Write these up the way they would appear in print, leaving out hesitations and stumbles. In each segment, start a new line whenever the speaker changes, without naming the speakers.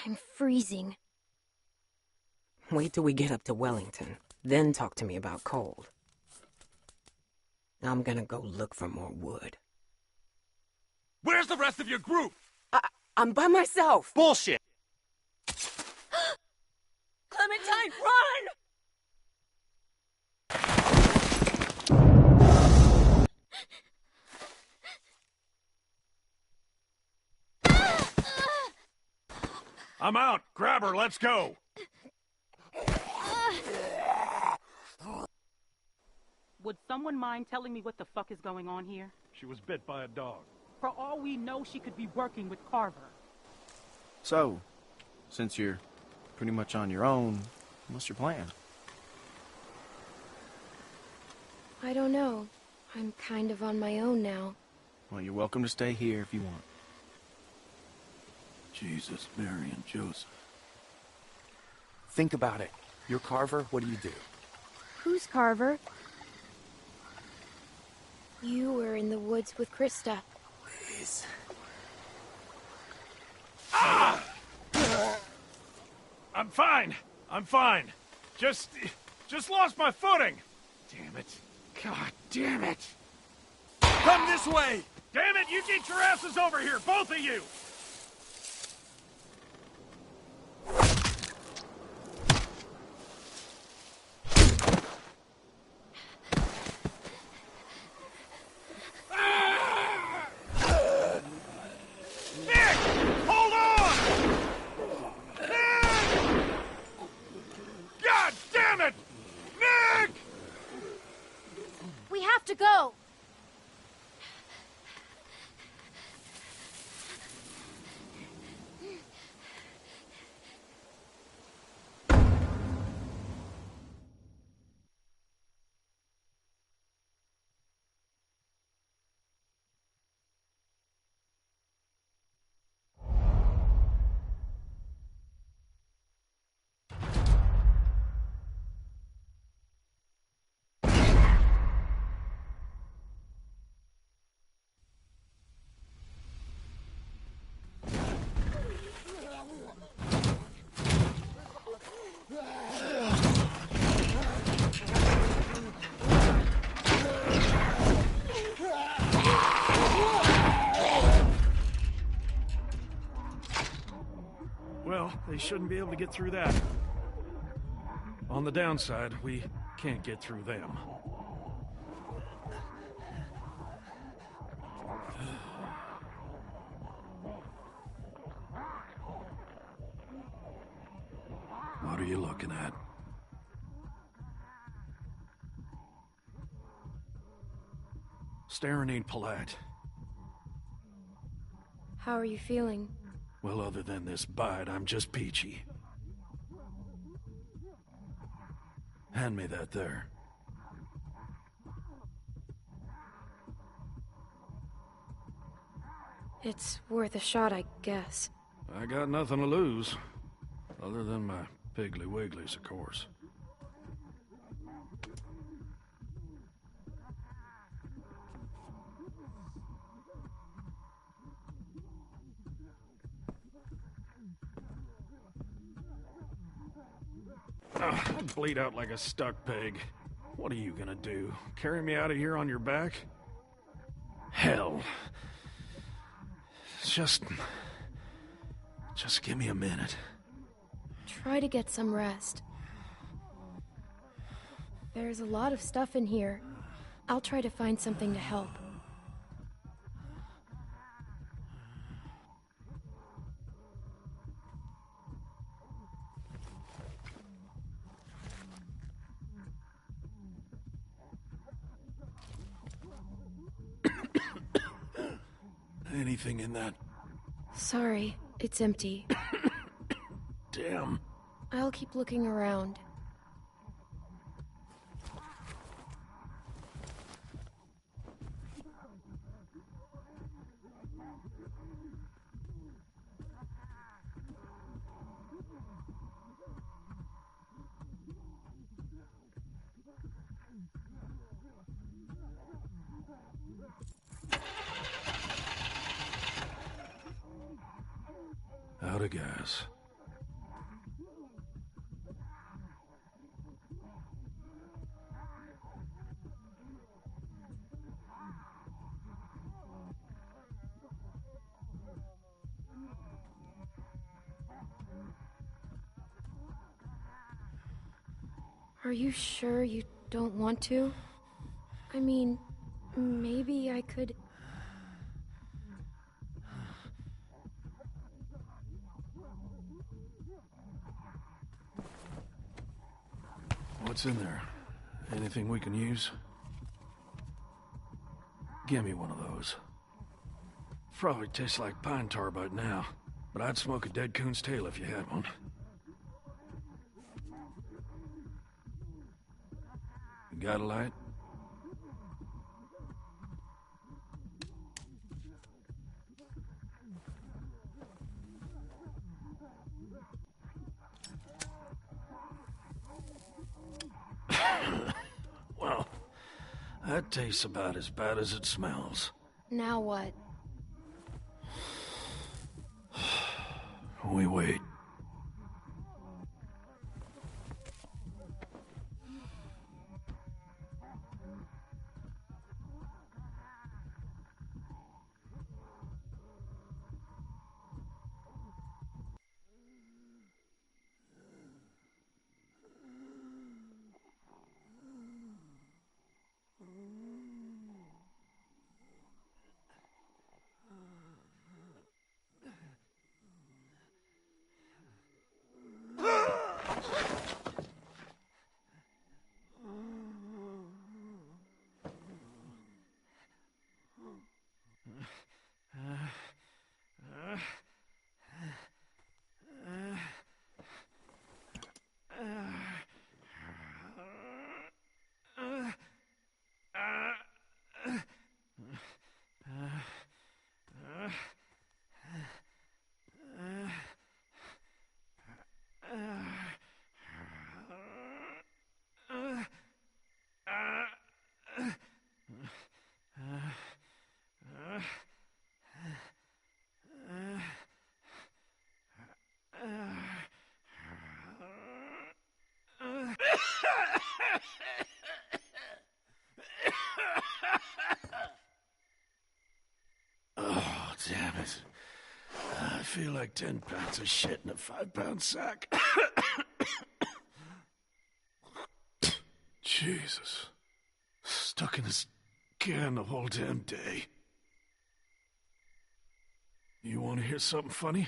I'm freezing.
Wait till we get up to Wellington, then talk to me about cold. I'm gonna go look for more wood.
Where's the rest of your group?
I'm by myself!
Bullshit!
Clementine, run!
I'm out. Grab her, let's go.
Would someone mind telling me what the fuck is going on here?
She was bit by a dog.
For all we know, she could be working with Carver.
So, since you're pretty much on your own, what's your plan?
I don't know. I'm kind of on my own now.
Well, you're welcome to stay here if you want.
Jesus, Mary, and Joseph.
Think about it. You're Carver, what do you do?
Who's Carver? You were in the woods with Krista.
Please.
Ah! I'm fine. I'm fine. Just lost my footing. Damn it. God damn it. Come this way. Damn it, you get your asses over here, both of you.
To go.
Well, they shouldn't be able to get through that. On the downside, we can't get through them. What are you looking at? Staring ain't polite.
How are you feeling?
Well, other than this bite, I'm just peachy. Hand me that there.
It's worth a shot, I guess.
I got nothing to lose. Other than my Piggly Wigglies, of course. I'd bleed out like a stuck pig. What are you gonna do? Carry me out of here on your back? Hell. Just give me a minute.
Try to get some rest. There's a lot of stuff in here. I'll try to find something to help.
Anything in that?
Sorry, it's empty.
Damn.
I'll keep looking around.
Out of gas.
Are you sure you don't want to? I mean, maybe I could...
What's in there? Anything we can use? Give me one of those. Probably tastes like pine tar by now, but I'd smoke a dead coon's tail if you had one. You got a light? Well, that tastes about as bad as it smells.
Now what?
We wait. Oh, damn it. I feel like 10 pounds of shit in a 5-pound sack. Jesus. Stuck in this can the whole damn day. You want to hear something funny?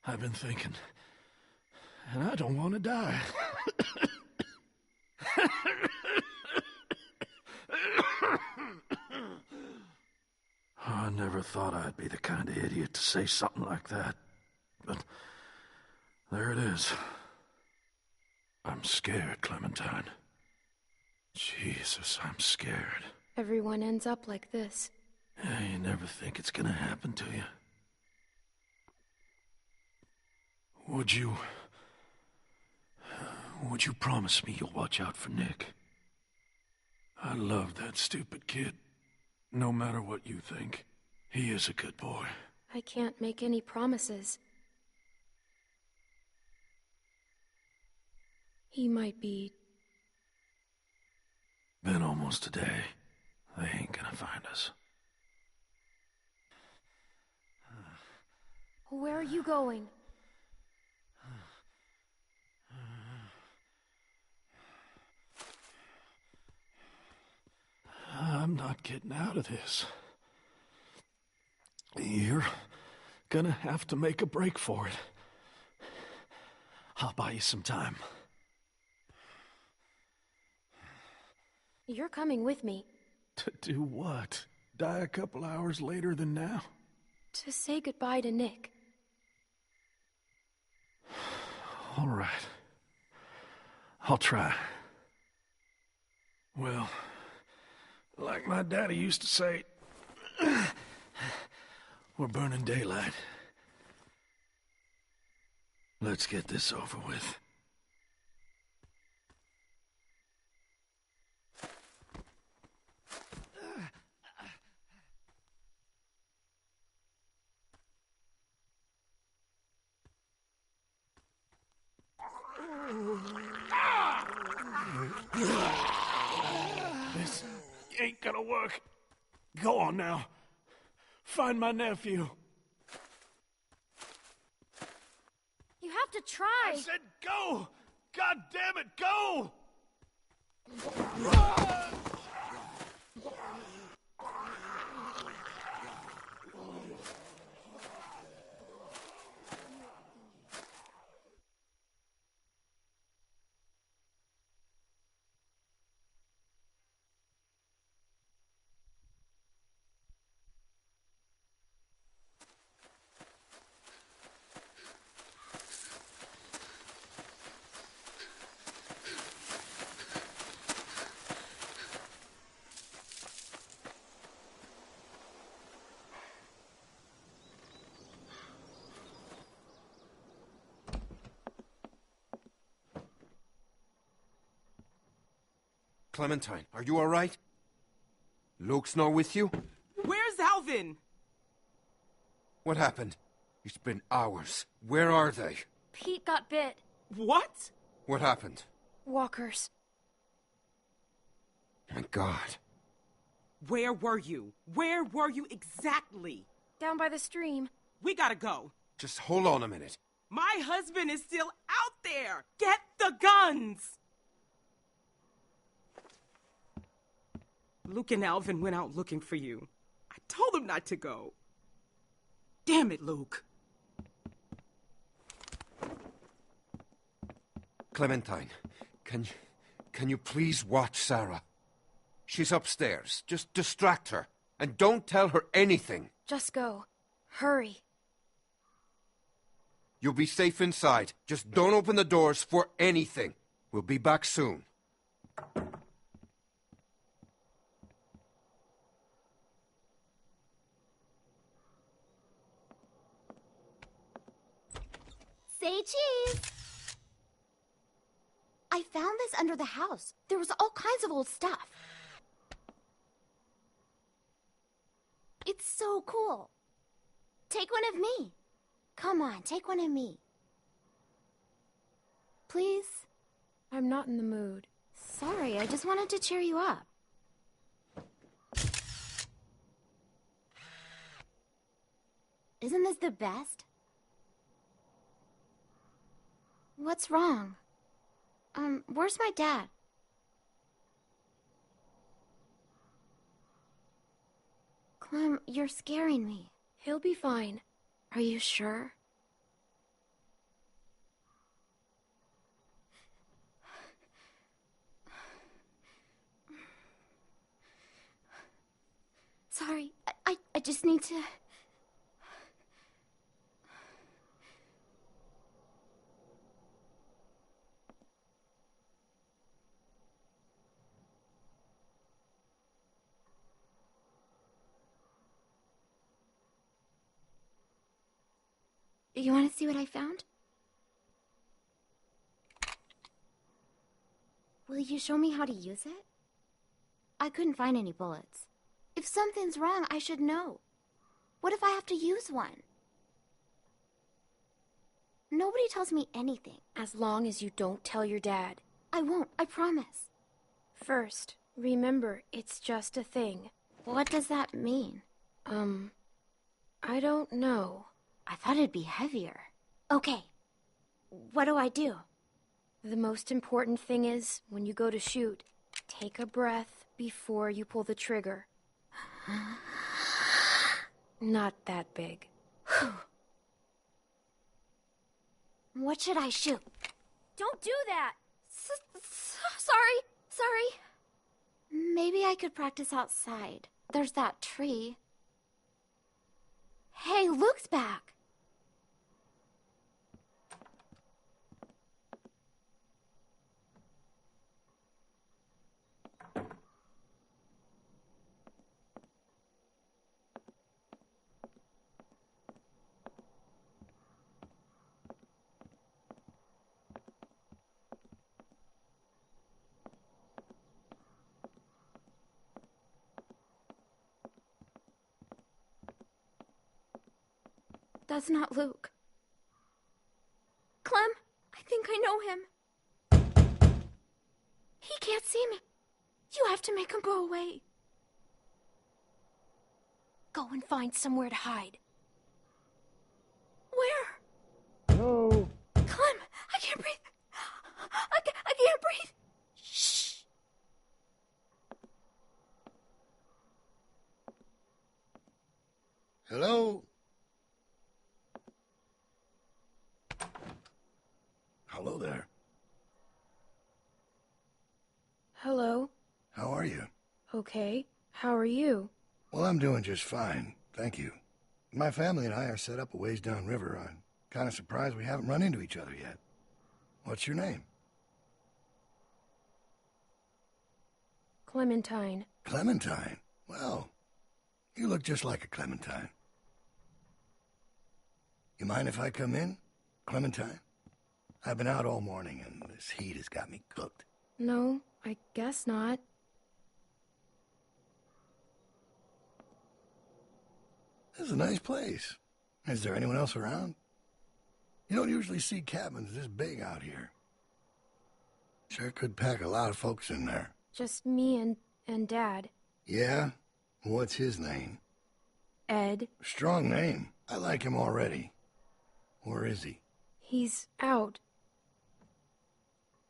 I've been thinking, and I don't want to die. I never thought I'd be the kind of idiot to say something like that. But there it is. I'm scared, Clementine. Jesus, I'm scared.
Everyone ends up like this.
You never think it's gonna happen to you. Would you promise me you'll watch out for Nick? I love that stupid kid. No matter what you think, he is a good boy.
I can't make any promises. He might be...
Been almost a day. They ain't gonna find us.
Where are you going?
I'm not getting out of this. You're gonna have to make a break for it. I'll buy you some time.
You're coming with me.
To do what? Die a couple hours later than now?
To say goodbye to Nick.
All right. I'll try. Well, like my daddy used to say, we're burning daylight. Let's get this over with. This ain't gonna work. Go on now. Find my nephew.
You have to try!
I said go! God damn it, go!
Clementine, are you all right? Luke's not with you?
Where's Alvin?
What happened? It's been hours. Where are they?
Pete got bit.
What?
What happened?
Walkers.
My God.
Where were you? Where were you exactly?
Down by the stream.
We gotta go.
Just hold on a minute.
My husband is still out there. Get the guns. Luke and Alvin went out looking for you. I told them not to go. Damn it, Luke.
Clementine, can you please watch Sarah? She's upstairs. Just distract her. And don't tell her anything.
Just go. Hurry.
You'll be safe inside. Just don't open the doors for anything. We'll be back soon.
Say cheese! I found this under the house. There was all kinds of old stuff. It's so cool. Take one of me. Come on, take one of me. Please?
I'm not in the mood.
Sorry, I just wanted to cheer you up. Isn't this the best? What's wrong? Where's my dad? Clem, you're scaring me.
He'll be fine. Are you sure?
Sorry, I just need to... You want to see what I found? Will you show me how to use it? I couldn't find any bullets. If something's wrong, I should know. What if I have to use one? Nobody tells me anything.
As long as you don't tell your dad.
I won't, I promise.
First, remember, it's just a thing.
What does that mean?
I don't know.
I thought it'd be heavier. Okay. What do I do?
The most important thing is, when you go to shoot, take a breath before you pull the trigger. Not that big.
What should I shoot?
Don't do that!
Sorry. Maybe I could practice outside. There's that tree. Hey, Luke's back. That's not Luke. Clem, I think I know him. He can't see me. You have to make him go away.
Go and find somewhere to hide.
Where?
No.
Clem, I can't breathe.
Hello? Hello there.
Hello?
How are you?
Okay. How are you?
Well, I'm doing just fine, thank you. My family and I are set up a ways downriver. I'm kind of surprised we haven't run into each other yet. What's your name?
Clementine.
Clementine? Well, you look just like a Clementine. You mind if I come in, Clementine? I've been out all morning and this heat has got me cooked.
No, I guess not.
This is a nice place. Is there anyone else around? You don't usually see cabins this big out here. Sure could pack a lot of folks in there.
Just me and Dad.
Yeah? What's his name?
Ed.
Strong name. I like him already. Where is he?
He's out.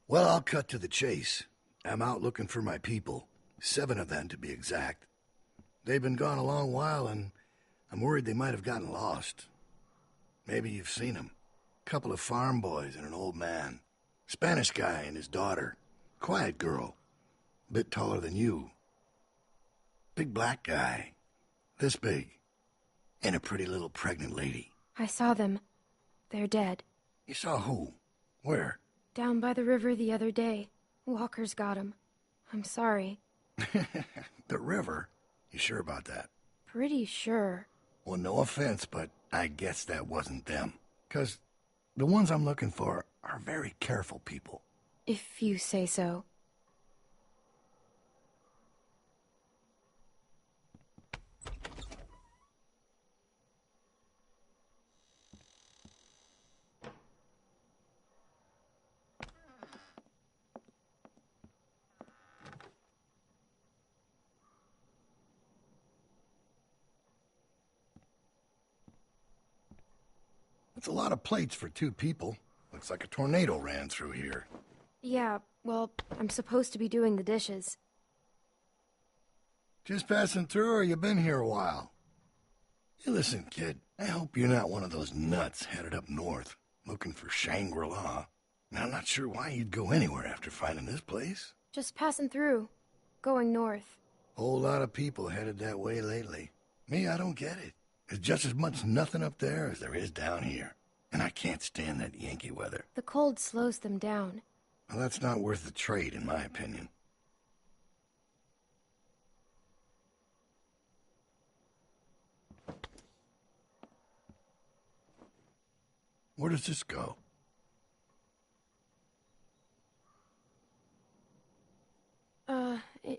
Well, I'll cut to the chase. I'm out looking for my people. 7 of them, to be exact. They've been gone a long while, and I'm worried they might have gotten lost. Maybe you've seen them. Couple of farm boys and an old man. Spanish guy and his daughter. Quiet girl. Bit taller than you. Big black guy. This big. And a pretty little pregnant lady.
I saw them. They're dead.
You saw who? Where?
Down by the river the other day. Walkers got 'em. I'm sorry.
The river? You sure about that?
Pretty sure.
Well, no offense, but I guess that wasn't them. 'Cause the ones I'm looking for are very careful people.
If you say so.
That's a lot of plates for 2 people. Looks like a tornado ran through here.
Yeah, well, I'm supposed to be doing the dishes.
Just passing through, or you been here a while? Hey, listen, kid. I hope you're not one of those nuts headed up north, looking for Shangri-La. Now, I'm not sure why you'd go anywhere after finding this place.
Just passing through. Going north.
Whole lot of people headed that way lately. Me, I don't get it. There's just as much nothing up there as there is down here. And I can't stand that Yankee weather.
The cold slows them down.
Well, that's not worth the trade, in my opinion. Where does this go?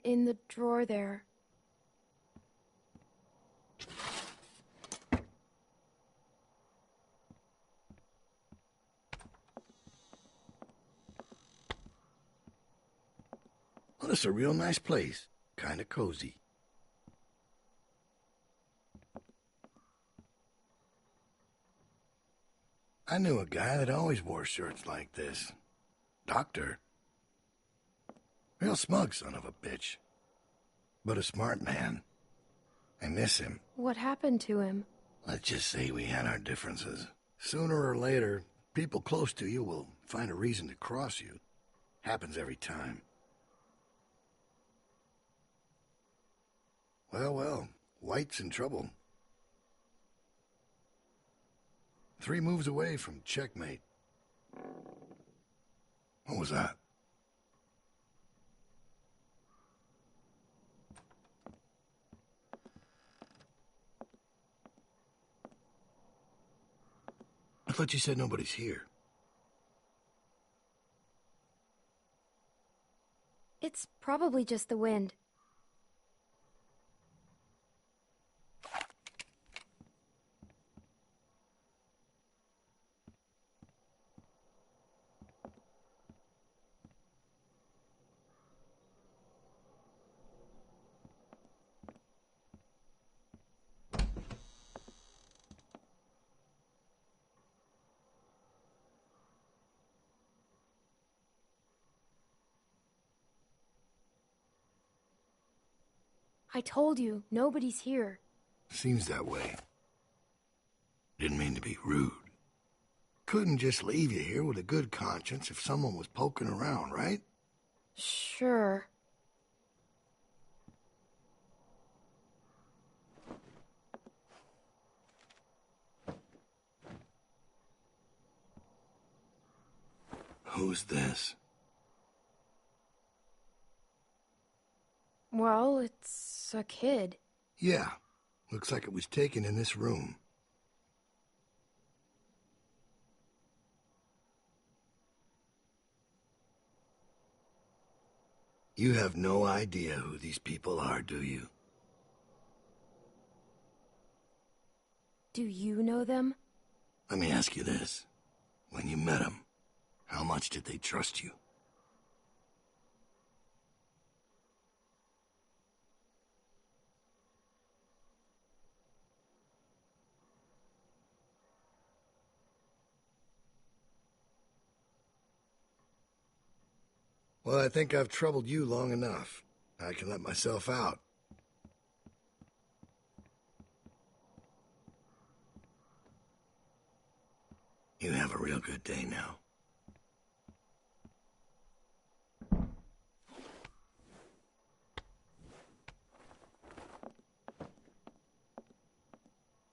In the drawer there.
Well, it's a real nice place. Kinda cozy. I knew a guy that always wore shirts like this. Doctor. Real smug son of a bitch. But a smart man. I miss him.
What happened to him?
Let's just say we had our differences. Sooner or later, people close to you will find a reason to cross you. Happens every time. Well, White's in trouble. 3 moves away from checkmate. What was that? I thought you said nobody's here.
It's probably just the wind. I told you, nobody's here.
Seems that way. Didn't mean to be rude. Couldn't just leave you here with a good conscience if someone was poking around, right?
Sure.
Who's this?
Well, it's a kid.
Yeah, looks like it was taken in this room. You have no idea who these people are, do you?
Do you know them?
Let me ask you this. When you met them, how much did they trust you? Well, I think I've troubled you long enough. I can let myself out. You have a real good day now.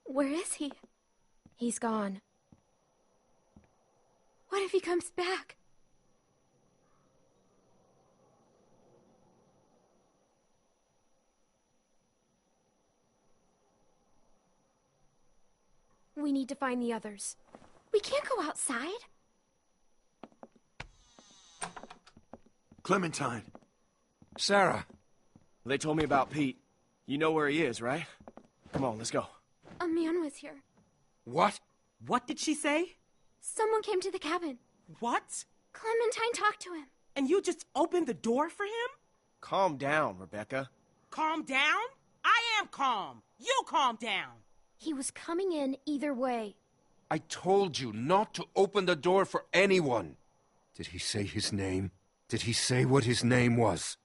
Where is he? He's gone. What if he comes back? We need to find the others.
We can't go outside.
Clementine.
Sarah.
They told me about Pete. You know where he is, right? Come on, let's go.
A man was here.
What?
What did she say?
Someone came to the cabin.
What?
Clementine talked to him.
And you just opened the door for him?
Calm down, Rebecca.
Calm down? I am calm. You calm down.
He was coming in either way.
I told you not to open the door for anyone. Did he say his name? Did he say what his name was?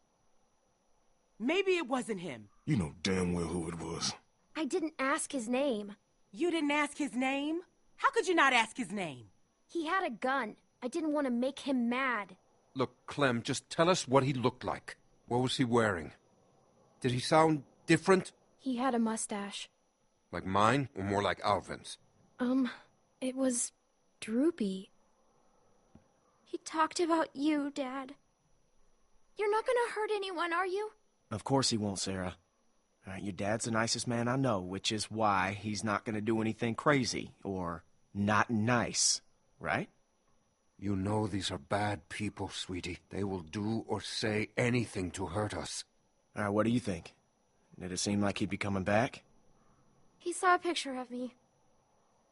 Maybe it wasn't him.
You know damn well who it was.
I didn't ask his name.
You didn't ask his name? How could you not ask his name?
He had a gun. I didn't want to make him mad.
Look, Clem, just tell us what he looked like. What was he wearing? Did he sound different?
He had a mustache.
Like mine, or more like Alvin's?
It was droopy.
He talked about you, Dad. You're not gonna hurt anyone, are you?
Of course he won't, Sarah. Your dad's the nicest man I know, which is why he's not gonna do anything crazy or not nice, right?
You know these are bad people, sweetie. They will do or say anything to hurt us.
All right, what do you think? Did it seem like he'd be coming back?
He saw a picture of me.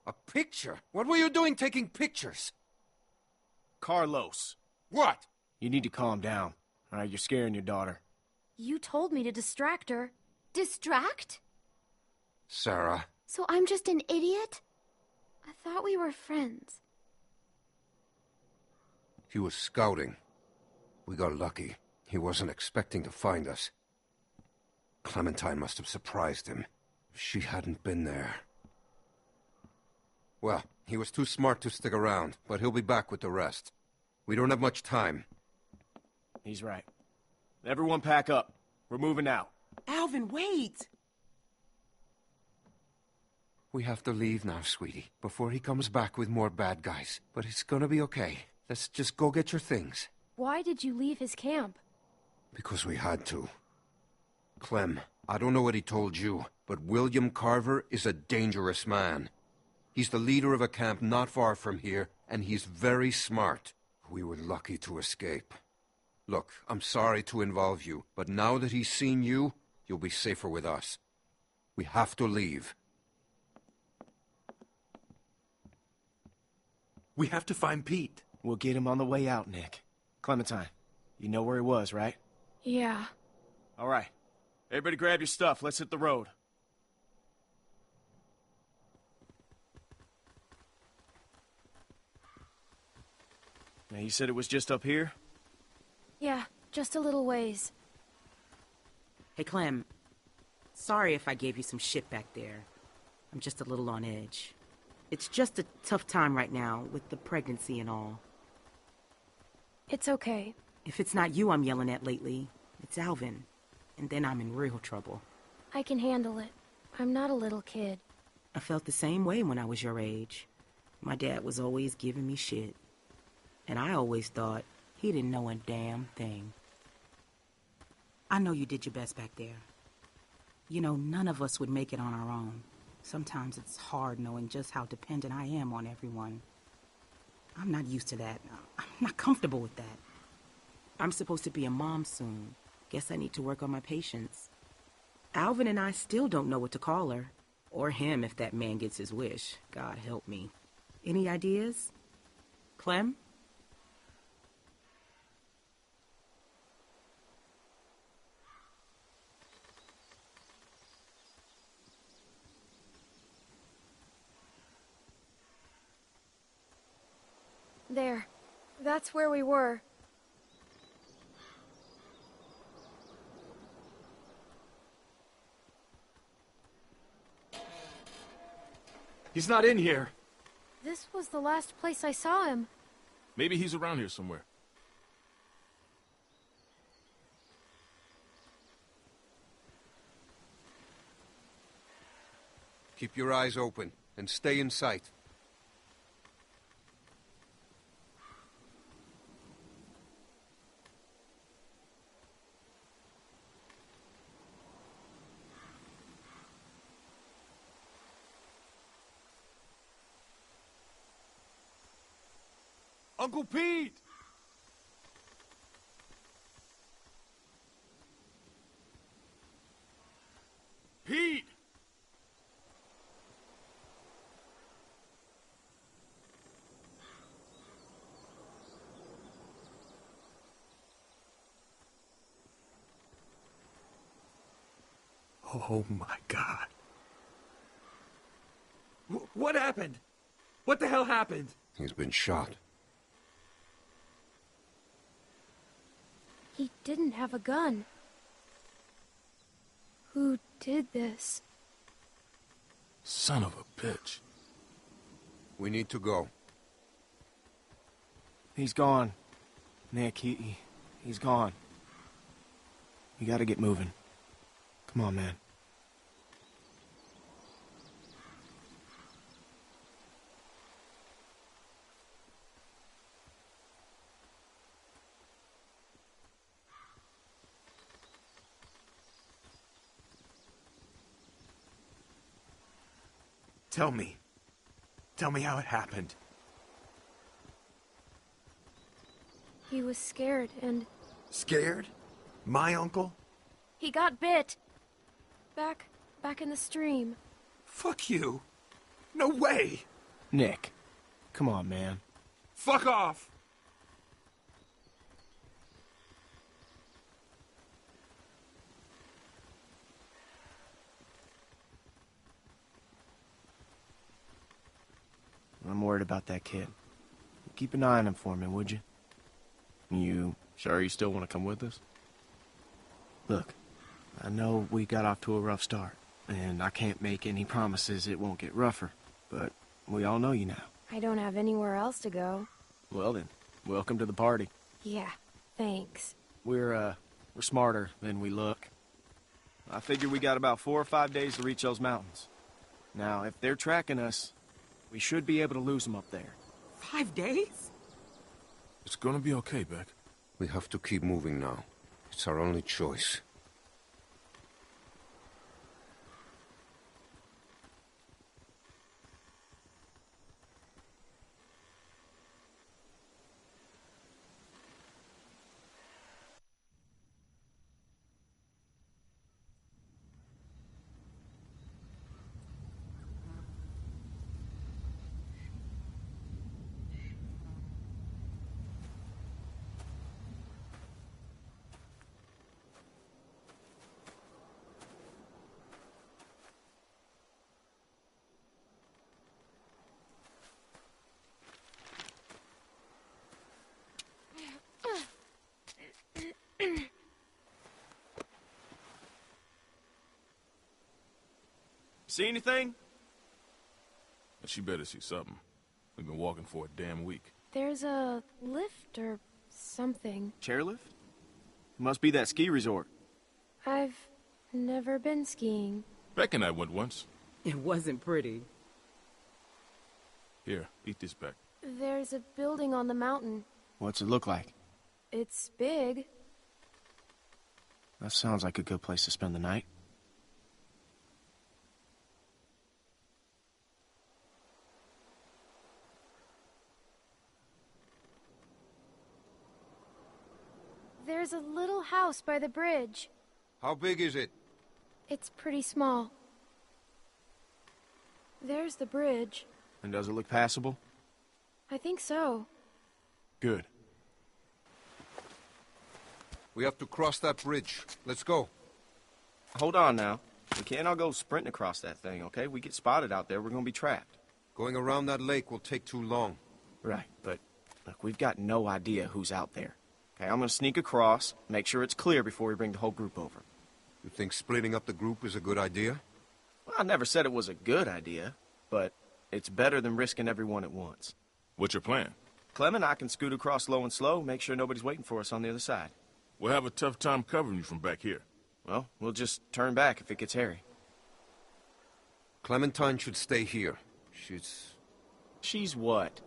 A picture? What were you doing taking pictures?
Carlos,
What?
you need to calm down. All right, you're scaring your daughter.
You told me to distract her.
Distract?
Sarah.
So I'm just an idiot? I thought we were friends.
He was scouting. We got lucky. He wasn't expecting to find us. Clementine must have surprised him. If she hadn't been there. Well, he was too smart to stick around, but he'll be back with the rest. We don't have much time.
He's right. Everyone pack up. We're moving out.
Alvin, wait!
We have to leave now, sweetie, before he comes back with more bad guys. But it's gonna be okay. Let's just go get your things.
Why did you leave his camp?
Because we had to. Clem, I don't know what he told you, but William Carver is a dangerous man. He's the leader of a camp not far from here, and he's very smart. We were lucky to escape. Look, I'm sorry to involve you, but now that he's seen you, you'll be safer with us. We have to leave.
We have to find Pete.
We'll get him on the way out, Nick. Clementine, you know where he was, right?
Yeah.
All right. Everybody grab your stuff. Let's hit the road. Now, you said it was just up here?
Yeah, just a little ways.
Hey, Clem. Sorry if I gave you some shit back there. I'm just a little on edge.
It's just a tough time right now with the pregnancy and all.
It's okay.
If it's not you I'm yelling at lately, it's Alvin. And then I'm in real trouble.
I can handle it. I'm not a little kid.
I felt the same way when I was your age. My dad was always giving me shit. And I always thought he didn't know a damn thing. I know you did your best back there. You know, none of us would make it on our own. Sometimes it's hard knowing just how dependent I am on everyone. I'm not used to that. I'm not comfortable with that. I'm supposed to be a mom soon. Guess I need to work on my patience. Alvin and I still don't know what to call her. Or him if that man gets his wish. God help me. Any ideas? Clem?
There. That's where we were.
He's not in here.
This was the last place I saw him.
Maybe he's around here somewhere.
Keep your eyes open and stay in sight.
Uncle Pete! Pete!
Oh my God.
What happened? What the hell happened?
He's been shot.
He didn't have a gun. Who did this?
Son of a bitch.
We need to go.
He's gone. Nick, he's gone. You gotta get moving. Come on, man.
Tell me. Tell me how it happened.
He was scared and
Scared? My uncle?
he got bit. Back in the stream.
Fuck you. No way.
Nick, come on, man.
Fuck off.
I'm worried about that kid. Keep an eye on him for me, would you?
You sure you still want to come with us?
Look, I know we got off to a rough start, and I can't make any promises it won't get rougher, but we all know you now.
I don't have anywhere else to go.
Well then, welcome to the party.
Yeah, thanks.
We're smarter than we look. I figure we got about 4 or 5 days to reach those mountains. Now, if they're tracking us, we should be able to lose them up there.
5 days?
It's gonna be okay, Beck.
We have to keep moving now. It's our only choice.
See anything?
And she better see something. We've been walking for a damn week.
There's a lift or something.
Chairlift? It must be that ski resort.
I've never been skiing.
Beck and I went once.
It wasn't pretty.
Here, eat this, Beck.
There's a building on the mountain.
What's it look like?
It's big.
That sounds like a good place to spend the night.
There's a little house by the bridge.
How big is it?
It's pretty small. There's the bridge.
And does it look passable?
I think so.
Good.
We have to cross that bridge. Let's go.
Hold on now. We can't all go sprinting across that thing, okay? We get spotted out there, we're gonna be trapped.
Going around that lake will take too long.
Right, but look, we've got no idea who's out there. Okay, I'm gonna sneak across, make sure it's clear before we bring the whole group over.
You think splitting up the group is a good idea?
Well, I never said it was a good idea, but it's better than risking everyone at once.
What's your plan?
Clem and I can scoot across low and slow, make sure nobody's waiting for us on the other side.
We'll have a tough time covering you from back here.
Well, we'll just turn back if it gets hairy.
Clementine should stay here.
She's what?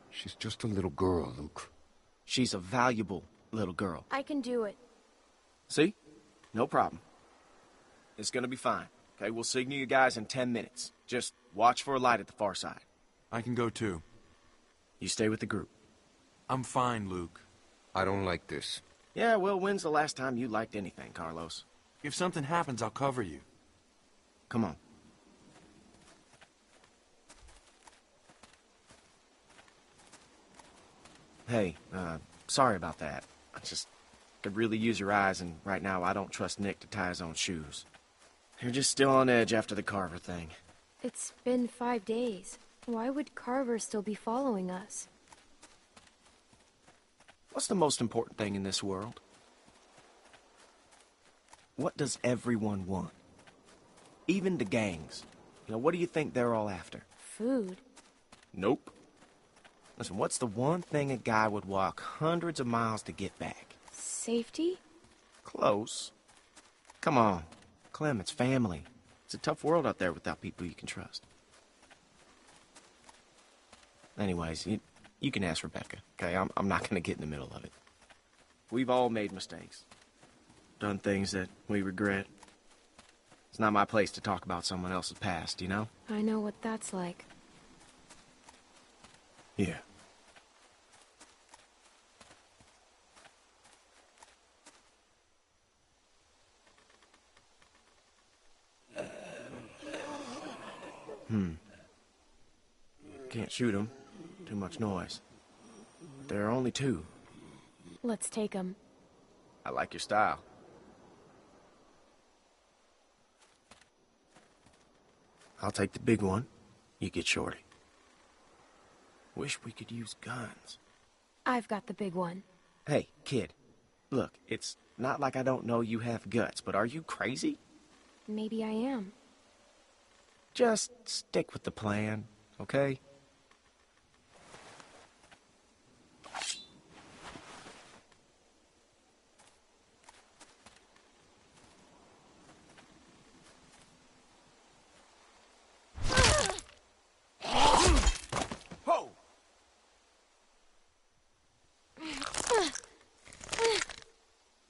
She's just a little girl, Luke.
She's a valuable little girl.
I can do it.
See? No problem. It's gonna be fine. Okay, we'll signal you guys in 10 minutes. Just watch for a light at the far side.
I can go too.
You stay with the group.
I'm fine, Luke.
I don't like this.
Yeah, well, when's the last time you liked anything, Carlos?
If something happens, I'll cover you.
Come on. Hey, sorry about that. I just could really use your eyes, and right now I don't trust Nick to tie his own shoes. You're just still on edge after the Carver thing.
It's been 5 days. Why would Carver still be following us?
What's the most important thing in this world? What does everyone want? Even the gangs. You know, what do you think they're all after?
Food.
Nope. Listen, what's the one thing a guy would walk hundreds of miles to get back?
Safety?
Close. Come on. Clem, it's family. It's a tough world out there without people you can trust. Anyways, you can ask Rebecca, okay? I'm not gonna get in the middle of it. We've all made mistakes. Done things that we regret. It's not my place to talk about someone else's past, you know?
I know what that's like.
Yeah. Can't shoot him. Too much noise. There are only two.
Let's take him.
I like your style. I'll take the big one. You get Shorty. Wish we could use guns.
I've got the big one.
Hey, kid. Look, it's not like I don't know you have guts, but are you crazy?
Maybe I am.
Just stick with the plan, okay?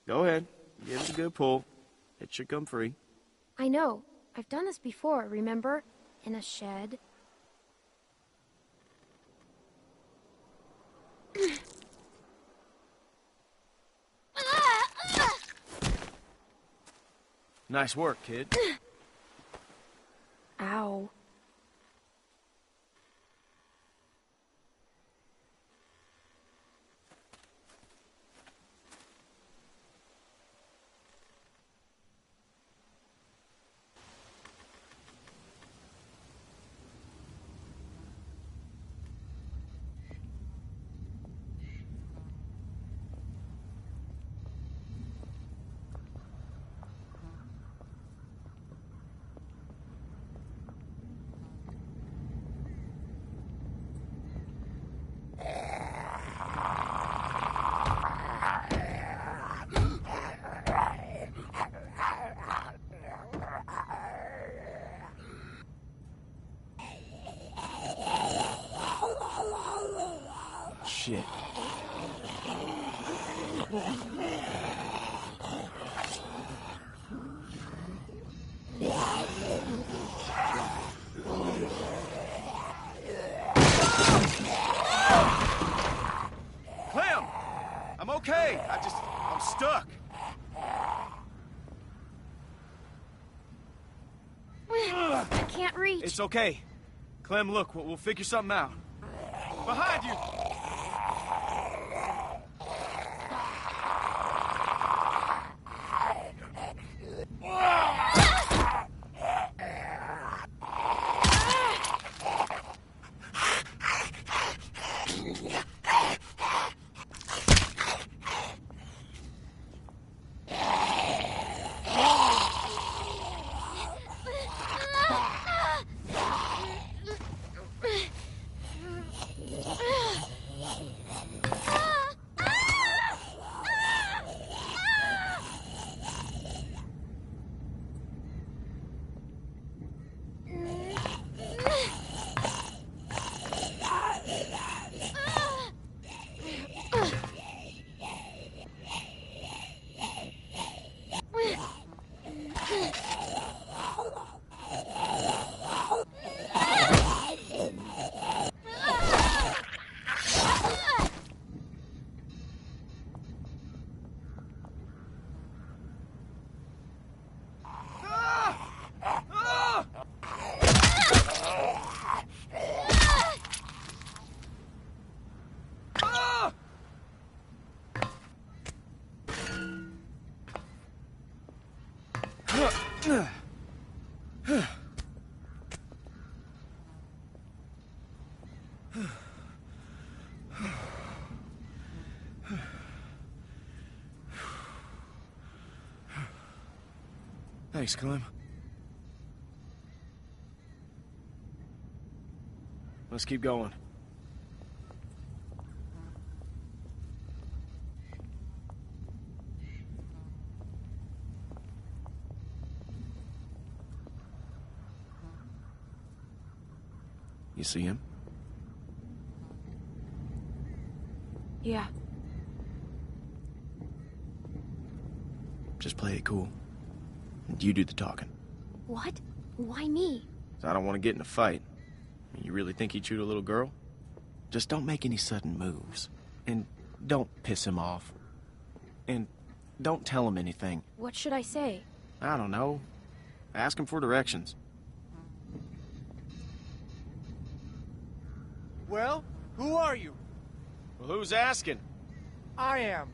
Go ahead. Give it a good pull. It should come free.
I know. I've done this before, remember? In a shed.
Nice work, kid.
Ow.
shit.
Clem! I'm okay. I'm stuck.
I can't reach.
It's okay. Clem, look, we'll figure something out.
Behind you!
Thanks, Clem. Let's keep going. You see him?
Yeah.
Just play it cool. And you do the talking.
What? Why me?
So I don't want to get in a fight. You really think he'd shoot a little girl? Just don't make any sudden moves. And don't piss him off. And don't tell him anything.
What should I say?
I don't know. Ask him for directions.
Well, who are you?
Well, who's asking?
I am.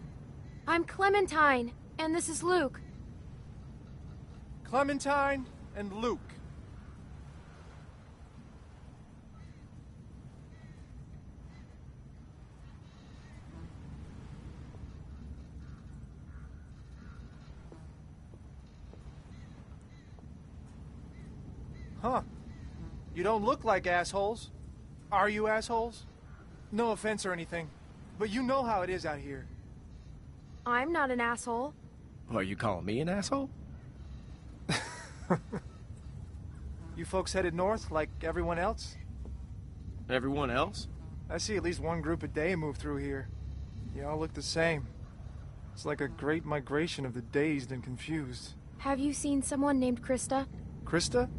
I'm Clementine, and this is Luke.
Clementine and Luke. Huh. You don't look like assholes. Are you assholes? No offense or anything, but you know how it is out here.
I'm not an asshole.
Are you calling me an asshole?
You folks headed north like everyone else?
Everyone else?
I see at least one group a day move through here. You all look the same. It's like a great migration of the dazed and confused.
Have you seen someone named Krista?
Krista?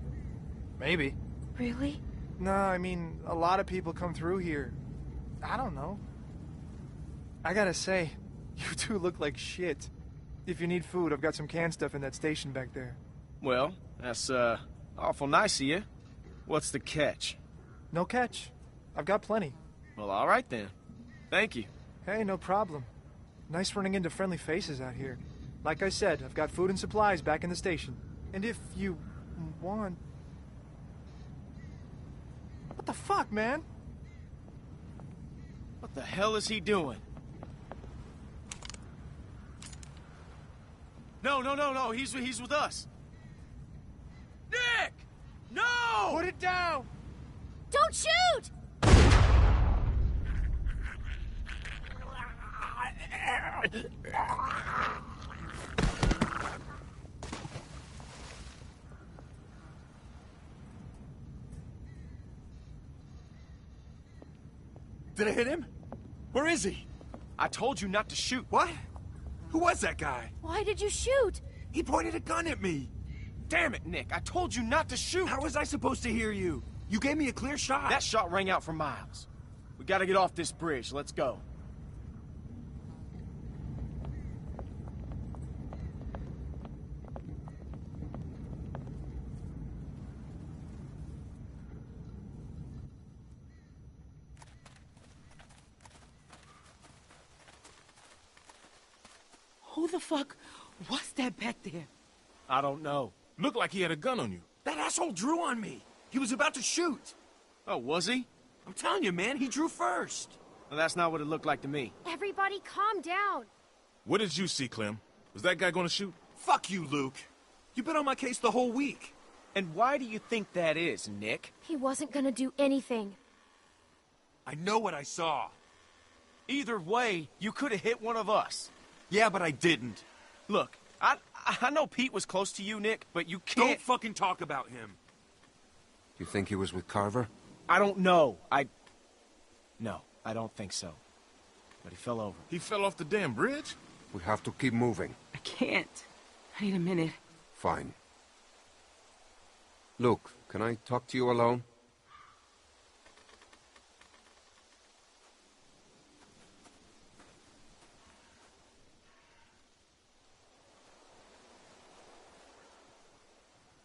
Maybe.
Really?
No, I mean, a lot of people come through here. I don't know. I gotta say, you two look like shit. If you need food, I've got some canned stuff in that station back there.
Well, that's, awful nice of you. What's the catch?
No catch. I've got plenty.
Well, all right then. Thank you.
Hey, no problem. Nice running into friendly faces out here. Like I said, I've got food and supplies back in the station. And if you want... What the fuck, man?
What the hell is he doing? No, he's with us. Nick! No!
Put it down!
Don't shoot!
Did I hit him?
Where is he?
I told you not to shoot.
What? Who was that guy?
Why did you shoot?
He pointed a gun at me.
Damn it, Nick. I told you not to shoot.
How was I supposed to hear you? You gave me a clear shot.
That shot rang out for miles. We gotta get off this bridge. Let's go.
Who the fuck was that back there?
I don't know.
Looked like he had a gun on you.
That asshole drew on me. He was about to shoot.
Oh, was he?
I'm telling you, man, he drew first.
Well, that's not what it looked like to me.
Everybody calm down.
What did you see, Clem? Was that guy gonna shoot?
Fuck you, Luke. You've been on my case the whole week.
And why do you think that is, Nick?
He wasn't gonna do anything.
I know what I saw.
Either way, you could have hit one of us.
Yeah, but I didn't.
Look, I know Pete was close to you, Nick, but you can't...
Don't fucking talk about him.
You think he was with Carver?
I don't know. No, I don't think so. But he fell over.
He fell off the damn bridge?
We have to keep moving.
I can't. I need a minute.
Fine. Luke, can I talk to you alone?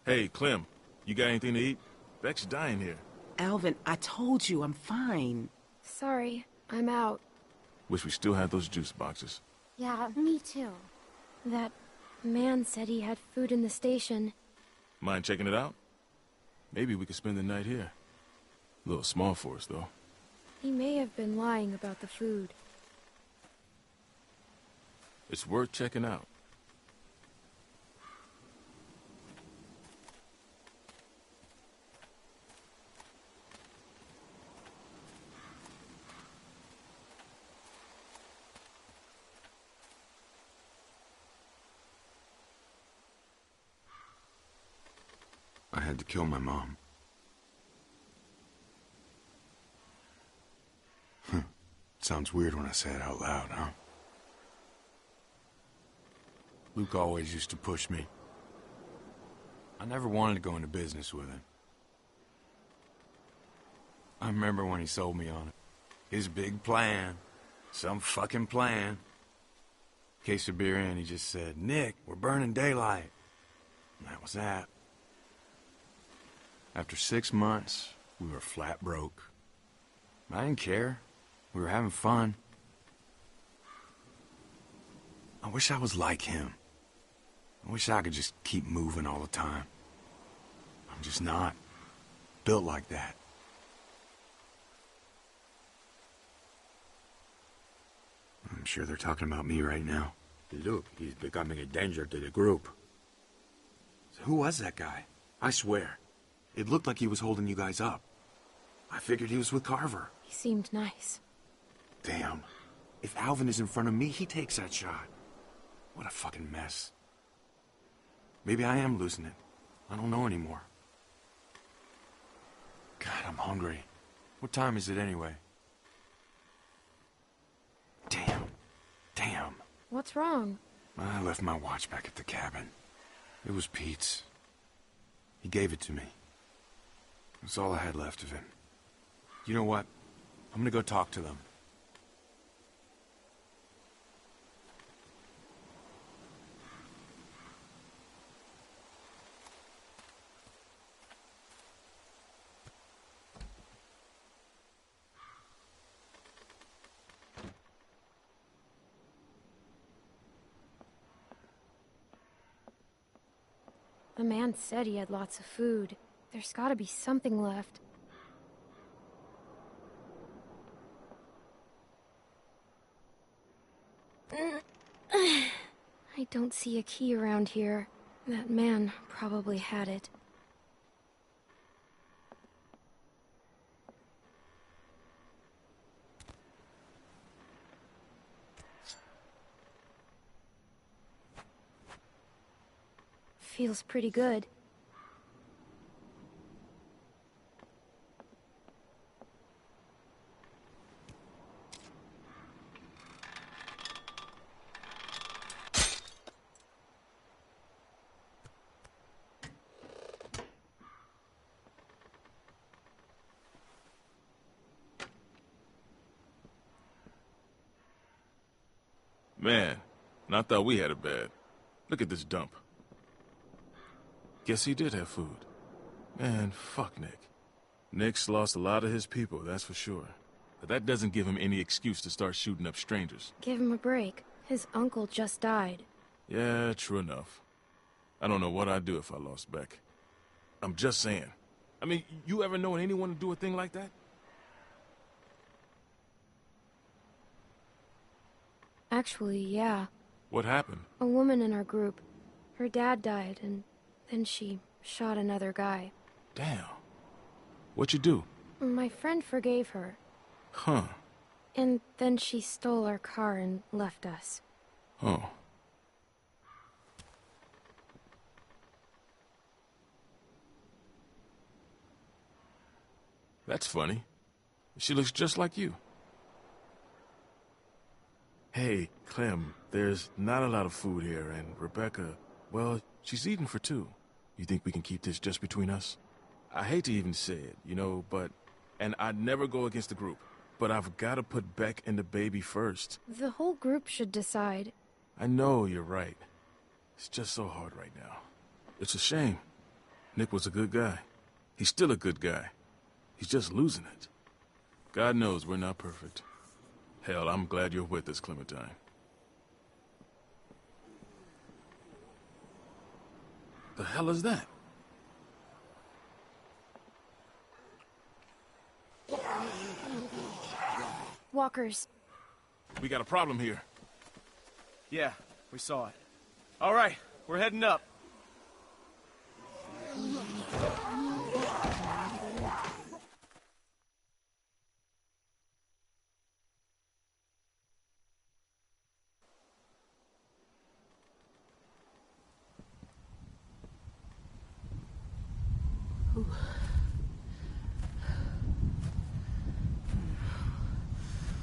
Hey, Clem, you got anything to eat? Beck's dying here.
Alvin, I told you I'm fine.
Sorry, I'm out.
Wish we still had those juice boxes.
Yeah, me too.
That man said he had food in the station.
Mind checking it out? Maybe we could spend the night here. A little small for us, though.
He may have been lying about the food.
It's worth checking out.
I had to kill my mom. Sounds weird when I say it out loud, huh? Luke always used to push me. I never wanted to go into business with him. I remember when he sold me on it. His big plan. Some fucking plan. Case of beer in, he just said, "Nick, we're burning daylight." And that was that. After 6 months, we were flat broke. I didn't care. We were having fun. I wish I was like him. I wish I could just keep moving all the time. I'm just not built like that. I'm sure they're talking about me right now.
Look, he's becoming a danger to the group.
So who was that guy? I swear. It looked like he was holding you guys up. I figured he was with Carver.
He seemed nice.
Damn. If Alvin is in front of me, he takes that shot. What a fucking mess. Maybe I am losing it. I don't know anymore. God, I'm hungry. What time is it anyway? Damn.
What's wrong?
I left my watch back at the cabin. It was Pete's. He gave it to me. That's all I had left of him. You know what? I'm gonna go talk to them.
The man said he had lots of food. There's gotta be something left. I don't see a key around here. That man probably had it. Feels pretty good.
Man, and I thought we had it bad. Look at this dump. Guess he did have food. Man, fuck Nick. Nick's lost a lot of his people, that's for sure. But that doesn't give him any excuse to start shooting up strangers.
Give him a break. His uncle just died.
Yeah, true enough. I don't know what I'd do if I lost Beck. I'm just saying. I mean, you ever know anyone to do a thing like that?
Actually, yeah.
What happened?
A woman in our group. Her dad died, and then she shot another guy.
Damn. What'd you do?
My friend forgave her.
Huh.
And then she stole our car and left us.
Oh. That's funny. She looks just like you. Hey, Clem, there's not a lot of food here, and Rebecca, well, she's eating for two. You think we can keep this just between us? I hate to even say it, you know, but... And I'd never go against the group, but I've got to put Beck and the baby first.
The whole group should decide.
I know, you're right. It's just so hard right now. It's a shame. Nick was a good guy. He's still a good guy. He's just losing it. God knows we're not perfect. Hell, I'm glad you're with us, Clementine. The hell is that?
Walkers.
We got a problem here.
Yeah, we saw it. All right, we're heading up.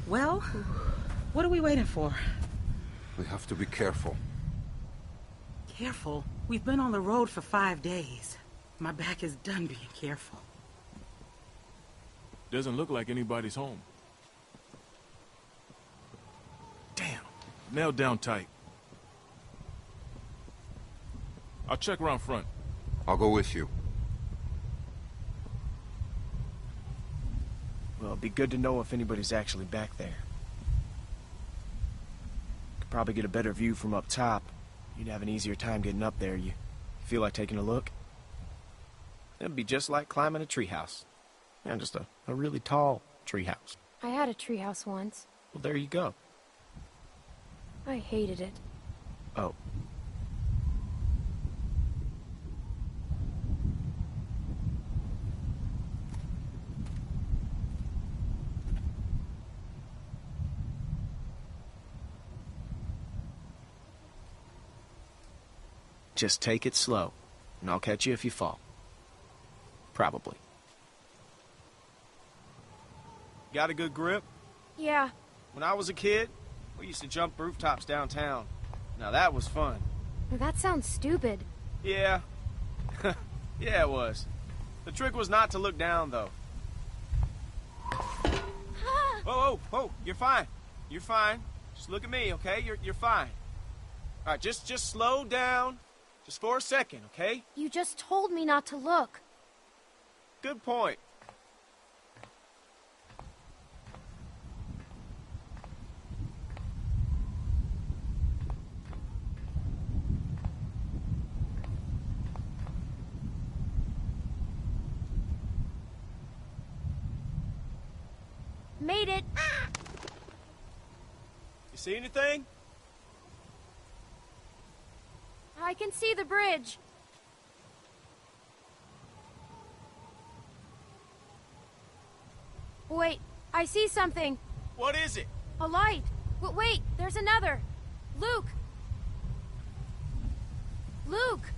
Well, what are we waiting for?
We have to be careful.
Careful? We've been on the road for 5 days. My back is done being careful.
Doesn't look like anybody's home. Damn. Nailed down tight. I'll check around front.
I'll go with you.
Well, it'd be good to know if anybody's actually back there. Could probably get a better view from up top. You'd have an easier time getting up there. You feel like taking a look? It'd be just like climbing a treehouse. Yeah, just a really tall treehouse.
I had a treehouse once.
Well, there you go.
I hated it.
Oh. Just take it slow, and I'll catch you if you fall. Probably. Got a good grip?
Yeah.
When I was a kid, we used to jump rooftops downtown. Now that was fun.
That sounds stupid.
Yeah. Yeah, it was. The trick was not to look down, though. Whoa, whoa, whoa, you're fine. You're fine. Just look at me, okay? You're fine. All right, just slow down. Just for a second, okay?
You just told me not to look.
Good point.
Made it.
You see anything?
I can see the bridge. Wait, I see something.
What is it?
A light. Wait, there's another. Luke. Luke.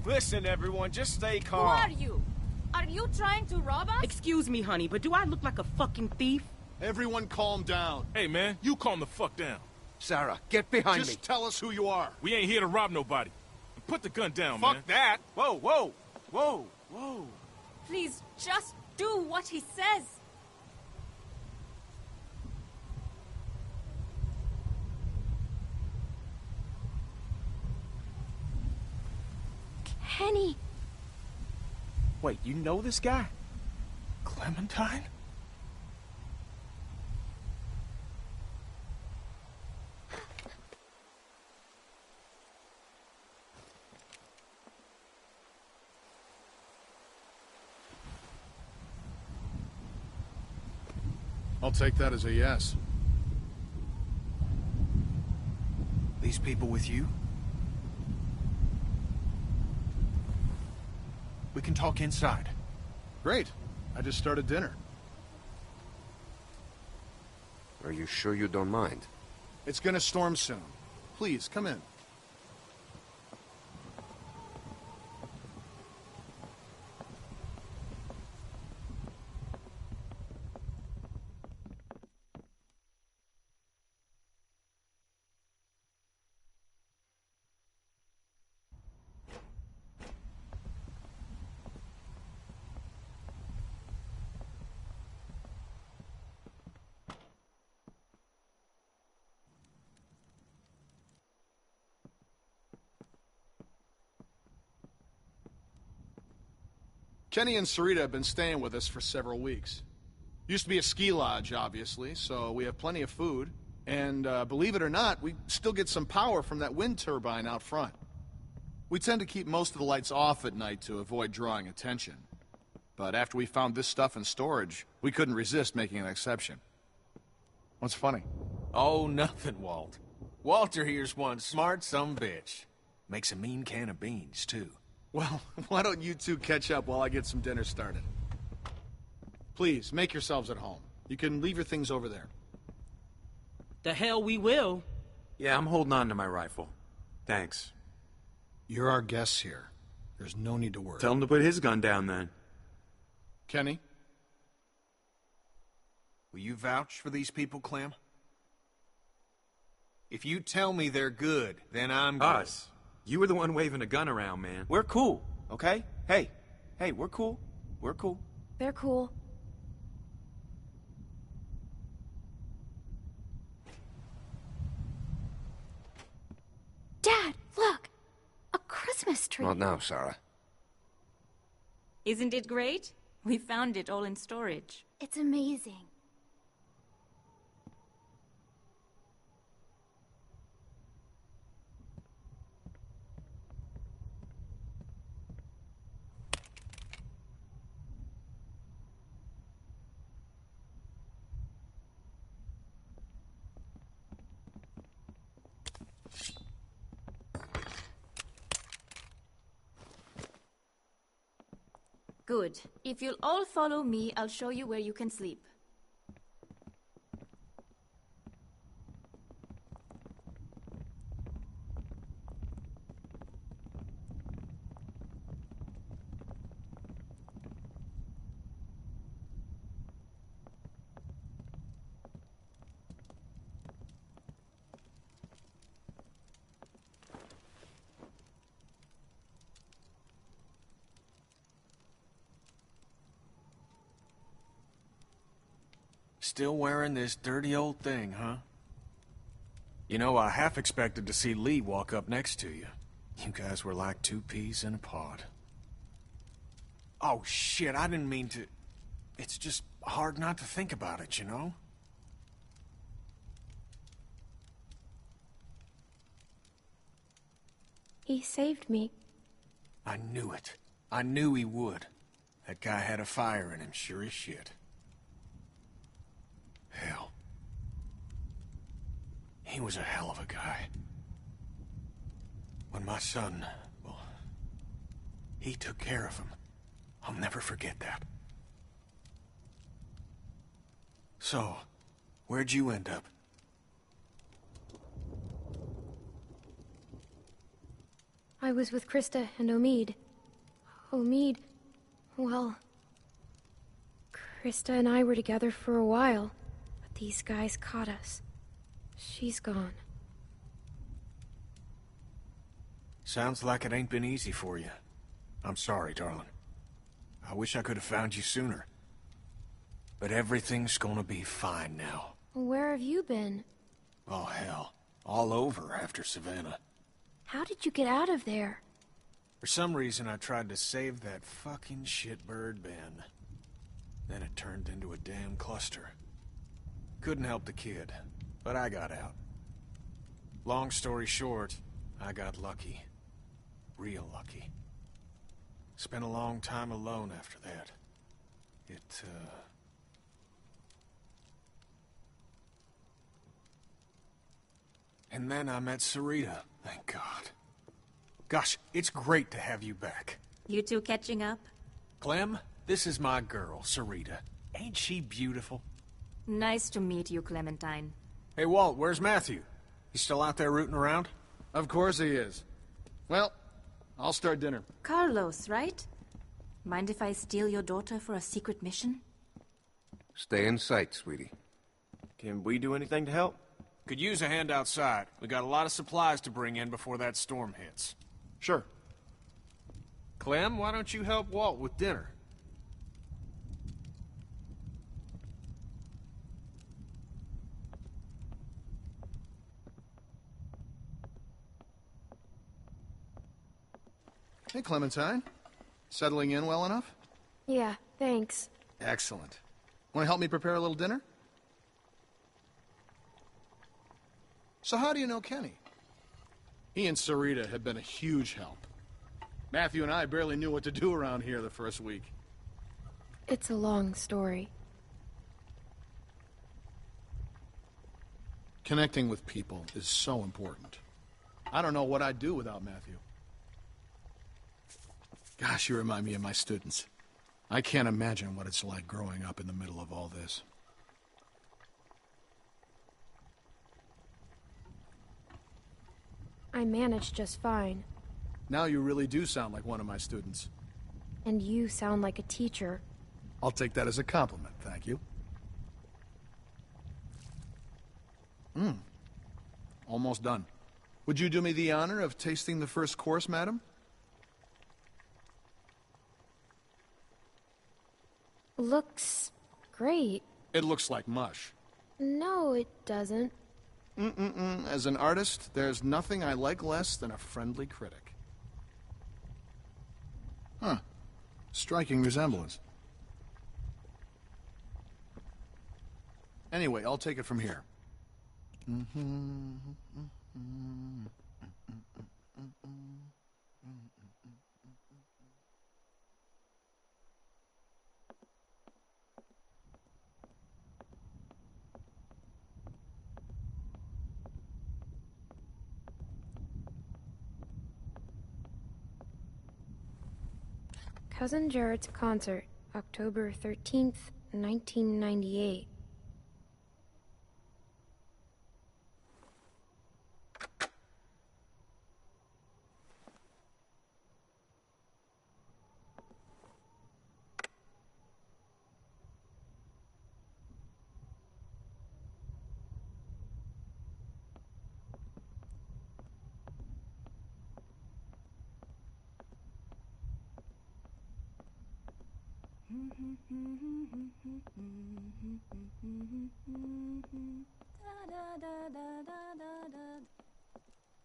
Listen, everyone, just stay calm.
Who are you? Are you trying to rob us?
Excuse me, honey, but do I look like a fucking thief?
Everyone calm down.
Hey, man, you calm the fuck down.
Sarah, get behind me.
Just tell us who you are.
We ain't here to rob nobody. Put the gun down,
Fuck
man.
that! Whoa, whoa, whoa, whoa.
Please, just do what he says.
Kenny!
Wait, you know this guy? Clementine?
I'll take that as a yes.
These people with you? We can talk inside.
Great. I just started dinner.
Are you sure you don't mind?
It's gonna storm soon. Please, come in. Kenny and Sarita have been staying with us for several weeks. Used to be a ski lodge, obviously, so we have plenty of food. And believe it or not, we still get some power from that wind turbine out front. We tend to keep most of the lights off at night to avoid drawing attention. But after we found this stuff in storage, we couldn't resist making an exception. What's funny?
Oh, nothing, Walt. Walter here's one smart sumbitch. Makes a mean can of beans, too.
Well, why don't you two catch up while I get some dinner started? Please, make yourselves at home. You can leave your things over there.
The hell we will.
Yeah, I'm holding on to my rifle. Thanks.
You're our guests here. There's no need to worry.
Tell him to put his gun down, then.
Kenny?
Will you vouch for these people, Clem? If you tell me they're good, then I'm good.
Us. You were the one waving a gun around, man.
We're cool, okay? Hey, we're cool. We're cool.
They're cool. Dad, look! A Christmas tree.
Not now, Sarah.
Isn't it great? We found it all in storage.
It's amazing.
Good. If you'll all follow me, I'll show you where you can sleep.
Still wearing this dirty old thing, huh? You know, I half expected to see Lee walk up next to you. You guys were like two peas in a pod. Oh, shit, I didn't mean to... It's just hard not to think about it, you know?
He saved me.
I knew it. I knew he would. That guy had a fire in him, sure as shit. Hell. He was a hell of a guy. When my son, well, he took care of him. I'll never forget that. So, where'd you end up?
I was with Krista and Omid. Omid, well... Krista and I were together for a while, but these guys caught us. She's gone.
Sounds like it ain't been easy for you. I'm sorry, darling. I wish I could have found you sooner. But everything's gonna be fine now.
Where have you been?
Oh, hell. All over after Savannah.
How did you get out of there?
For some reason, I tried to save that fucking shitbird Ben. Then it turned into a damn cluster. Couldn't help the kid, but I got out. Long story short, I got lucky. Real lucky. Spent a long time alone after that. And then I met Sarita, thank God. Gosh, it's great to have you back.
You two catching up?
Clem, this is my girl, Sarita. Ain't she beautiful?
Nice to meet you, Clementine.
Hey, Walt, where's Matthew? He's still out there rooting around?
Of course he is. Well, I'll start dinner.
Carlos, right? Mind if I steal your daughter for a secret mission?
Stay in sight, sweetie.
Can we do anything to help?
Could use a hand outside. We got a lot of supplies to bring in before that storm hits.
Sure.
Clem, why don't you help Walt with dinner?
Hey, Clementine. Settling in well enough?
Yeah, thanks.
Excellent. Want to help me prepare a little dinner? So how do you know Kenny? He and Sarita have been a huge help. Matthew and I barely knew what to do around here the first week.
It's a long story.
Connecting with people is so important. I don't know what I'd do without Matthew. Gosh, you remind me of my students. I can't imagine what it's like growing up in the middle of all this.
I managed just fine.
Now you really do sound like one of my students.
And you sound like a teacher.
I'll take that as a compliment, thank you. Almost done. Would you do me the honor of tasting the first course, madam?
Looks great.
It looks like mush.
No, it doesn't.
As an artist, there's nothing I like less than a friendly critic. Huh. Striking resemblance. Anyway, I'll take it from here.
Cousin Jared's concert, October 13th, 1998.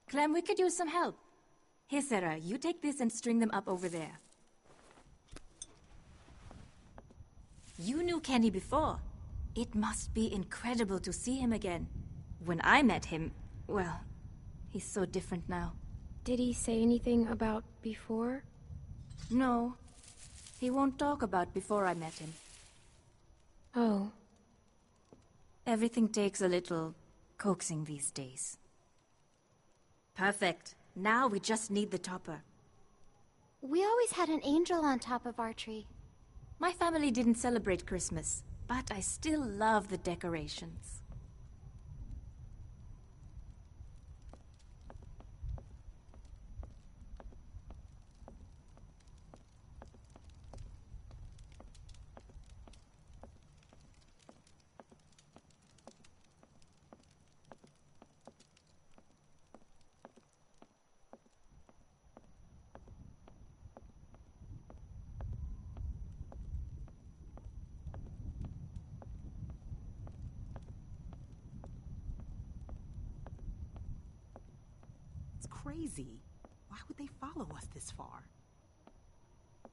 Clem, we could use some help. Here, Sarah, you take this and string them up over there. You knew Kenny before. It must be incredible to see him again. When I met him, well, he's so different now.
Did he say anything about before?
No. He won't talk about before I met him.
Oh.
Everything takes a little coaxing these days. Perfect. Now we just need the topper.
We always had an angel on top of our tree.
My family didn't celebrate Christmas, but I still love the decorations.
crazy. Why would they follow us this far?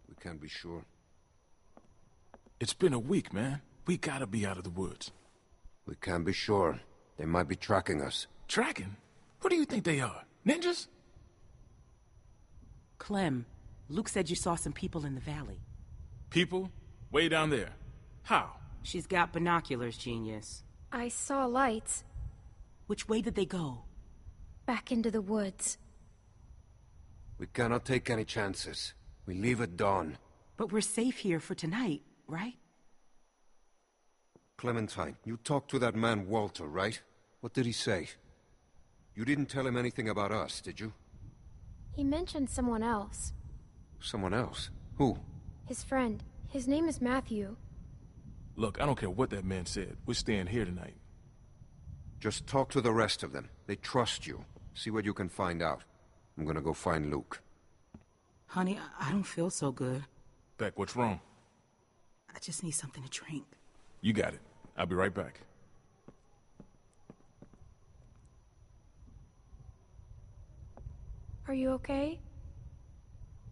We can't be sure.
It's been a week, man. We gotta be out of the woods.
We can't be sure. They might be tracking us.
Tracking? Who do you think they are? Ninjas?
Clem, Luke said you saw some people in the valley.
People? Way down there. How?
She's got binoculars, genius.
I saw lights.
Which way did they go?
Back into the woods.
We cannot take any chances. We leave at dawn.
But we're safe here for tonight, right?
Clementine, you talked to that man Walter, right? What did he say? You didn't tell him anything about us, did you?
He mentioned someone else.
Someone else? Who?
His friend. His name is Matthew.
Look, I don't care what that man said. We're staying here tonight.
Just talk to the rest of them. They trust you. See what you can find out. I'm gonna go find Luke.
Honey, I don't feel so good.
Beck, what's wrong?
I just need something to drink.
You got it. I'll be right back.
Are you okay?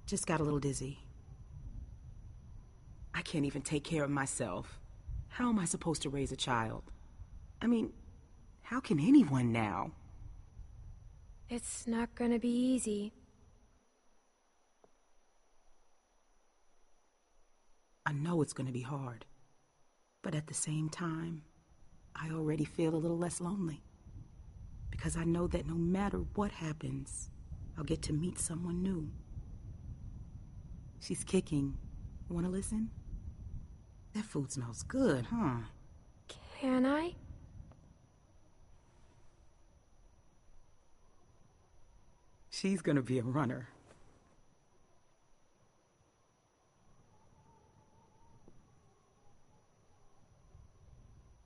Just got a little dizzy. I can't even take care of myself. How am I supposed to raise a child? I mean, how can anyone now?
It's not gonna be easy.
I know it's gonna be hard. But at the same time, I already feel a little less lonely. Because I know that no matter what happens, I'll get to meet someone new. She's kicking. Wanna listen? That food smells good, huh?
Can I?
She's gonna be a runner.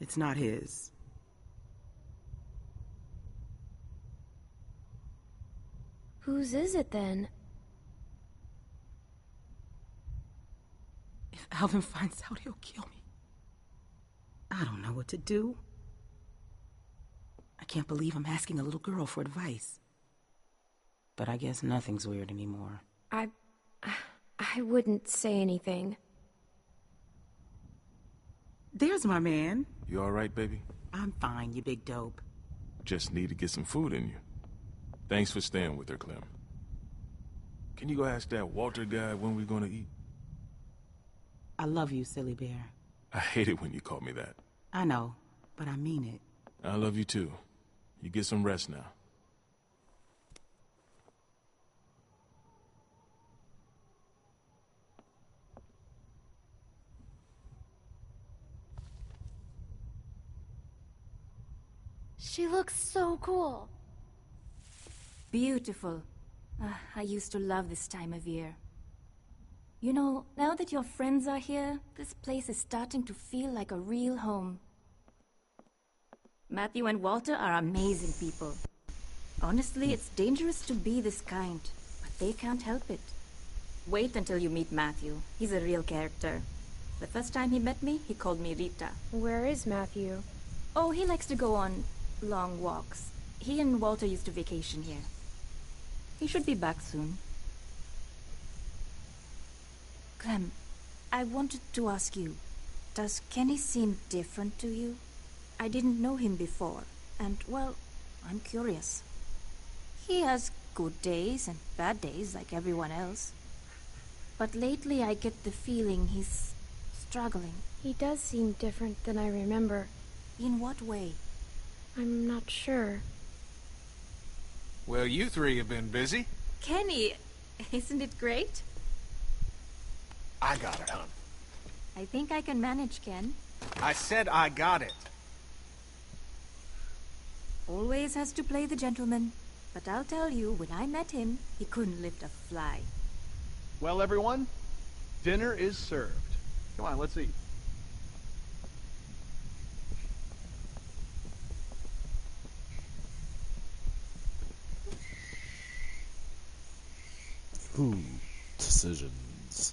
It's not his.
Whose is it then?
If Alvin finds out, he'll kill me. I don't know what to do. I can't believe I'm asking a little girl for advice. But I guess nothing's weird anymore.
I wouldn't say anything.
There's my man.
You all right, baby?
I'm fine, you big dope.
Just need to get some food in you. Thanks for staying with her, Clem. Can you go ask that Walter guy when we're gonna eat?
I love you, silly bear.
I hate it when you call me that.
I know, but I mean it.
I love you too. You get some rest now.
She looks so cool.
Beautiful. I used to love this time of year. You know, now that your friends are here, this place is starting to feel like a real home. Matthew and Walter are amazing people. Honestly, it's dangerous to be this kind, but they can't help it. Wait until you meet Matthew. He's a real character. The first time he met me, he called me Rita.
Where is Matthew?
Oh, he likes to go on long walks. He and Walter used to vacation here. He should be back soon. Clem, I wanted to ask you, does Kenny seem different to you? I didn't know him before, and, well, I'm curious. He has good days and bad days like everyone else. But lately I get the feeling he's struggling.
He does seem different than I remember.
In what way?
I'm not sure.
Well, you three have been busy.
Kenny, isn't it great?
I got it, hon.
I think I can manage, Ken.
I said I got it.
Always has to play the gentleman. But I'll tell you, when I met him, he couldn't lift a fly.
Well, everyone, dinner is served. Come on, let's eat.
Ooh, decisions.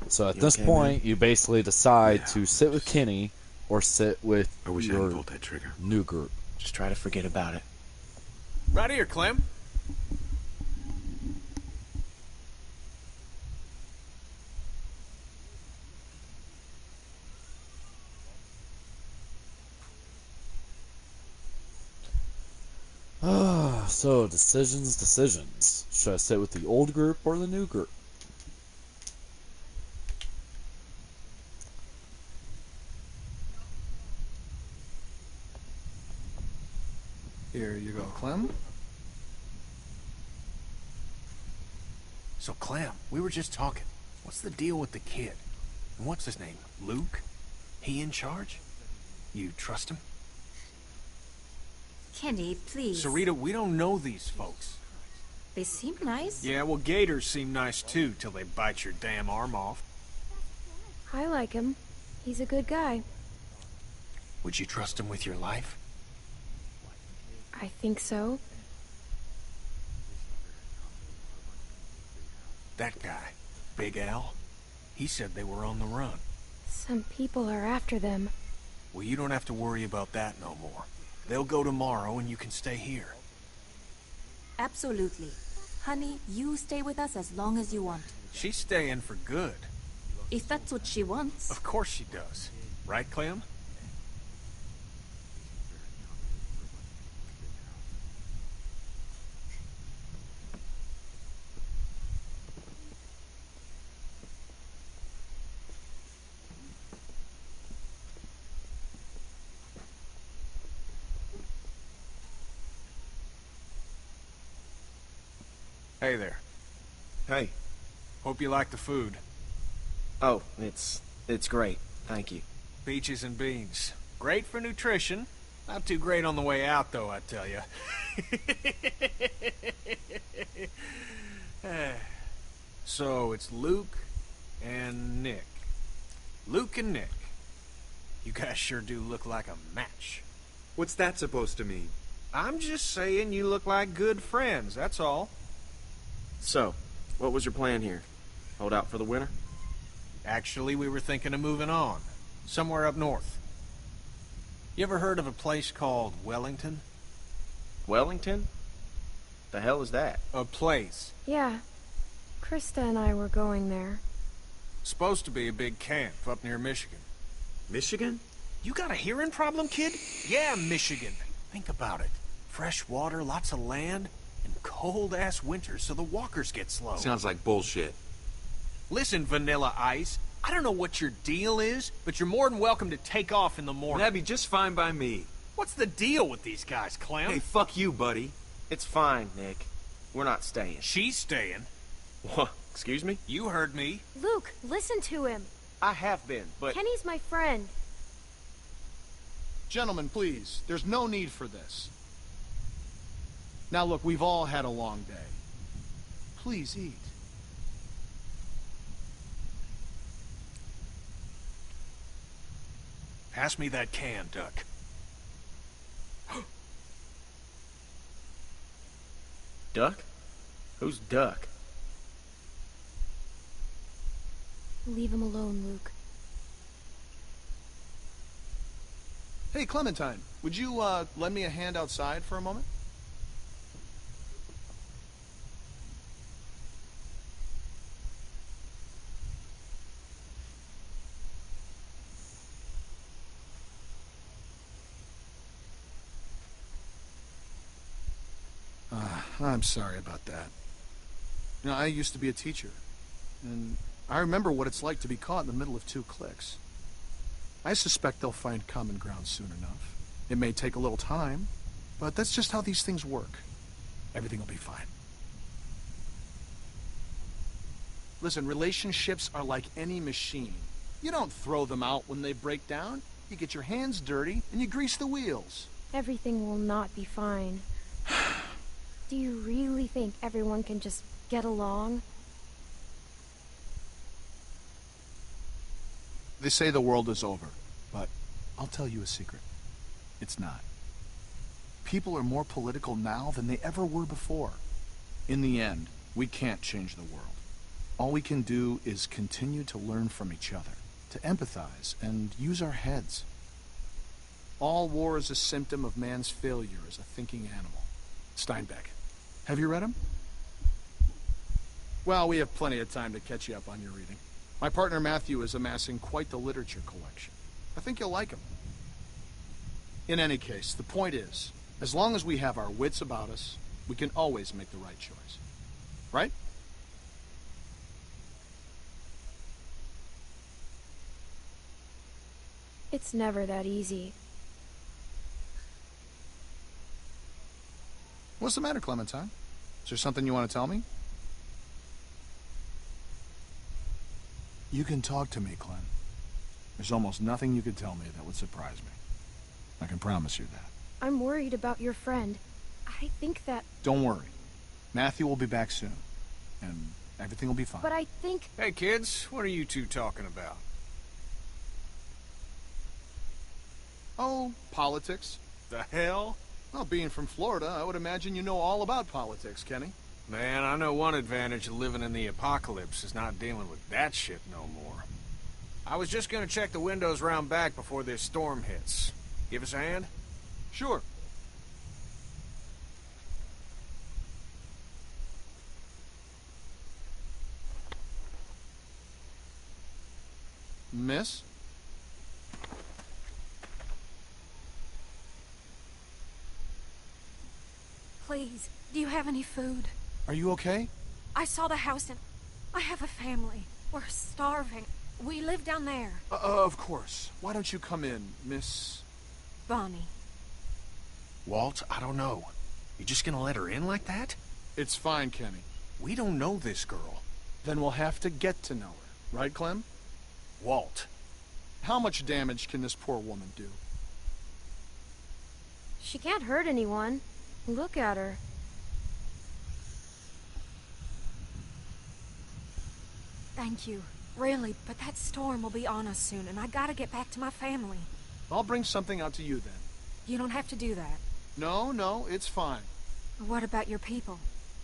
So at this point, you basically decide to sit with Kenny or sit with
I wish I
your
hadn't pulled that trigger.
new group?
Just try to forget about it.
Right here, Clem.
So decisions. Should I sit with the old group or the new group?
Here you go, Clem.
So, Clem, we were just talking. What's the deal with the kid? And what's his name? Luke? He in charge? You trust him?
Kenny, please.
Sarita, we don't know these folks.
They seem nice.
Yeah, well, gators seem nice too, till they bite your damn arm off.
I like him. He's a good guy.
Would you trust him with your life?
I think so.
That guy, Big Al, he said they were on the run.
Some people are after them.
Well, you don't have to worry about that no more. They'll go tomorrow and you can stay here.
Absolutely. Honey, you stay with us as long as you want.
She's staying for good.
If that's what she wants.
Of course she does. Right, Clem? Hey there.
Hey.
Hope you like the food.
Oh, it's great. Thank you.
Peaches and beans. Great for nutrition. Not too great on the way out, though, I tell you. So, it's Luke and Nick. Luke and Nick. You guys sure do look like a match.
What's that supposed to mean?
I'm just saying you look like good friends, that's all.
So, what was your plan here? Hold out for the winter?
Actually, we were thinking of moving on. Somewhere up north. You ever heard of a place called Wellington?
Wellington? The hell is that?
A place.
Yeah. Krista and I were going there.
Supposed to be a big camp up near Michigan.
Michigan?
You got a hearing problem, kid? Yeah, Michigan. Think about it. Fresh water, lots of land, and cold-ass winters so the walkers get slow.
Sounds like bullshit.
Listen, Vanilla Ice, I don't know what your deal is, but you're more than welcome to take off in the morning.
That'd be just fine by me.
What's the deal with these guys, Clem?
Hey, fuck you, buddy.
It's fine, Nick. We're not staying.
She's staying.
What? Excuse me?
You heard me.
Luke, listen to him.
I have been, but...
Kenny's my friend.
Gentlemen, please. There's no need for this. Now look, we've all had a long day. Please eat.
Pass me that can, Duck.
Duck? Who's Duck?
Leave him alone, Luke.
Hey, Clementine, would you, lend me a hand outside for a moment? I'm sorry about that. You know, I used to be a teacher, and I remember what it's like to be caught in the middle of two cliques. I suspect they'll find common ground soon enough. It may take a little time, but that's just how these things work. Everything will be fine. Listen, relationships are like any machine. You don't throw them out when they break down. You get your hands dirty, and you grease the wheels.
Everything will not be fine. Do you really think everyone can just get along?
They say the world is over, but I'll tell you a secret. It's not. People are more political now than they ever were before. In the end, we can't change the world. All we can do is continue to learn from each other, to empathize, and use our heads. All war is a symptom of man's failure as a thinking animal. Steinbeck. Have you read him? Well, we have plenty of time to catch you up on your reading. My partner Matthew is amassing quite the literature collection. I think you'll like him. In any case, the point is, as long as we have our wits about us, we can always make the right choice. Right?
It's never that easy.
What's the matter, Clementine? Is there something you want to tell me? You can talk to me, Clem. There's almost nothing you could tell me that would surprise me. I can promise you that.
I'm worried about your friend. I think that...
Don't worry. Matthew will be back soon. And everything will be fine.
But I think...
Hey, kids, what are you two talking about?
Oh, politics.
The hell?
Well, being from Florida, I would imagine you know all about politics, Kenny.
Man, I know one advantage of living in the apocalypse is not dealing with that shit no more. I was just gonna check the windows round back before this storm hits. Give us a hand?
Sure. Miss?
Please, do you have any food?
Are you okay?
I saw the house and I have a family. We're starving. We live down there.
Of course. Why don't you come in, Miss...
Bonnie.
Walt, I don't know. You just gonna let her in like that?
It's fine, Kenny.
We don't know this girl.
Then we'll have to get to know her. Right, Clem?
Walt.
How much damage can this poor woman do?
She can't hurt anyone. Look at her.
Thank you. Really, but that storm will be on us soon, and I gotta get back to my family.
I'll bring something out to you then.
You don't have to do that.
No, it's fine.
What about your people?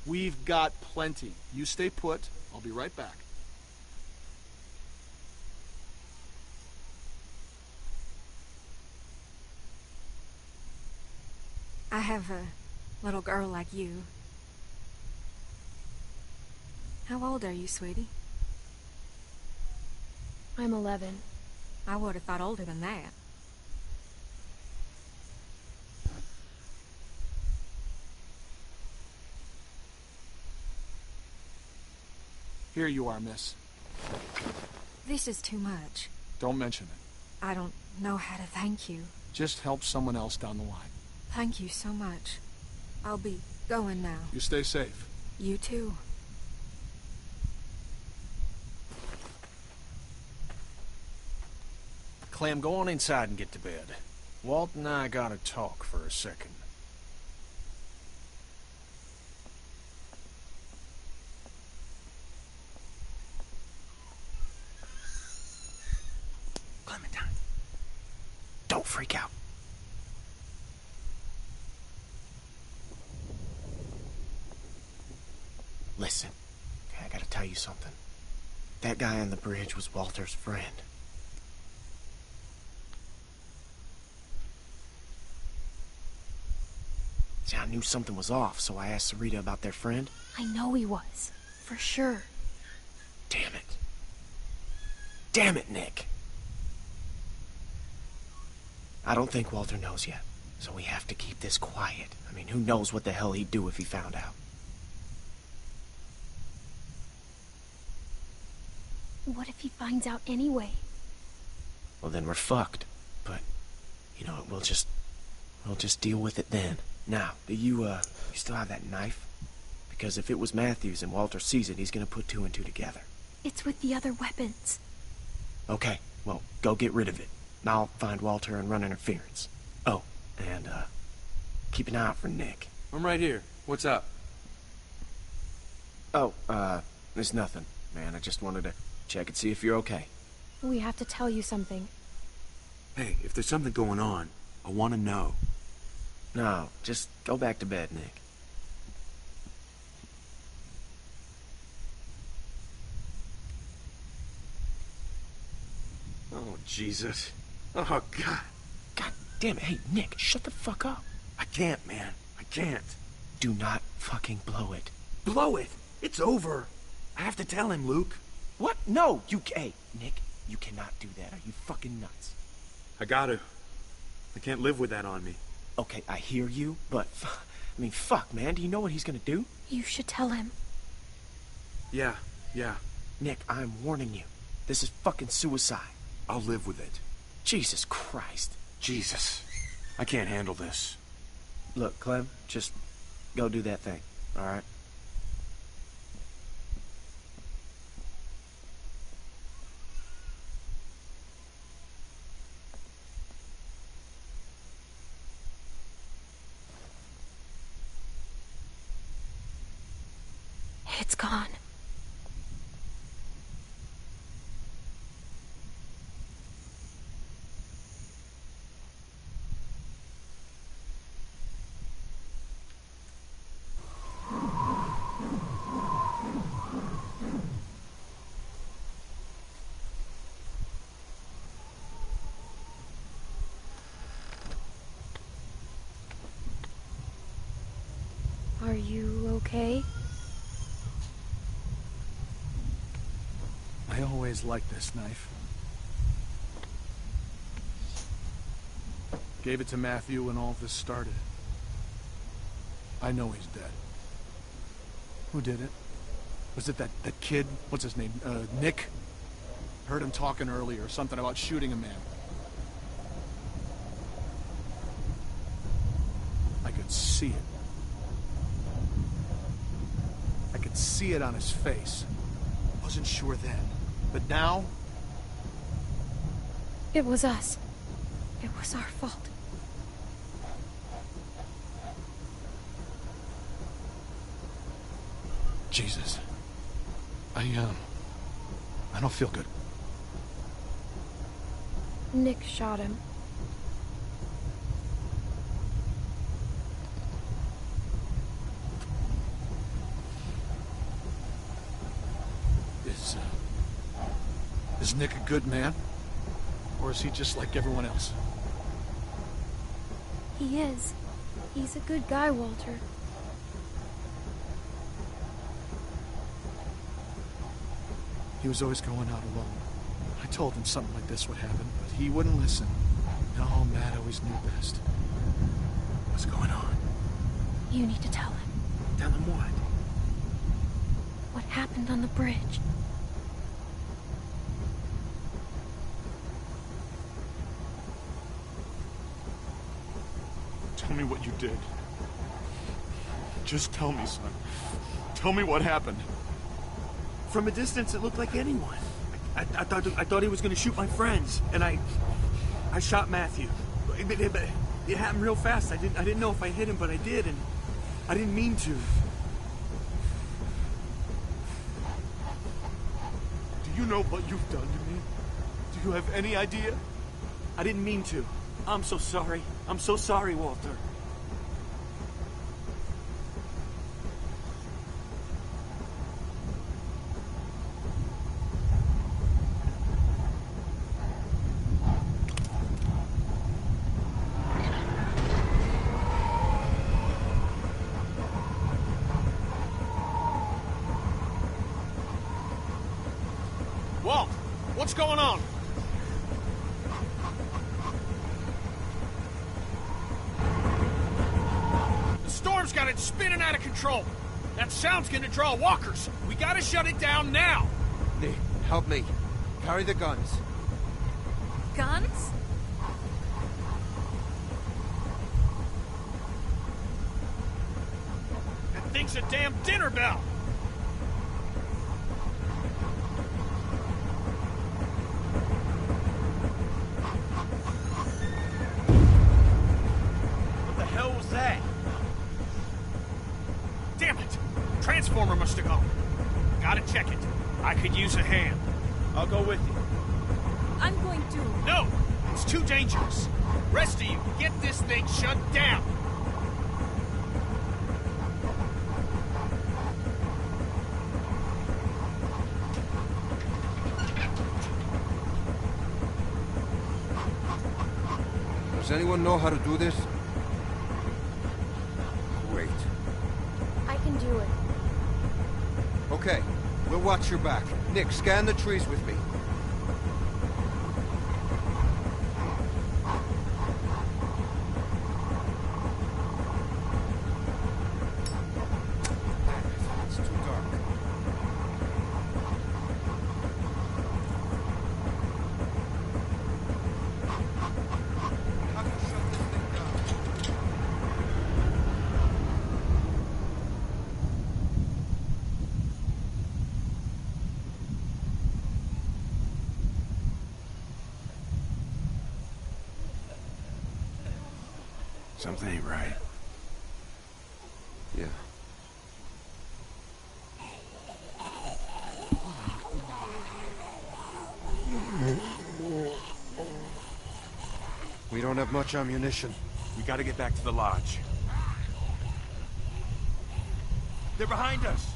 We've got plenty. You stay put. I'll be right back.
I have a little girl like you. How old are you, sweetie?
I'm 11.
I would have thought older than that.
Here you are, miss.
This is too much.
Don't mention it.
I don't know how to thank you.
Just help someone else down the line.
Thank you so much. I'll be going now.
You stay safe.
You too.
Clem, go on inside and get to bed. Walt and I gotta talk for a second.
Clementine. Don't freak out. Listen, okay, I gotta tell you something. That guy on the bridge was Walter's friend. See, I knew something was off, so I asked Sarita about their friend.
I know he was. For sure.
Damn it. Damn it, Nick. I don't think Walter knows yet, so we have to keep this quiet. I mean, who knows what the hell he'd do if he found out.
What if he finds out anyway?
Well, then we're fucked. But, you know, we'll just deal with it then. Now, do you still have that knife? Because if it was Matthews and Walter sees it, he's gonna put two and two together.
It's with the other weapons.
Okay, well, go get rid of it. And I'll find Walter and run interference. Oh, and, keep an eye out for Nick.
I'm right here. What's up?
Oh, there's nothing, man. I just wanted to check and see if you're okay.
We have to tell you something.
Hey, if there's something going on, I want to know.
No, just go back to bed, Nick.
Oh, Jesus. Oh, God.
God damn it. Hey, Nick, shut the fuck up.
I can't, man. I can't.
Do not fucking blow it.
Blow it! It's over. I have to tell him, Luke.
What? No, hey, Nick, you cannot do that. Are you fucking nuts?
I gotta. I can't live with that on me.
Okay, I hear you, but, I mean, fuck, man. Do you know what he's gonna do?
You should tell him.
Yeah.
Nick, I'm warning you. This is fucking suicide.
I'll live with it.
Jesus Christ.
Jesus. I can't handle this.
Look, Clem, just go do that thing, all right?
It's gone. Are you okay?
I always liked this knife. Gave it to Matthew when all this started. I know he's dead. Who did it? Was it that kid? What's his name? Nick? Heard him talking earlier, something about shooting a man. I could see it. I could see it on his face. Wasn't sure then, but now...
It was us. It was our fault.
Jesus. I don't feel good.
Nick shot him.
Is Nick a good man? Or is he just like everyone else?
He is. He's a good guy, Walter.
He was always going out alone. I told him something like this would happen, but he wouldn't listen. No, Matt always knew best. What's going on?
You need to tell him.
Tell him what?
What happened on the bridge.
Tell me what you did. Just tell me, son. Tell me what happened.
From a distance, it looked like anyone. I thought he was going to shoot my friends, and I shot Matthew. It happened real fast. I didn't know if I hit him, but I did, and I didn't mean to.
Do you know what you've done to me? Do you have any idea?
I didn't mean to. I'm so sorry. I'm so sorry, Walter.
Walt, what's going on? The storm's got it spinning out of control. That sound's gonna draw walkers. We gotta shut it down now.
Nick, help me. Carry the guns.
Guns?
That thing's a damn dinner bell.
What the hell was that?
Damn it! Transformer must have gone. Gotta check it. I could use a hand.
I'll go with you.
I'm going to.
No! It's too dangerous. Rest of you, get this thing shut down.
There's
Does anyone know how to do this? Great.
I can do it.
Okay, we'll watch your back. Nick, scan the trees with me. It's too dark. How do you shut this thing down?
Something ain't right.
Yeah. We don't have much ammunition.
We gotta get back to the lodge. They're behind us!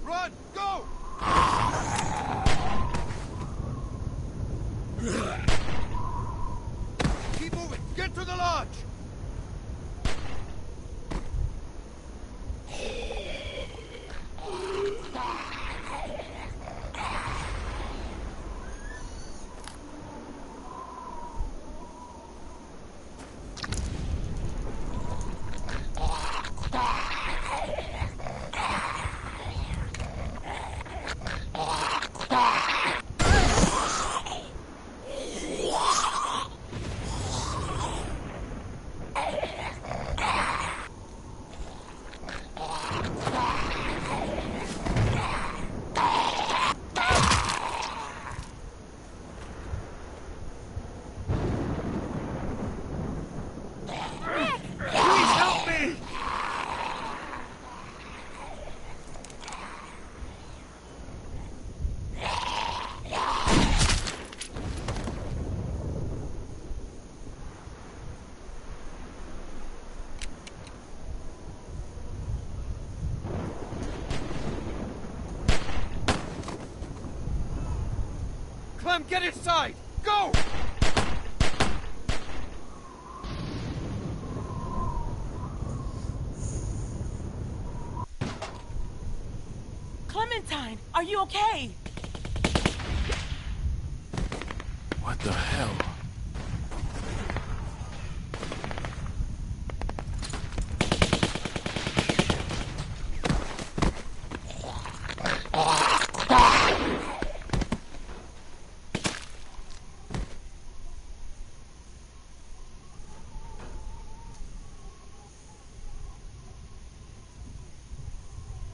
Run! Go! Keep moving! Get to the lodge!
Please help me!
Clem, get inside! Go!
Clementine, are you okay?
What the hell?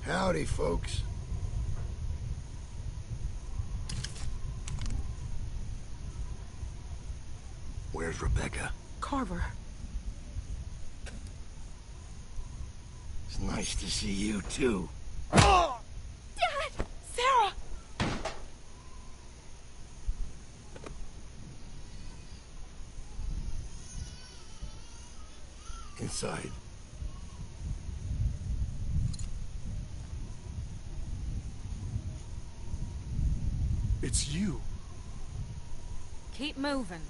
Howdy, folks. Where's Rebecca?
Carver.
It's nice to see you, too.
Oh! Damn it! Sarah!
Inside.
It's you.
Keep moving.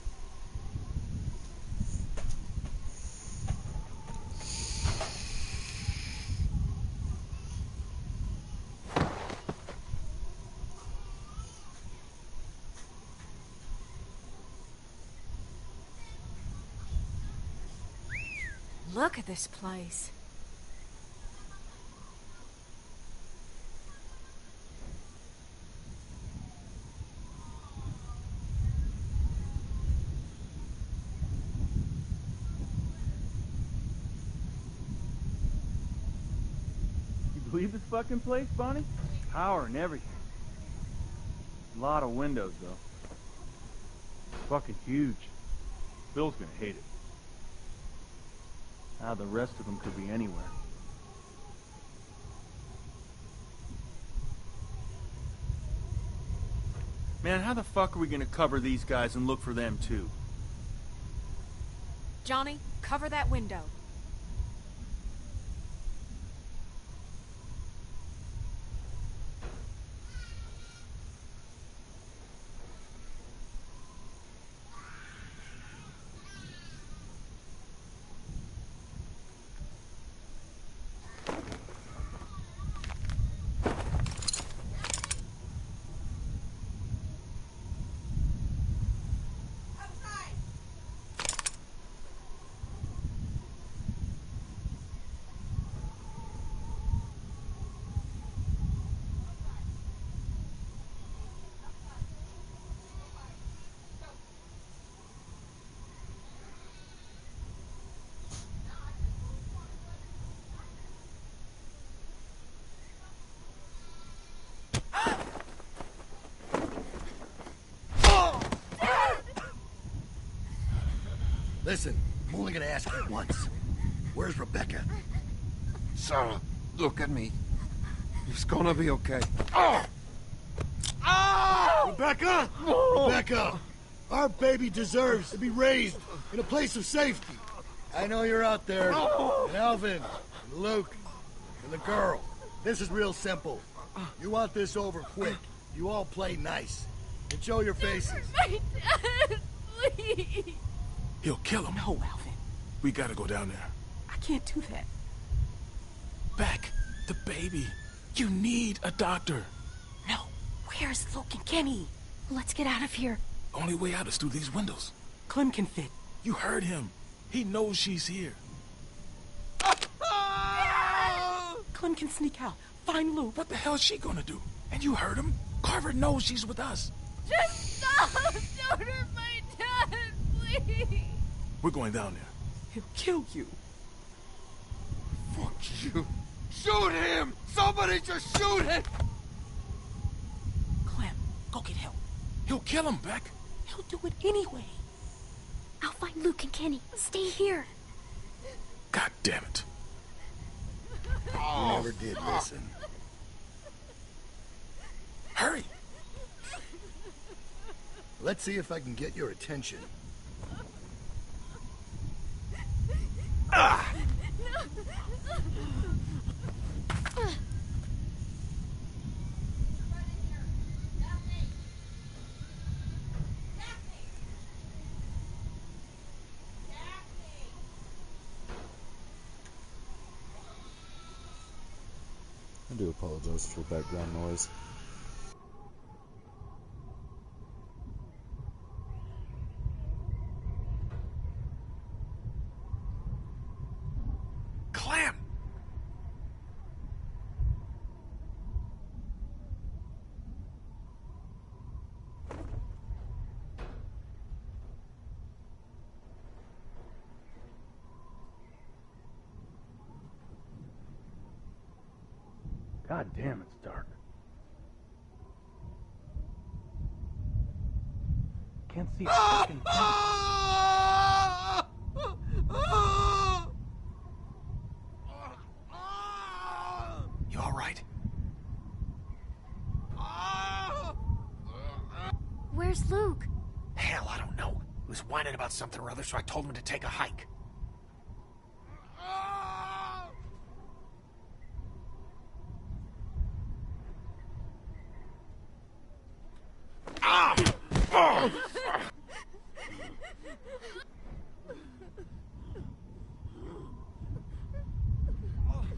Look at this place.
You believe this fucking place, Bonnie? Power and everything. A lot of windows, though. Fucking huge. Bill's gonna hate it. Now the rest of them could be anywhere. Man, how the fuck are we gonna cover these guys and look for them too?
Johnny, cover that window.
Listen, I'm only gonna ask you once. Where's Rebecca?
Sarah, look at me. It's gonna be okay.
Rebecca! Rebecca! Our baby deserves to be raised in a place of safety. I know you're out there. And Alvin, and Luke, and the girl. This is real simple. You want this over quick. You all play nice. And show your faces.
My dad, please.
He'll kill him.
No, Alvin.
We gotta go down there.
I can't do that.
Beck, the baby. You need a doctor.
No. Where's Luke and Kenny? Let's get out of here.
Only way out is through these windows.
Clem can fit.
You heard him. He knows she's here.
Clem can sneak out. Find Luke.
What the hell is she gonna do? And you heard him. Carver knows she's with us.
Just stop! Don't hurt my dad, please!
We're going down there.
He'll kill you.
Fuck you. Shoot him! Somebody just shoot him!
Clem, go get help.
He'll kill him, Beck.
He'll do it anyway.
I'll find Luke and Kenny. Stay here.
God damn it.
You never did listen.
Hurry!
Let's see if I can get your attention.
Ah!
I do apologize for background noise.
Clem!
God damn, it's dark. Can't see a fucking thing.
You all right?
Where's Luke?
Hell, I don't know. He was whining about something or other, so I told him to take a hike.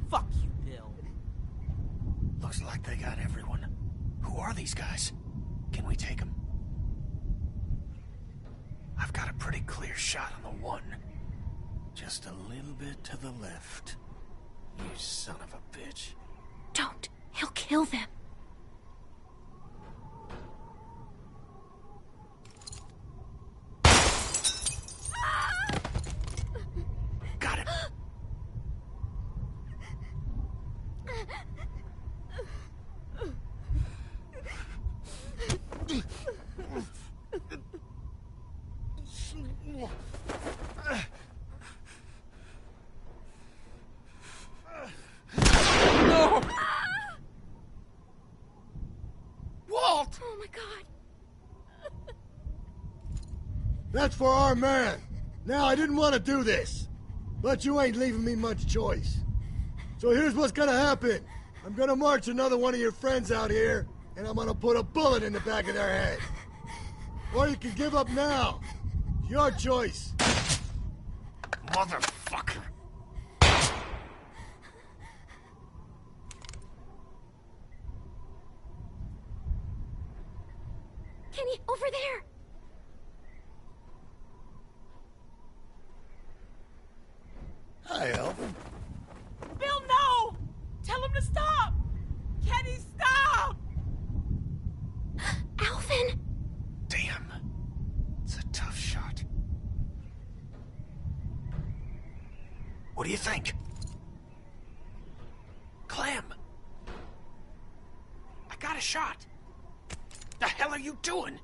Fuck you, Bill.
Looks like they got everyone. Who are these guys? Can we take them? I've got a pretty clear shot on the one. Just a little bit to the left. You son of a bitch.
Don't. He'll kill them.
Got him.
No!
Walt!
Oh my god.
That's for our man. Now, I didn't want to do this, but you ain't leaving me much choice. So here's what's gonna happen. I'm gonna march another one of your friends out here, and I'm gonna put a bullet in the back of their head. Or you can give up now. It's your choice.
Motherfucker.
Kenny, over there!
Hi, Alvin.
Bill, no! Tell him to stop! Kenny, stop!
Alvin!
Damn. It's a tough shot. What do you think? Clem! I got a shot. The hell are you doing?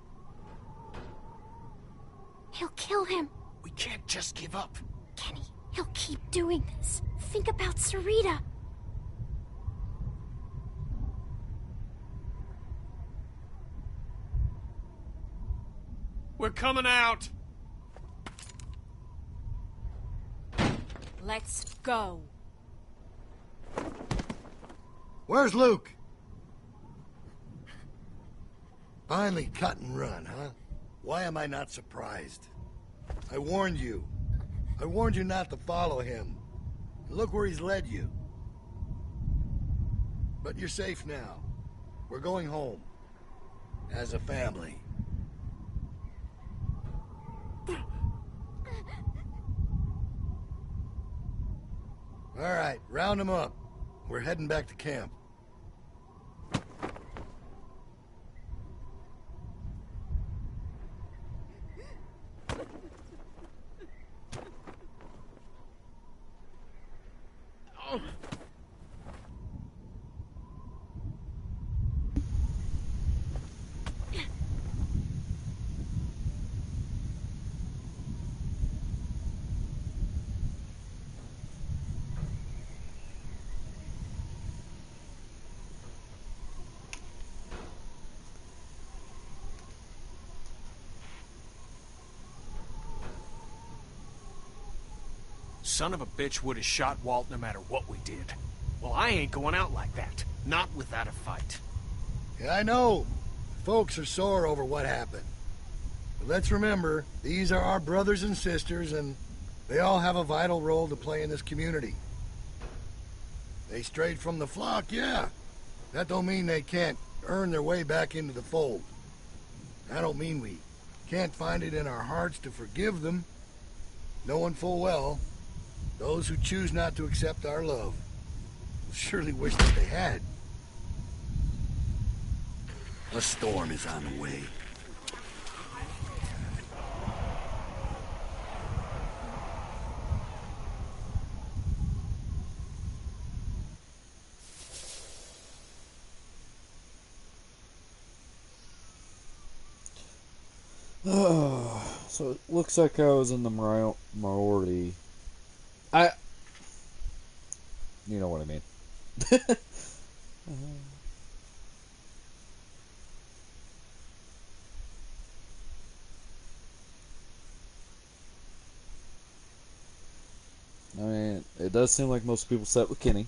He'll kill him.
We can't just give up.
Kenny, he'll keep doing this. Think about Sarita.
We're coming out.
Let's go.
Where's Luke? Finally cut and run, huh? Why am I not surprised? I warned you. I warned you not to follow him. Look where he's led you. But you're safe now. We're going home. As a family. All right, round them up. We're heading back to camp.
Son of a bitch would have shot Walt no matter what we did. Well, I ain't going out like that. Not without a fight.
Yeah, I know. Folks are sore over what happened. But let's remember, these are our brothers and sisters, and they all have a vital role to play in this community. They strayed from the flock, yeah. That don't mean they can't earn their way back into the fold. I don't mean we can't find it in our hearts to forgive them, knowing full well those who choose not to accept our love will surely wish that they had. A storm is on the way.
So it looks like I was in the minority. You know what I mean. I mean, it does seem like most people sat with Kenny.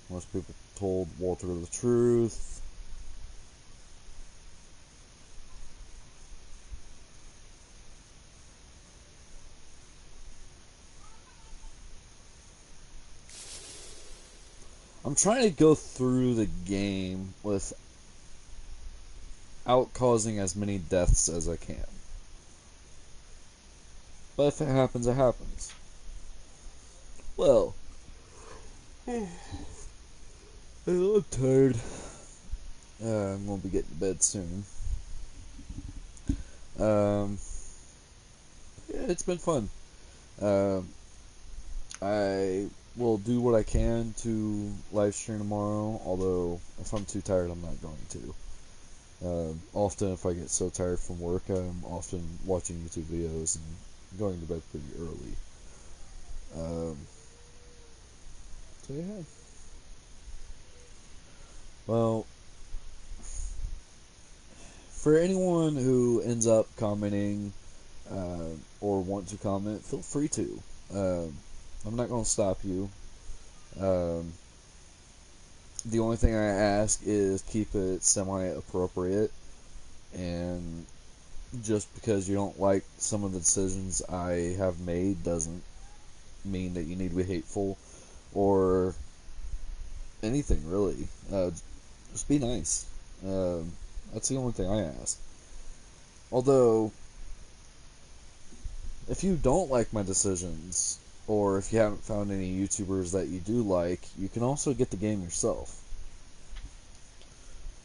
Most people told Walter the truth. I'm trying to go through the game with without causing as many deaths as I can. But if it happens, it happens. Well, I'm tired. I'm gonna be getting to bed soon. Yeah, it's been fun. I will do what I can to live stream tomorrow, although if I'm too tired, I'm not going to. Often, if I get so tired from work, I'm often watching YouTube videos and going to bed pretty early. So yeah. Well, for anyone who ends up commenting or want to comment, feel free to. I'm not going to stop you. The only thing I ask is keep it semi-appropriate, and just because you don't like some of the decisions I have made doesn't mean that you need to be hateful or anything, really. Just be nice. That's the only thing I ask. Although, if you don't like my decisions, or if you haven't found any YouTubers that you do like, you can also get the game yourself.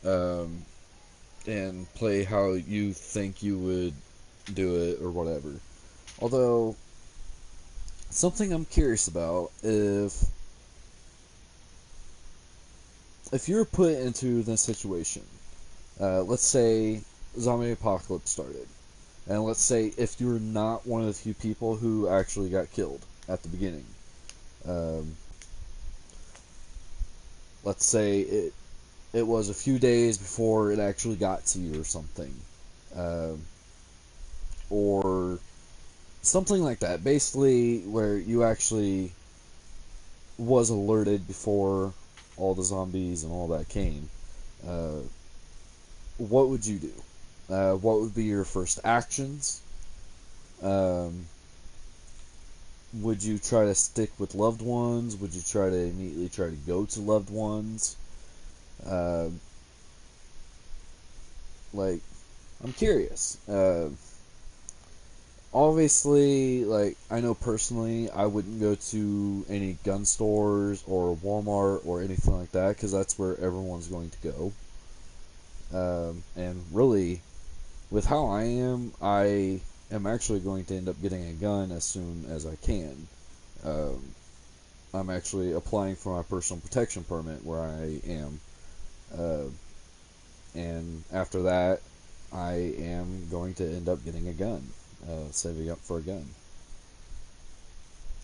And play how you think you would do it, or whatever. Although, something I'm curious about, if you're put into this situation, let's say zombie apocalypse started, and let's say if you're not one of the few people who actually got killed at the beginning, let's say it was a few days before it actually got to you or something, or something like that, basically where you actually was alerted before all the zombies and all that came. What would you do? What would be your first actions? Would you try to stick with loved ones? Would you try to immediately try to go to loved ones? Like, I'm curious. Obviously, like, I know personally I wouldn't go to any gun stores or Walmart or anything like that, because that's where everyone's going to go. And really, with how I am actually going to end up getting a gun as soon as I can. I'm actually applying for my personal protection permit where I am. And after that, I am going to end up getting a gun. Saving up for a gun.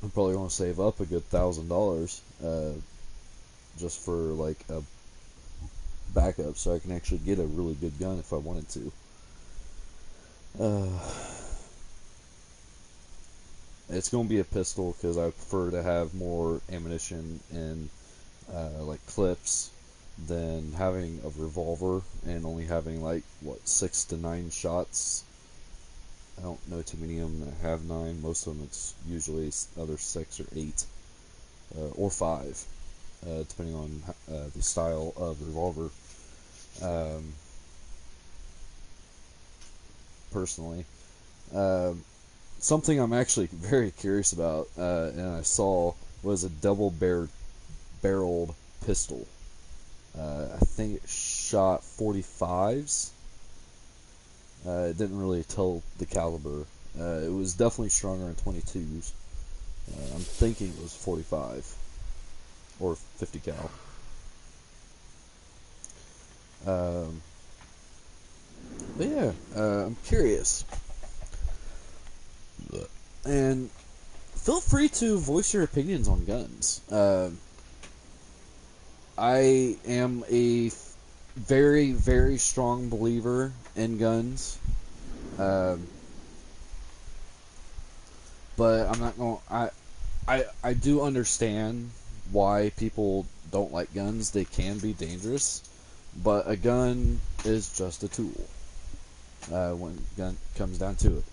I'm probably going to save up a good $1,000 just for like a backup, so I can actually get a really good gun if I wanted to. It's going to be a pistol because I prefer to have more ammunition and like clips than having a revolver and only having like 6 to 9 shots. I don't know too many of them that have 9. Most of them it's usually either 6 or 8 or 5, depending on the style of revolver. Personally, something I'm actually very curious about, and I saw, was a double-barreled pistol. I think it shot 45s. It didn't really tell the caliber. It was definitely stronger in 22s. I'm thinking it was 45 or 50 cal. But yeah, I'm curious. And feel free to voice your opinions on guns. I am a very, very strong believer in guns. But I'm not going. I do understand why people don't like guns. They can be dangerous, but a gun is just a tool. When gun comes down to it,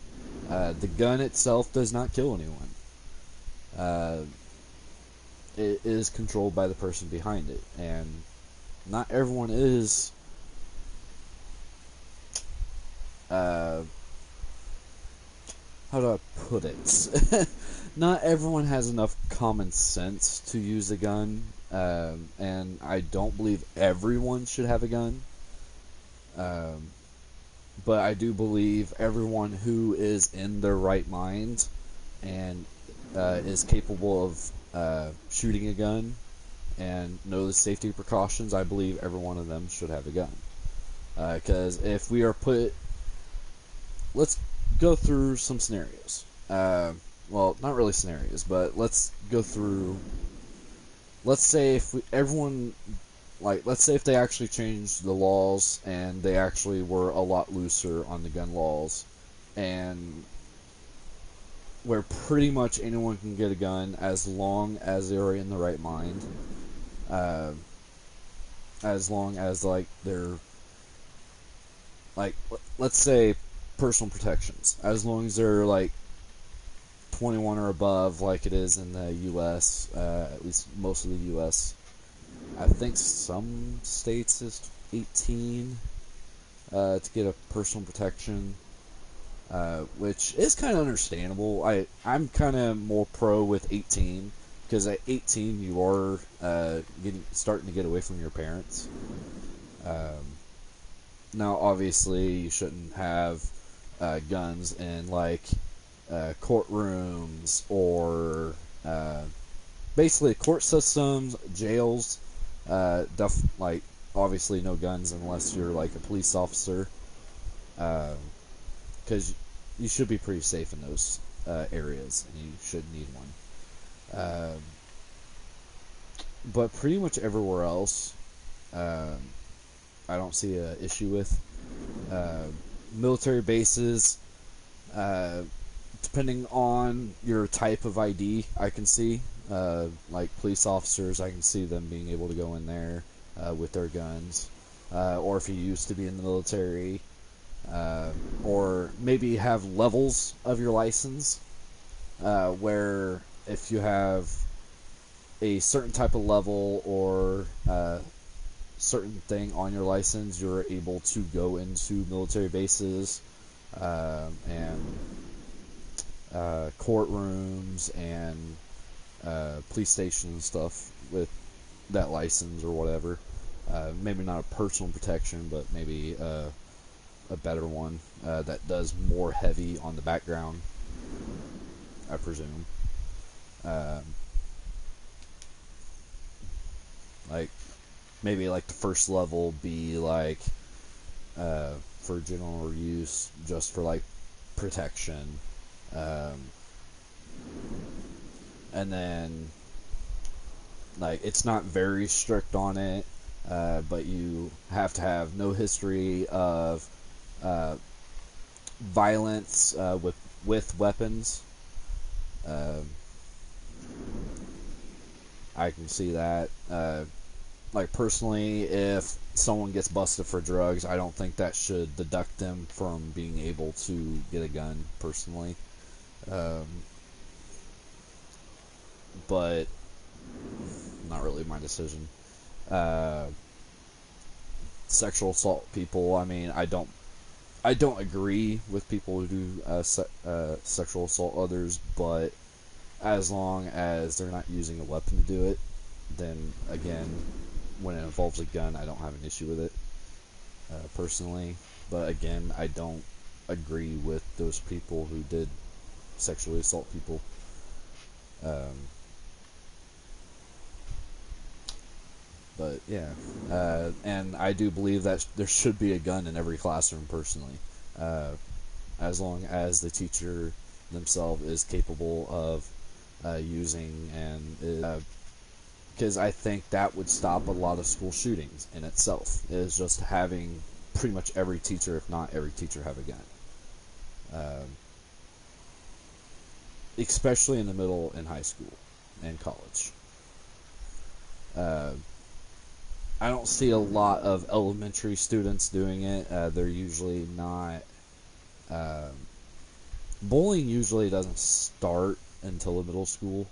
the gun itself does not kill anyone. It is controlled by the person behind it, and not everyone is how do I put it? Not everyone has enough common sense to use a gun, and I don't believe everyone should have a gun. But I do believe everyone who is in their right mind and is capable of shooting a gun and know the safety precautions, I believe every one of them should have a gun. Because if we are put... Let's go through some scenarios. Well, not really scenarios, but let's go through... Let's say if everyone... let's say if they actually changed the laws and they actually were a lot looser on the gun laws, and where pretty much anyone can get a gun as long as they're in the right mind, as long as they're let's say personal protections, as long as they're 21 or above, like it is in the U.S., at least most of the U.S. I think some states is 18 to get a personal protection, which is kind of understandable. I'm kind of more pro with 18, because at 18 you are starting to get away from your parents. Now, obviously, you shouldn't have guns in courtrooms or basically court systems, jails. Obviously no guns unless you're a police officer, because you should be pretty safe in those areas, and you should need one. But pretty much everywhere else, I don't see an issue with. Military bases, depending on your type of ID, I can see. Police officers, I can see them being able to go in there with their guns. Or if you used to be in the military, or maybe have levels of your license, where if you have a certain type of level or certain thing on your license, you're able to go into military bases and courtrooms and police stations and stuff with that license or whatever. Maybe not a personal protection, but maybe a better one that does more heavy on the background, I presume. Maybe the first level be for general use, just for protection, and then it's not very strict on it, but you have to have no history of violence with weapons. I can see that. Personally, if someone gets busted for drugs, I don't think that should deduct them from being able to get a gun, personally. But not really my decision. Sexual assault people, I don't agree with people who do sexual assault others, but as long as they're not using a weapon to do it, then again, when it involves a gun, I don't have an issue with it, personally. But again, I don't agree with those people who did sexually assault people. But yeah, and I do believe that there should be a gun in every classroom, personally, as long as the teacher themselves is capable of using, and because I think that would stop a lot of school shootings in itself, is just having pretty much every teacher, if not every teacher, have a gun, especially in the middle and high school and college. I don't see a lot of elementary students doing it. They're usually not. Bullying usually doesn't start until the middle school.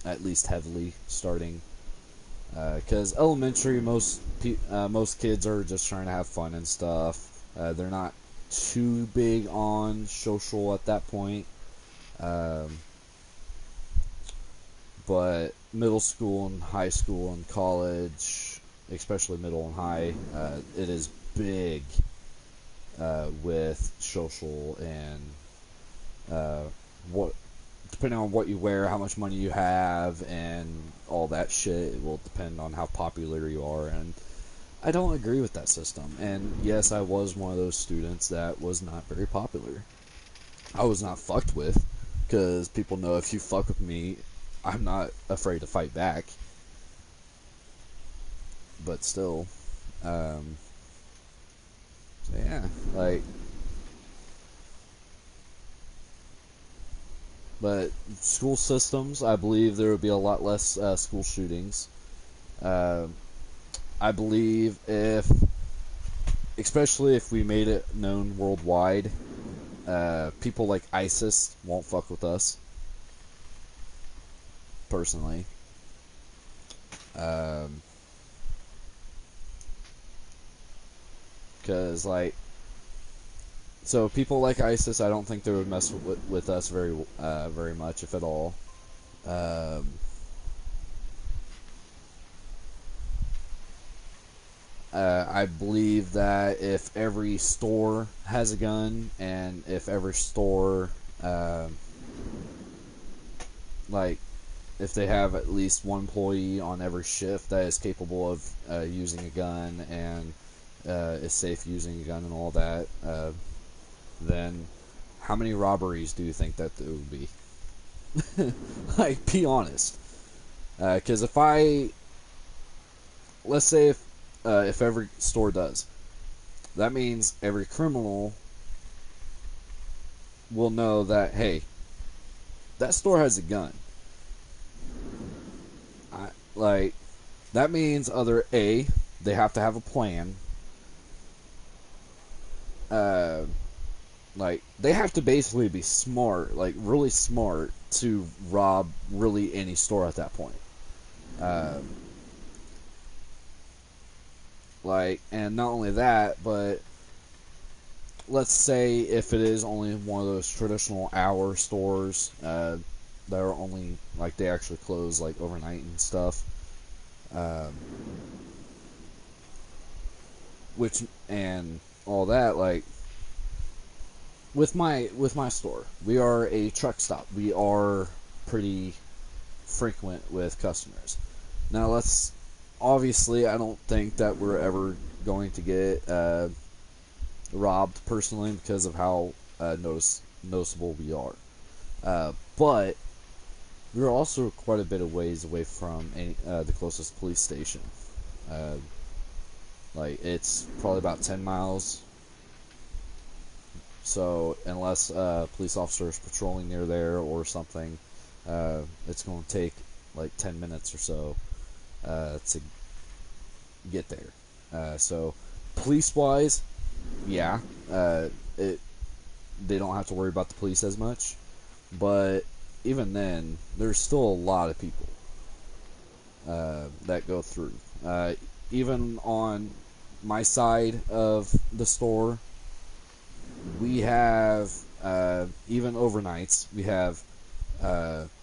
At least heavily starting. Because elementary, most kids are just trying to have fun and stuff. They're not too big on social at that point. But middle school and high school and college, especially middle and high, it is big with social and what, depending on what you wear, how much money you have, and all that shit. It will depend on how popular you are, and I don't agree with that system. And yes, I was one of those students that was not very popular. I was not fucked with, because people know if you fuck with me, I'm not afraid to fight back. But still, so yeah, like, but school systems, I believe there would be a lot less school shootings. I believe especially if we made it known worldwide, people like ISIS won't fuck with us. Personally. Because, like, so people like ISIS, I don't think they would mess with us very much, if at all. I believe that if every store has a gun, and if every store, like, if they have at least one employee on every shift that is capable of using a gun and is safe using a gun and all that, then how many robberies do you think that it would be? Like, be honest. Because let's say if every store does, that means every criminal will know that, hey, that store has a gun. Like, that means either A, they have to have a plan. Like, they have to basically be smart, like, really smart to rob really any store at that point. Like, and not only that, but let's say if it is only one of those traditional hour stores, that are only, like, they actually close, like, overnight and stuff. Which, and all that, like, with my store, we are a truck stop. We are pretty frequent with customers. Now, obviously, I don't think that we're ever going to get robbed personally because of how noticeable we are. But we're also quite a bit of ways away from the closest police station. Like, it's probably about 10 miles. So, unless a police officer is patrolling near there or something, it's going to take like 10 minutes or so to get there. So, police-wise, yeah, they don't have to worry about the police as much. But even then, there's still a lot of people that go through. Even on my side of the store, we have, even overnights, we have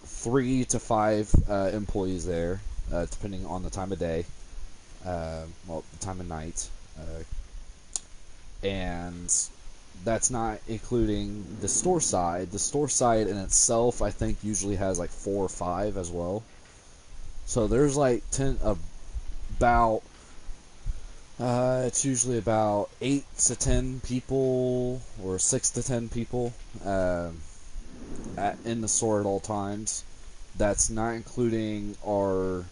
3 to 5 employees there, depending on the time of day, the time of night. And that's not including the store side. The store side in itself, I think, usually has like 4 or 5 as well. So there's like it's usually about 8 to 10 people, or 6 to 10 people in the store at all times. That's not including our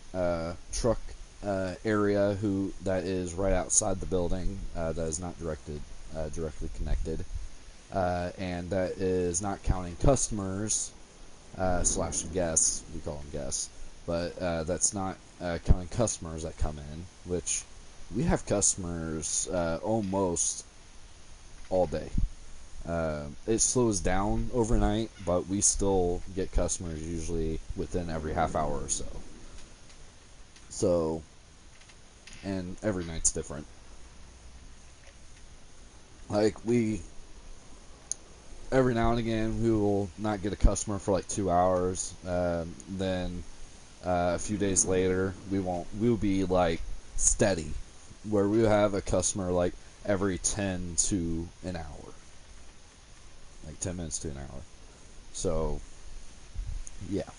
truck area that is right outside the building, that is not directly connected, and that is not counting customers slash guests. We call them guests, but that's not counting customers that come in, which we have customers almost all day. It slows down overnight, but we still get customers usually within every half hour or so. So, and every night's different. Like, every now and again, we will not get a customer for like 2 hours. Then a few days later, we'll be like steady, where we'll have a customer like every 10 to an hour, like 10 minutes to an hour. So, yeah.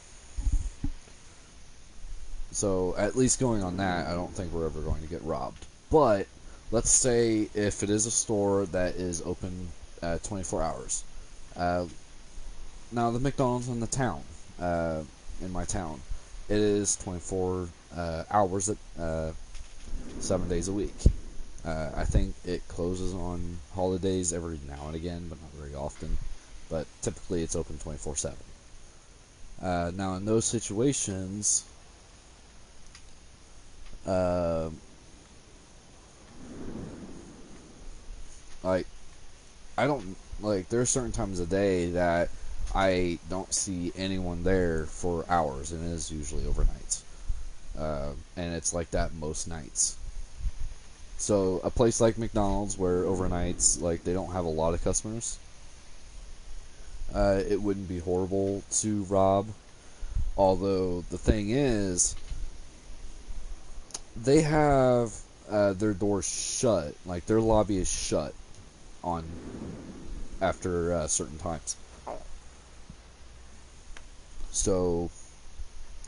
So at least going on that, I don't think we're ever going to get robbed. But let's say if it is a store that is open 24 hours. Now the McDonald's in the town, in my town, it is 24 hours at 7 days a week. I think it closes on holidays every now and again, but not very often. But typically it's open 24/7. Now in those situations, like, I don't, like, there are certain times of the day that I don't see anyone there for hours, and it is usually overnights. And it's like that most nights. So a place like McDonald's, where overnights, like, they don't have a lot of customers, it wouldn't be horrible to rob. Although the thing is, they have their doors shut, like their lobby is shut on after certain times. So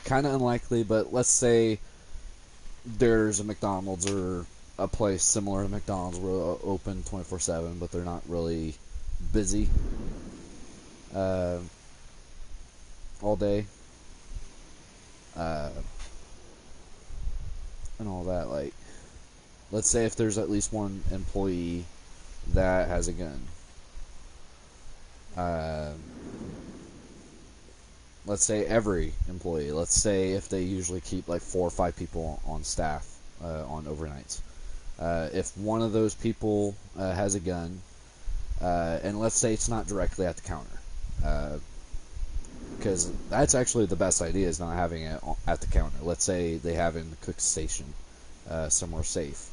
kind of unlikely, but let's say there's a McDonald's or a place similar to McDonald's where they're open 24/7, but they're not really busy all day. And all that, like, let's say if there's at least one employee that has a gun. Let's say every employee. Let's say if they usually keep like 4 or 5 people on staff on overnights. If one of those people has a gun, and let's say it's not directly at the counter, because that's actually the best idea, is not having it at the counter. Let's say they have it in the cook station, somewhere safe.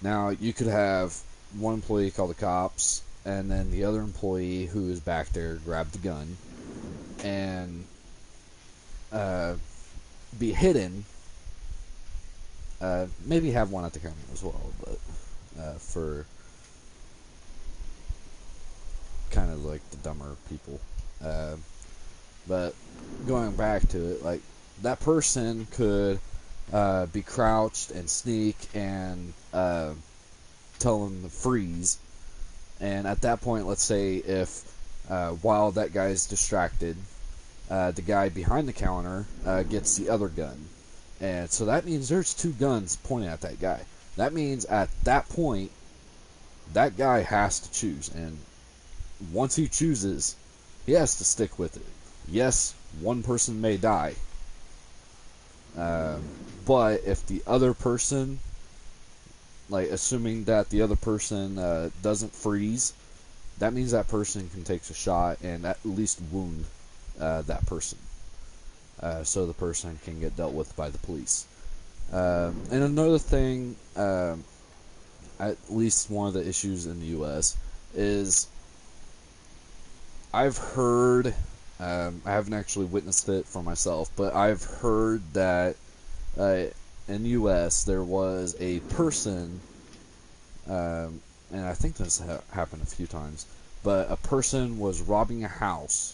Now, you could have one employee call the cops, and then the other employee who is back there grab the gun and be hidden. Maybe have one at the counter as well, but for kind of like the dumber people. But going back to it, like, that person could be crouched and sneak and tell them to freeze. And at that point, let's say if while that guy's distracted, the guy behind the counter gets the other gun. And so that means there's 2 guns pointing at that guy. That means at that point, that guy has to choose. And once he chooses, he has to stick with it. Yes, one person may die. But if the other person, like, assuming that the other person doesn't freeze, that means that person can take a shot and at least wound that person. So the person can get dealt with by the police. And another thing, at least one of the issues in the U.S. is, I've heard, I haven't actually witnessed it for myself, but I've heard that in the U.S. there was a person, and I think this happened a few times, but a person was robbing a house,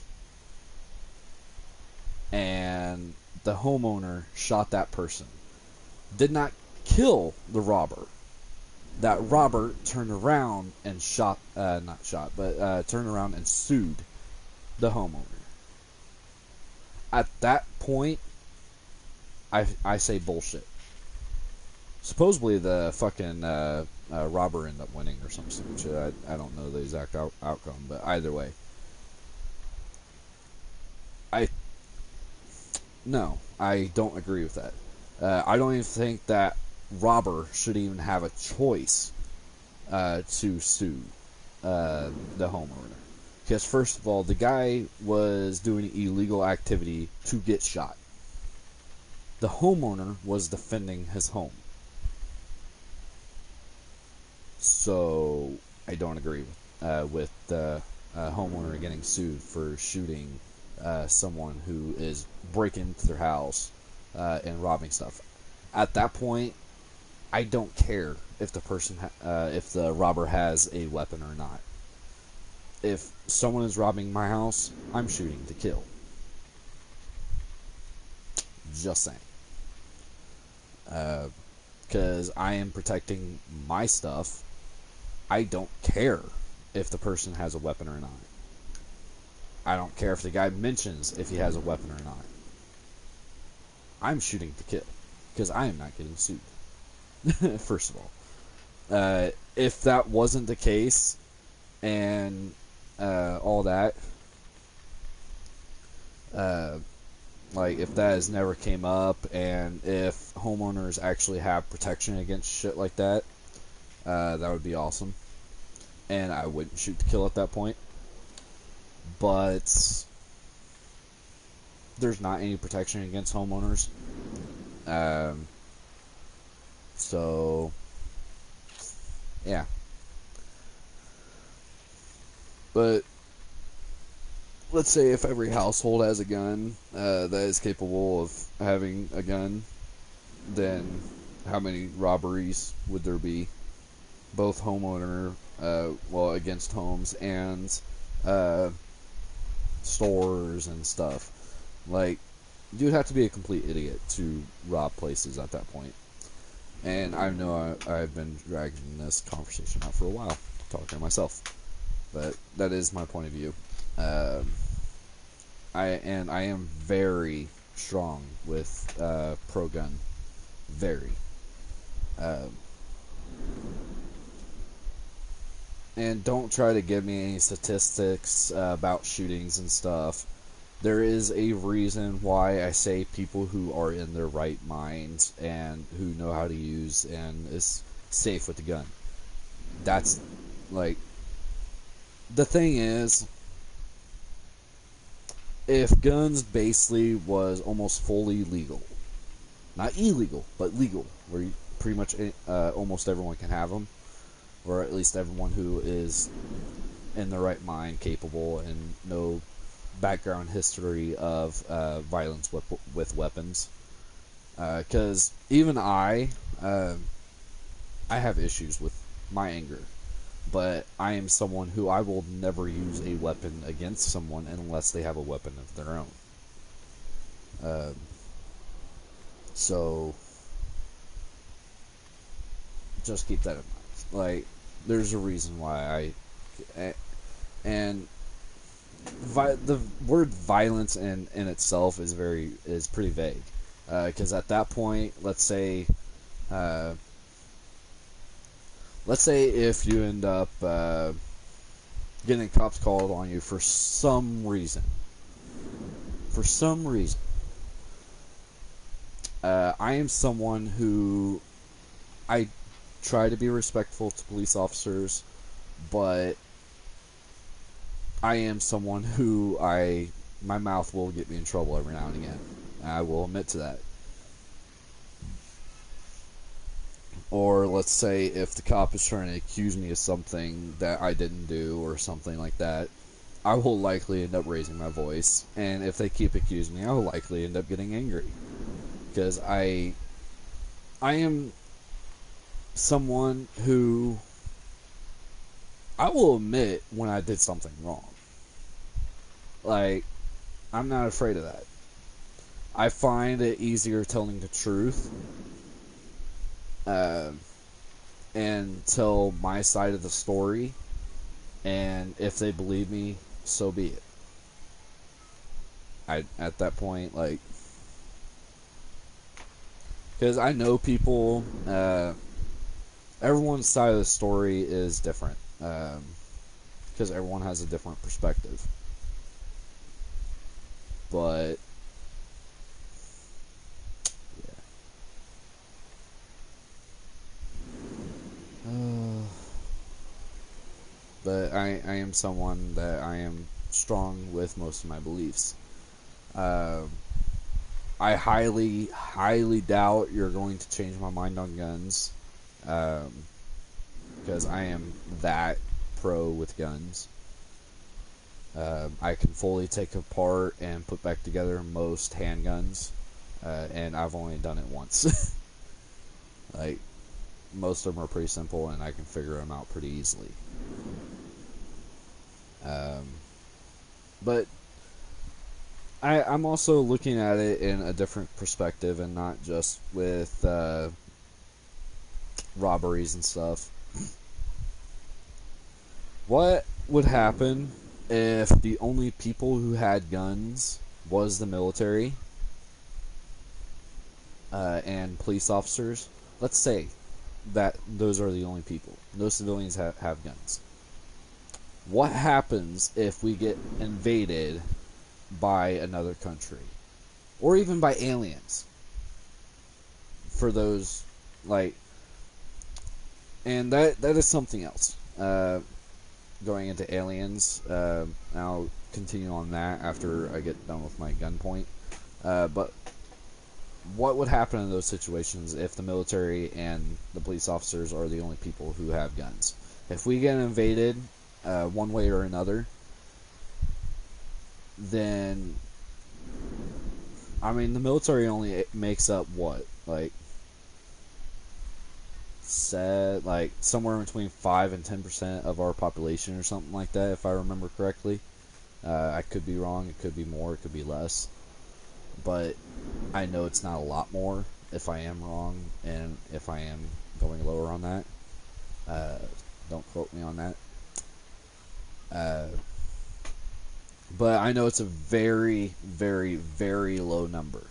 and the homeowner shot that person. Did not kill the robber. That robber turned around and turned around and sued the homeowner. At that point, I say bullshit. Supposedly the fucking robber ended up winning or some stupid shit. I don't know the exact outcome, but either way. No, I don't agree with that. I don't even think that robber should even have a choice to sue the homeowner. Because first of all, the guy was doing illegal activity to get shot. The homeowner was defending his home. So I don't agree with the homeowner getting sued for shooting someone who is breaking into their house and robbing stuff. At that point, I don't care if the person, if the robber has a weapon or not. If someone is robbing my house, I'm shooting to kill. Just saying. Because I am protecting my stuff. I don't care if the person has a weapon or not. I don't care if the guy mentions if he has a weapon or not. I'm shooting to kill. Because I am not getting sued. First of all. If that wasn't the case, and all that, like if that has never came up, and if homeowners actually have protection against shit like that, that would be awesome. And I wouldn't shoot to kill at that point. But there's not any protection against homeowners. So yeah. But let's say if every household has a gun that is capable of having a gun, then how many robberies would there be? Both homeowner, against homes and stores and stuff. Like, you'd have to be a complete idiot to rob places at that point. And I know I've been dragging this conversation out for a while, talking to myself. But that is my point of view. I am very strong with pro-gun. Very. And don't try to give me any statistics about shootings and stuff. There is a reason why I say people who are in their right minds and who know how to use and is safe with the gun. That's, like, the thing is, if guns basically was almost fully legal, not illegal, but legal, where you pretty much almost everyone can have them, or at least everyone who is in their right mind, capable, and no background history of violence with weapons. Because even I have issues with my anger, but I am someone who I will never use a weapon against someone unless they have a weapon of their own. So just keep that in mind. Like, there's a reason why and the word violence in itself is pretty vague. Because at that point, let's say if you end up getting cops called on you for some reason, I am someone who I try to be respectful to police officers, but I am someone who my mouth will get me in trouble every now and again. I will admit to that. Or let's say if the cop is trying to accuse me of something that I didn't do or something like that, I will likely end up raising my voice. And if they keep accusing me, I will likely end up getting angry. Because I am someone who I will admit when I did something wrong. Like, I'm not afraid of that. I find it easier telling the truth and tell my side of the story, and if they believe me, so be it. At that point, like, because I know people, everyone's side of the story is different, because everyone has a different perspective. But but I am someone that I am strong with most of my beliefs. I highly, highly doubt you're going to change my mind on guns. Because I am that pro with guns. I can fully take apart and put back together most handguns. And I've only done it once. Like, most of them are pretty simple and I can figure them out pretty easily. But I'm also looking at it in a different perspective and not just with robberies and stuff. What would happen if the only people who had guns was the military and police officers? Let's say that those are the only people. No civilians have guns. What happens if we get invaded by another country? Or even by aliens? For those, like... And that is something else. Going into aliens. I'll continue on that after I get done with my gun point. But what would happen in those situations if the military and the police officers are the only people who have guns? If we get invaded one way or another, then, I mean, the military only makes up what? Like somewhere between 5 and 10% of our population or something like that, if I remember correctly. I could be wrong, it could be more, it could be less. But I know it's not a lot more if I am wrong, and if I am going lower on that. Don't quote me on that. But I know it's a very, very, very low number.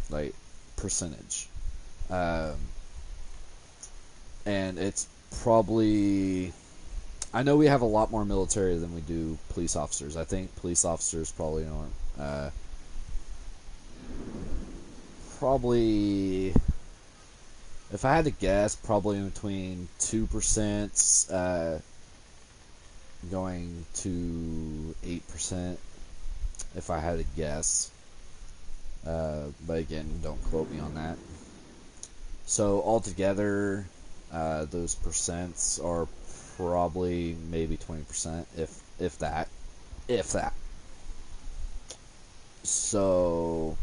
Like, percentage. And it's probably... I know we have a lot more military than we do police officers. I think police officers probably aren't... probably... If I had to guess, probably between 2% going to 8%, if I had to guess. But again, don't quote me on that. So altogether, those percents are probably maybe 20%, if that. So,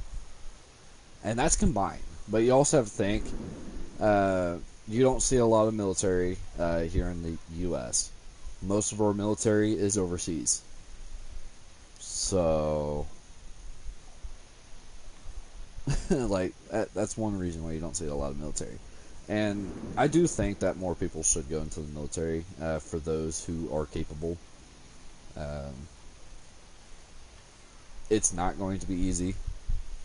and that's combined. But you also have to think, you don't see a lot of military here in the U.S. Most of our military is overseas. So, like, that's one reason why you don't see a lot of military. And I do think that more people should go into the military for those who are capable. It's not going to be easy.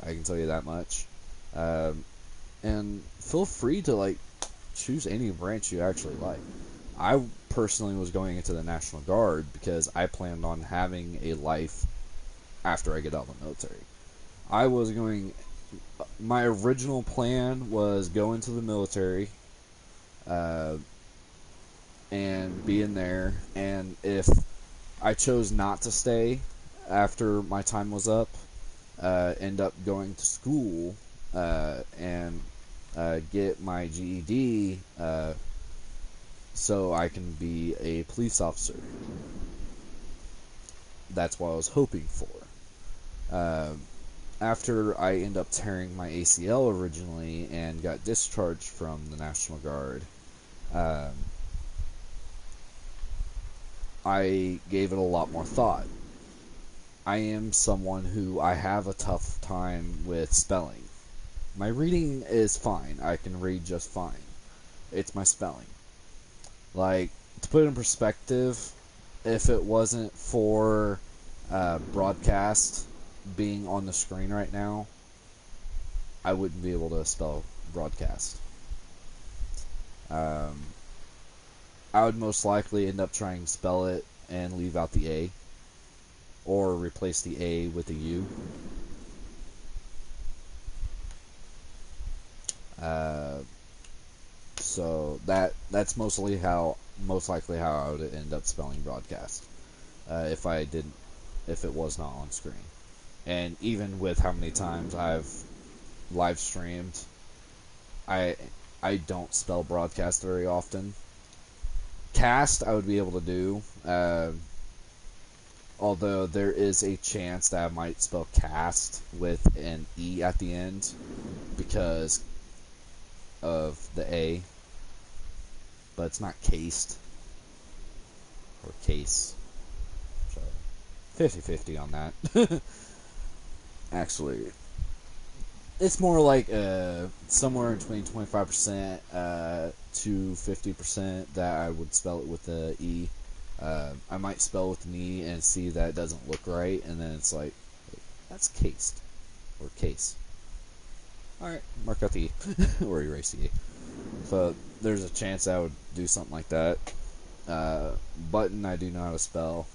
I can tell you that much. And feel free to, like, choose any branch you actually like. I personally was going into the National Guard because I planned on having a life after I get out of the military. My original plan was go into the military and be in there, and if I chose not to stay after my time was up, end up going to school and get my GED so I can be a police officer. That's what I was hoping for. After I ended up tearing my ACL originally and got discharged from the National Guard, I gave it a lot more thought. I am someone who I have a tough time with spelling. My reading is fine. I can read just fine. It's my spelling. Like, to put it in perspective, if it wasn't for broadcast being on the screen right now, I wouldn't be able to spell broadcast. I would most likely end up trying to spell it and leave out the A, or replace the A with a U. So that's most likely how I would end up spelling broadcast if I didn't if it was not on screen. And even with how many times I've live streamed, I don't spell broadcast very often. Cast, I would be able to do, although there is a chance that I might spell cast with an E at the end because of the A, but it's not cased, or case, so 50-50 on that. Actually, it's more like somewhere in between 25% to 50% that I would spell it with a E. I might spell with an E and see that it doesn't look right, and then it's like, that's cased, or case. Alright, mark out the E, or erase the E. So there's a chance I would do something like that. Button, I do know how to spell.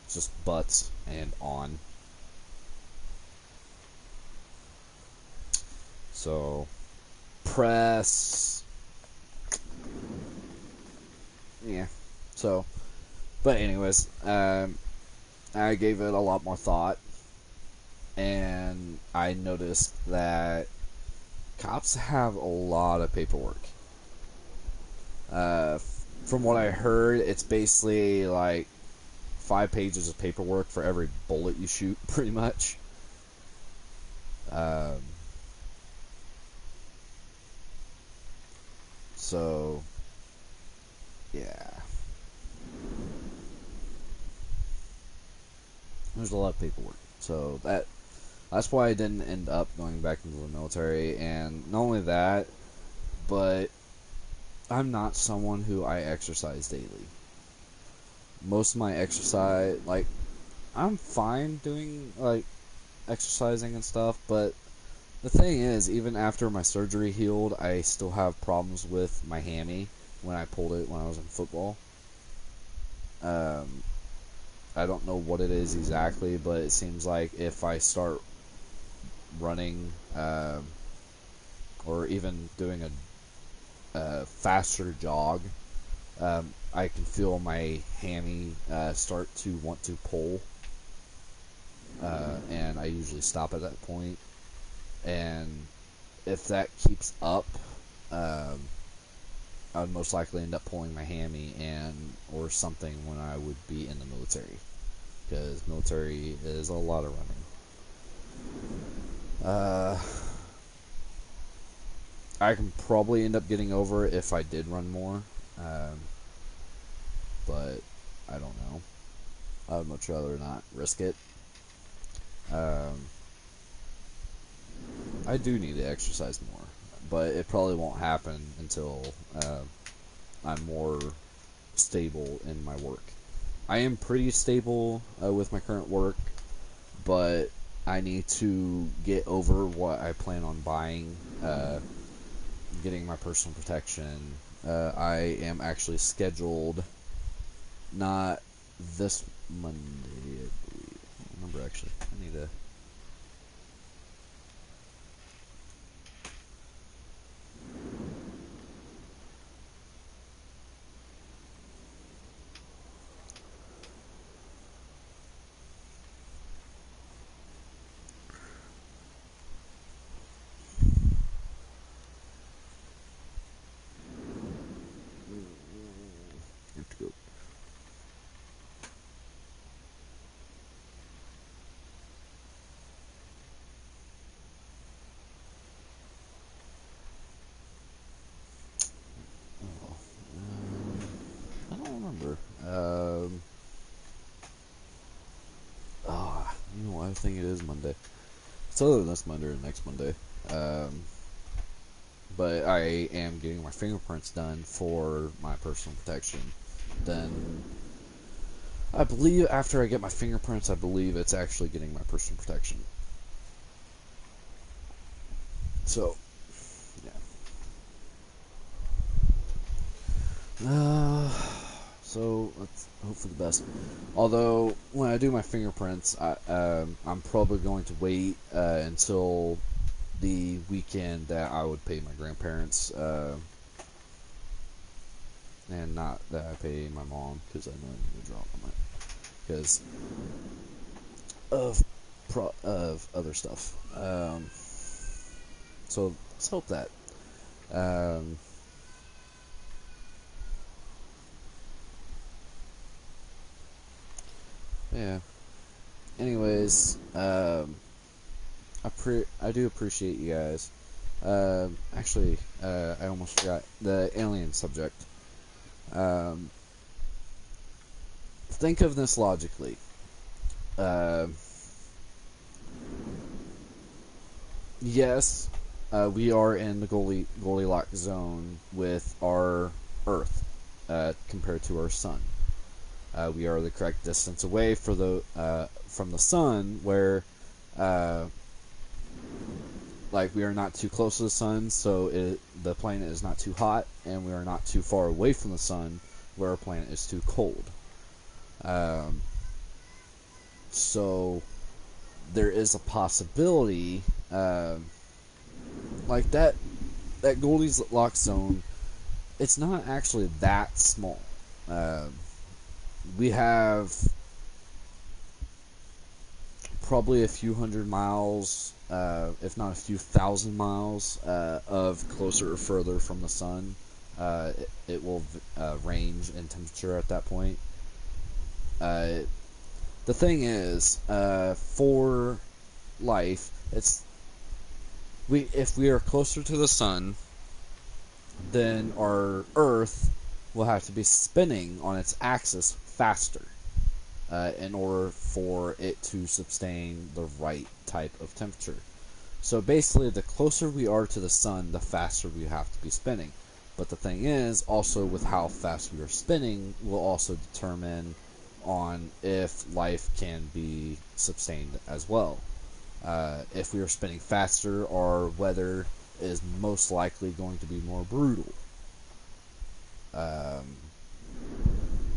It's just butts and on. So, press. Yeah. So, but anyways, I gave it a lot more thought, and I noticed that cops have a lot of paperwork. From what I heard, it's basically like 5 pages of paperwork for every bullet you shoot, pretty much. So, yeah. There's a lot of paperwork. So that's why I didn't end up going back into the military. And not only that, but I'm not someone who I exercise daily. Most of my exercise, like, I'm fine doing, like, exercising and stuff, but the thing is, even after my surgery healed, I still have problems with my hammy when I pulled it when I was in football. I don't know what it is exactly, but it seems like if I start running, or even doing a faster jog, I can feel my hammy start to want to pull, and I usually stop at that point. And if that keeps up, I would most likely end up pulling my hammy or something when I would be in the military, because military is a lot of running. I can probably end up getting over it if I did run more, but I don't know. I would much rather not risk it. I do need to exercise more, but it probably won't happen until I'm more stable in my work. I am pretty stable with my current work, but I need to get over what I plan on buying, getting my personal protection. I am actually scheduled, not this Monday, I believe. I don't remember, actually. I need to... have to go. I don't remember. You know what? I think it is Monday. It's either this Monday or next Monday. But I am getting my fingerprints done for my personal protection. Then, I believe after I get my fingerprints, I believe it's actually getting my personal protection. So, yeah. So let's hope for the best. Although when I do my fingerprints, I'm probably going to wait until the weekend that I would pay my grandparents, and not that I pay my mom, because I know I need to drop on it. Because of other stuff. So let's hope that. Yeah. Anyways, I do appreciate you guys. Actually, I almost forgot the alien subject. Think of this logically. Yes, we are in the Goldilocks zone with our Earth compared to our Sun. We are the correct distance away from the Sun, where we are not too close to the Sun, so the planet is not too hot, and we are not too far away from the Sun, where our planet is too cold. So there is a possibility, that Goldilocks zone, it's not actually that small. We have probably a few hundred miles, if not a few thousand miles, of closer or further from the Sun. It will range in temperature at that point. The thing is, for life, if we are closer to the Sun, then our Earth will have to be spinning on its axis faster in order for it to sustain the right type of temperature. So basically, the closer we are to the Sun, the faster we have to be spinning. But the thing is, also with how fast we are spinning, will also determine on if life can be sustained as well. If we are spinning faster, our weather is most likely going to be more brutal.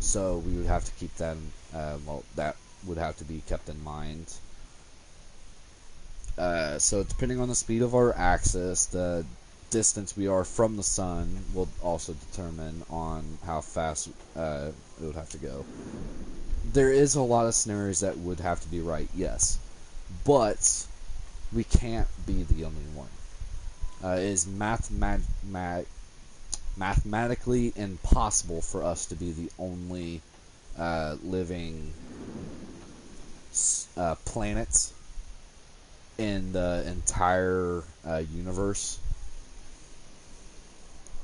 So we would have to keep that. That would have to be kept in mind. So depending on the speed of our axis, the distance we are from the Sun will also determine on how fast it would have to go. There is a lot of scenarios that would have to be right, yes, but we can't be the only one. It is mathematically impossible for us to be the only living planets in the entire universe.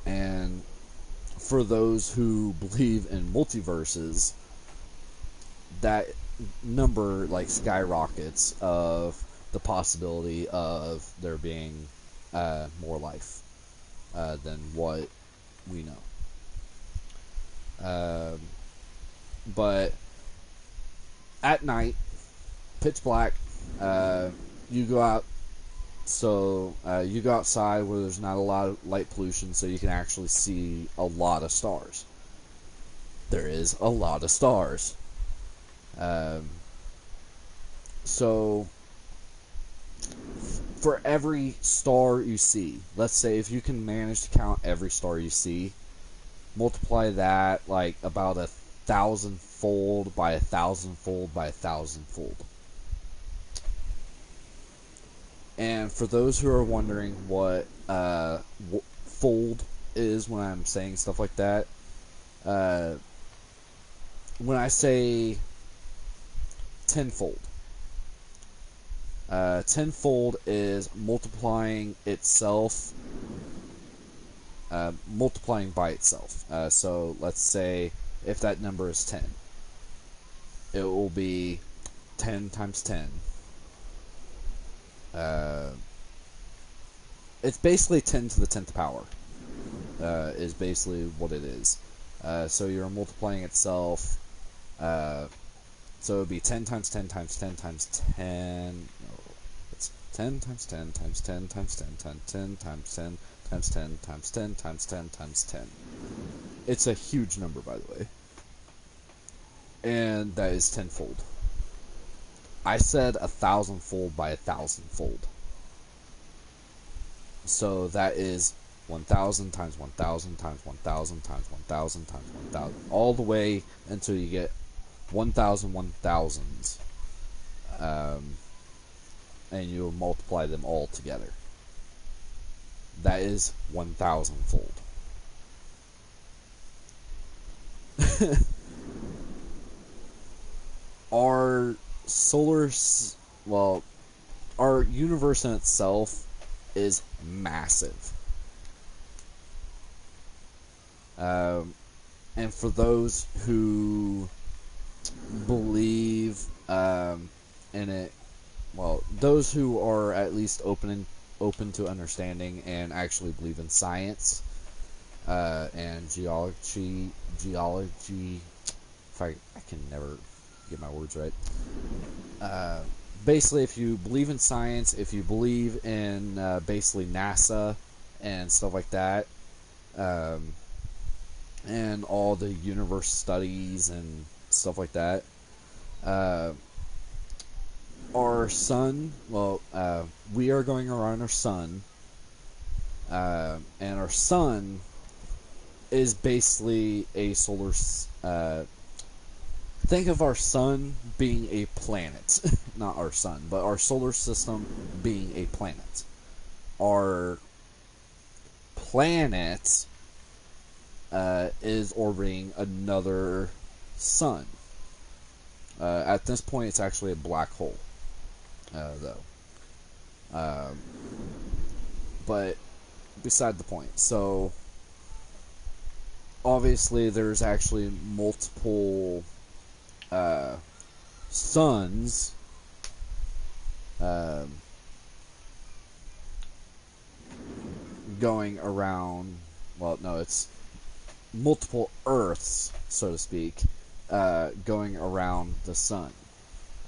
And for those who believe in multiverses, that number skyrockets of the possibility of there being more life than what we know. But at night, pitch black, you go out. So you go outside where there's not a lot of light pollution, so you can actually see a lot of stars. There is a lot of stars. So for every star you see, let's say if you can manage to count every star you see, multiply that about 1,000-fold by 1,000-fold by 1,000-fold. And for those who are wondering what fold is when I'm saying stuff like that, when I say tenfold, tenfold is multiplying itself, multiplying by itself. So let's say if that number is 10, it will be 10 times 10. It's basically 10 to the 10th power, is basically what it is. So you're multiplying itself, so it would be 10 times 10 times 10 times 10, no, it's 10 times 10 times 10 times 10 times 10 times 10 times 10 times 10 times 10 times 10. It's a huge number, by the way. And that is tenfold. I said 1,000-fold by 1,000-fold. So that is 1,000 times 1,000 times 1,000 times 1,000 times 1,000, all the way until you get 1,000 1,000s. and you'll multiply them all together. That is 1,000-fold. Our our universe in itself is massive. And for those who believe in it, well, those who are at least open to understanding and actually believe in science and geology. If I can never get my words right. Basically, if you believe in science, if you believe in basically NASA and stuff like that, and all the universe studies and stuff like that, our sun, we are going around our sun, and our sun is basically a solar. Think of our sun being a planet, not our sun, but our solar system being a planet. Our planet is orbiting another sun. At this point, it's actually a black hole, though. But beside the point. So, obviously, there's actually multiple suns going around. Well, no, it's multiple Earths, so to speak, going around the sun.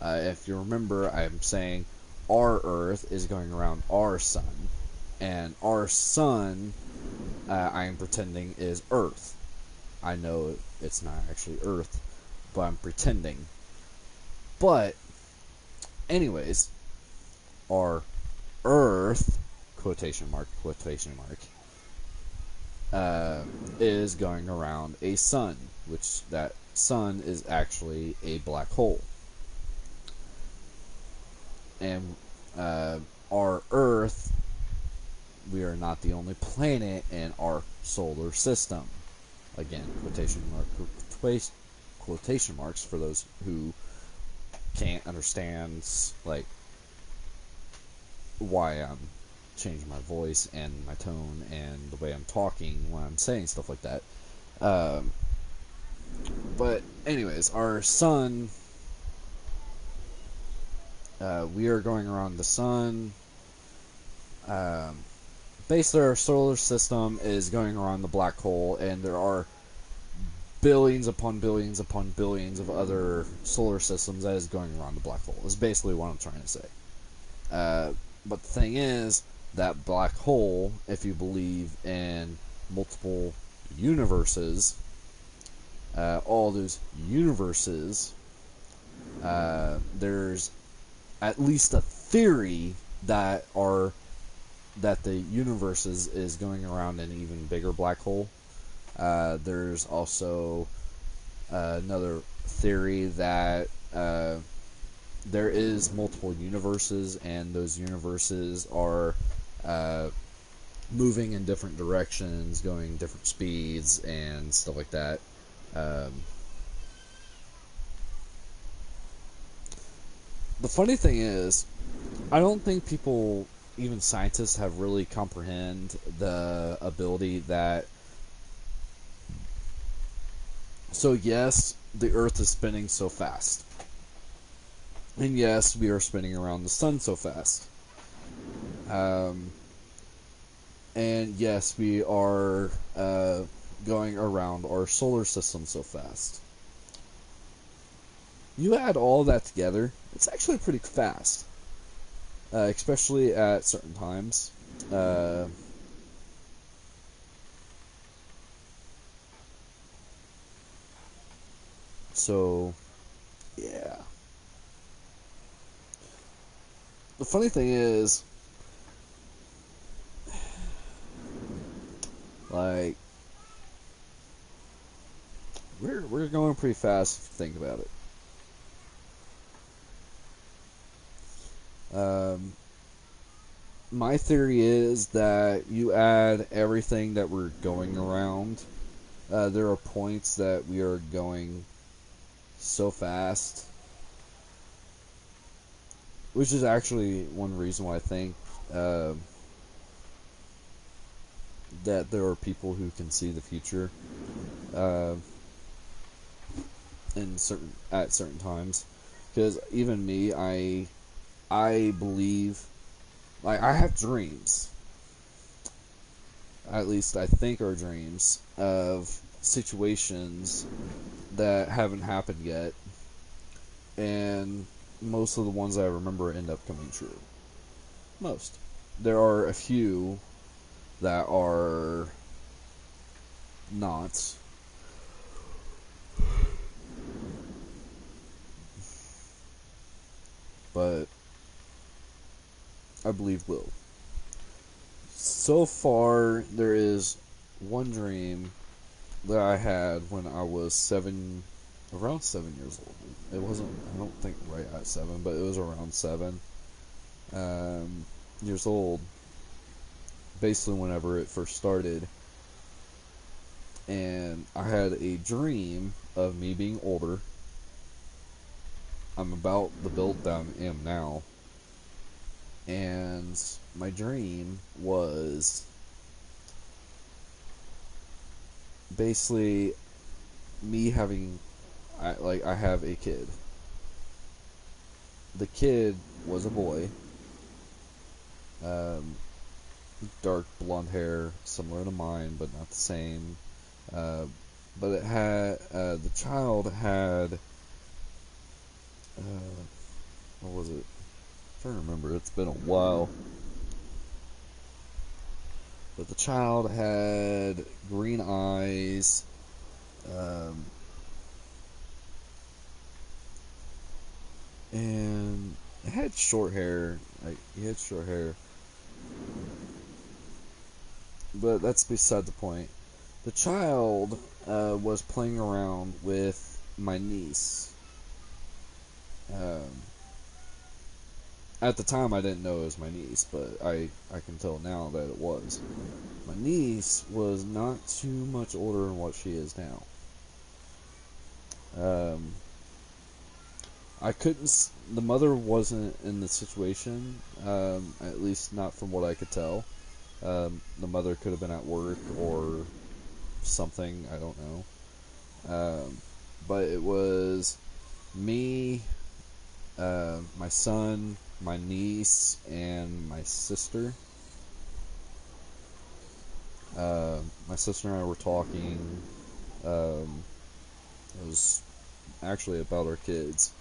If you remember, I'm saying our Earth is going around our sun, and our sun, I am pretending, is Earth. I know it's not actually Earth, but I'm pretending. But, anyways, our Earth, quotation mark, is going around a sun, which that sun is actually a black hole. And our Earth, we are not the only planet in our solar system. Again, quotation marks for those who can't understand, like, why I'm changing my voice and my tone and the way I'm talking when I'm saying stuff like that. But anyways, our sun, we are going around the sun. Basically, our solar system is going around the black hole, and there are billions upon billions upon billions of other solar systems that is going around the black hole. Is basically what I'm trying to say. But the thing is, that black hole, if you believe in multiple universes, all those universes, there's at least a theory that the universe is going around an even bigger black hole. There's also another theory that there is multiple universes, and those universes are moving in different directions, going different speeds, and stuff like that. The funny thing is, I don't think people, even scientists, have really comprehend the ability that... So yes, the Earth is spinning so fast. And yes, we are spinning around the sun so fast. And yes, we are going around our solar system so fast. You add all that together, it's actually pretty fast. Especially at certain times. So, yeah. The funny thing is, like, we're going pretty fast if you think about it. My theory is that you add everything that we're going around. There are points that we are going so fast, which is actually one reason why I think that there are people who can see the future at certain times. Because even me, I believe, like, I have dreams. At least I think are dreams of situations that haven't happened yet, and most of the ones I remember end up coming true. Most. There are a few that are not. But I believe will. So far, there is one dream that I had when I was around 7 years old. It wasn't, I don't think right at 7, but it was around 7 years old. Basically, whenever it first started. And I had a dream of me being older. I'm about the build that I am now. And my dream was basically me having, I have a kid. The kid was a boy. Dark blonde hair, similar to mine, but not the same. But it had, the child had, what was it? I'm trying to remember, it's been a while. But the child had green eyes, and it had short hair. Like, he had short hair. But that's beside the point. The child was playing around with my niece. At the time, I didn't know it was my niece, but I can tell now that it was. My niece was not too much older than what she is now. I couldn't. The mother wasn't in the situation, at least not from what I could tell. The mother could have been at work or something, I don't know. But it was me, my son, my niece, and my sister. My sister and I were talking. It was actually about our kids.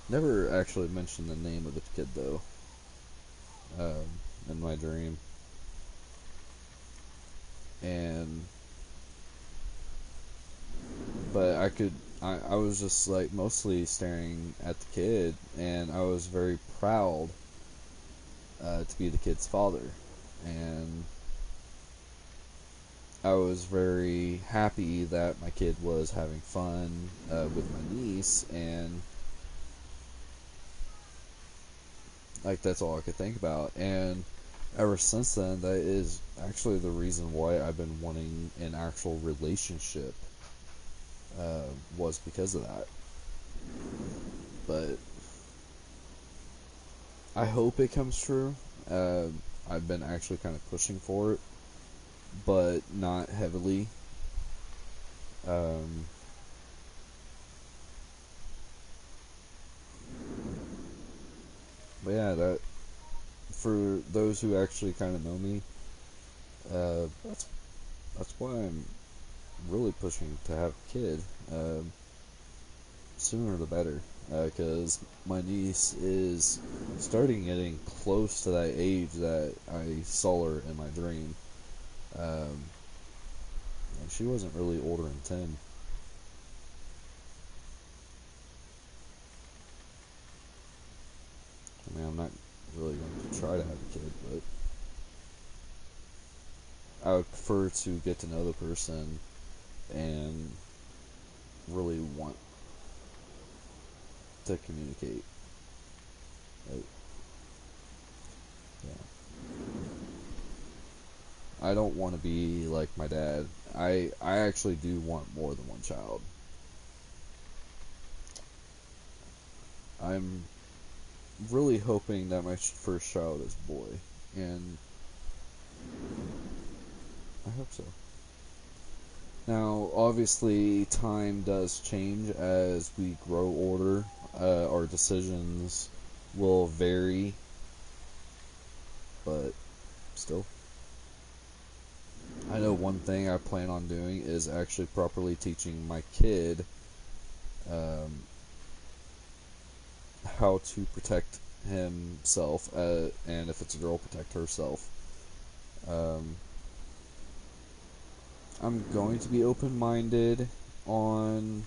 Never actually mentioned the name of the kid, though, in my dream. But I was just, like, mostly staring at the kid, and I was very proud to be the kid's father. And I was very happy that my kid was having fun with my niece, and like, that's all I could think about. And ever since then, that is actually the reason why I've been wanting an actual relationship, was because of that. But I hope it comes true. I've been actually kind of pushing for it, but not heavily. But yeah, that, for those who actually kind of know me, that's why I'm really pushing to have a kid. Sooner the better, because my niece is starting getting close to that age that I saw her in my dream. And she wasn't really older than 10. I mean, I'm not really going to try to have a kid, but I would prefer to get to know the person and really want to communicate. Like, I don't want to be like my dad. I actually do want more than one child. I'm really hoping that my first child is a boy, and I hope so. Now, obviously, time does change as we grow older. Our decisions will vary, but still. I know one thing I plan on doing is actually properly teaching my kid how to protect himself, and if it's a girl, protect herself. I'm going to be open-minded on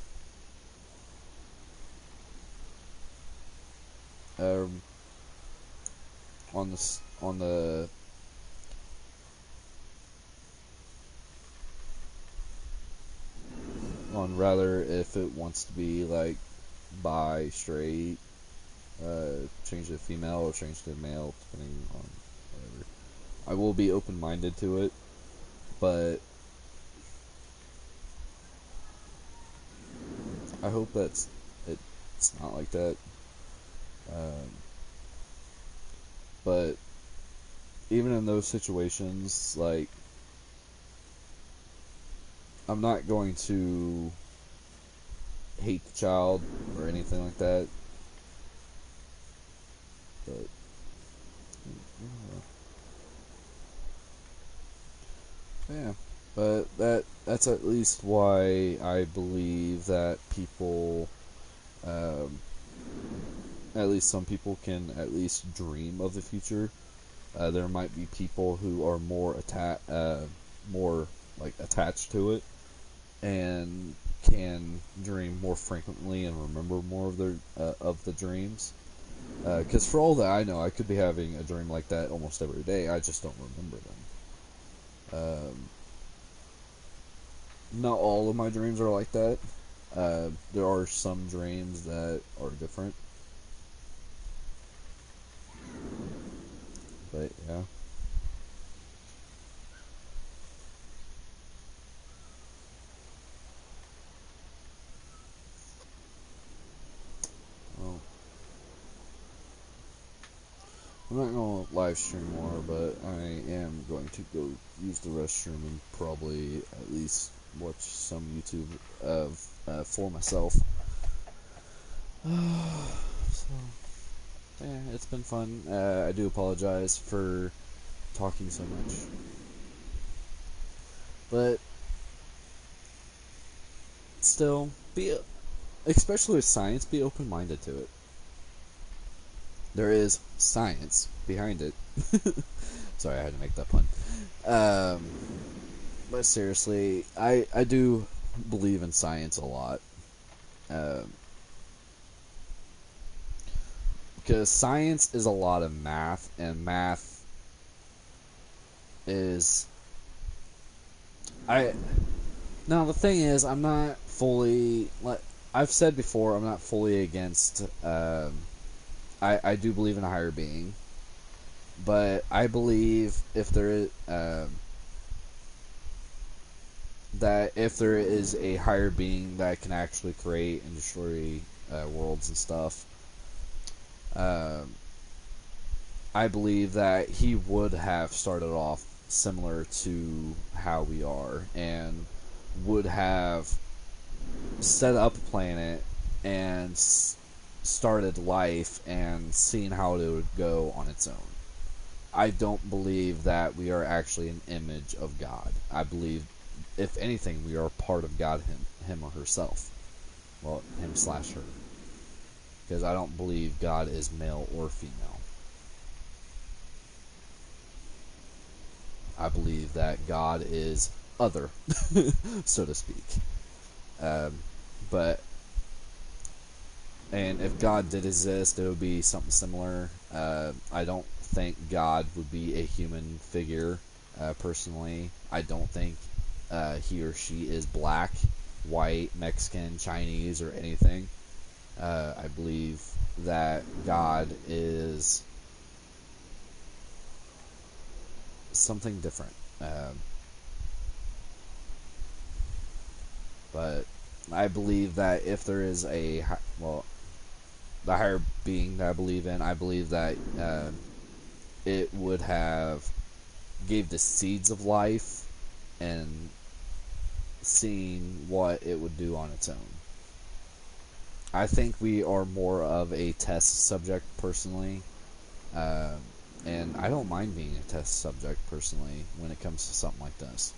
rather if it wants to be like bi, straight, change to female or change to male, depending on whatever. I will be open-minded to it, but I hope it's not like that. But even in those situations, like, I'm not going to hate the child or anything like that. But yeah, but that's at least why I believe that people, at least some people, can at least dream of the future. There might be people who are more attached to it, and can dream more frequently and remember more of their of the dreams. Because for all that I know, I could be having a dream like that almost every day. I just don't remember them. Not all of my dreams are like that. There are some dreams that are different. But yeah. Well, I'm not going to live stream more, but I am going to go use the restroom and probably at least watch some YouTube for myself. So, yeah, it's been fun. I do apologize for talking so much. But still, especially with science, be open-minded to it. There is science behind it. Sorry, I had to make that pun. But seriously, I do believe in science a lot. Because science is a lot of math, and math is... Now, the thing is, I'm not fully... I've said before, I'm not fully against... I do believe in a higher being, but I believe if there is that if there is a higher being that can actually create and destroy worlds and stuff, I believe that he would have started off similar to how we are, and would have set up a planet and started life and seen how it would go on its own. I don't believe that we are actually an image of God. I believe, if anything, we are part of God, him or herself. Well, him/her. Because I don't believe God is male or female. I believe that God is other, so to speak. And if God did exist, it would be something similar. I don't think God would be a human figure, personally. I don't think he or she is black, white, Mexican, Chinese, or anything. I believe that God is something different. But I believe that if there is the higher being that I believe that it would have gave the seeds of life and seeing what it would do on its own. I think we are more of a test subject personally, and I don't mind being a test subject personally when it comes to something like this.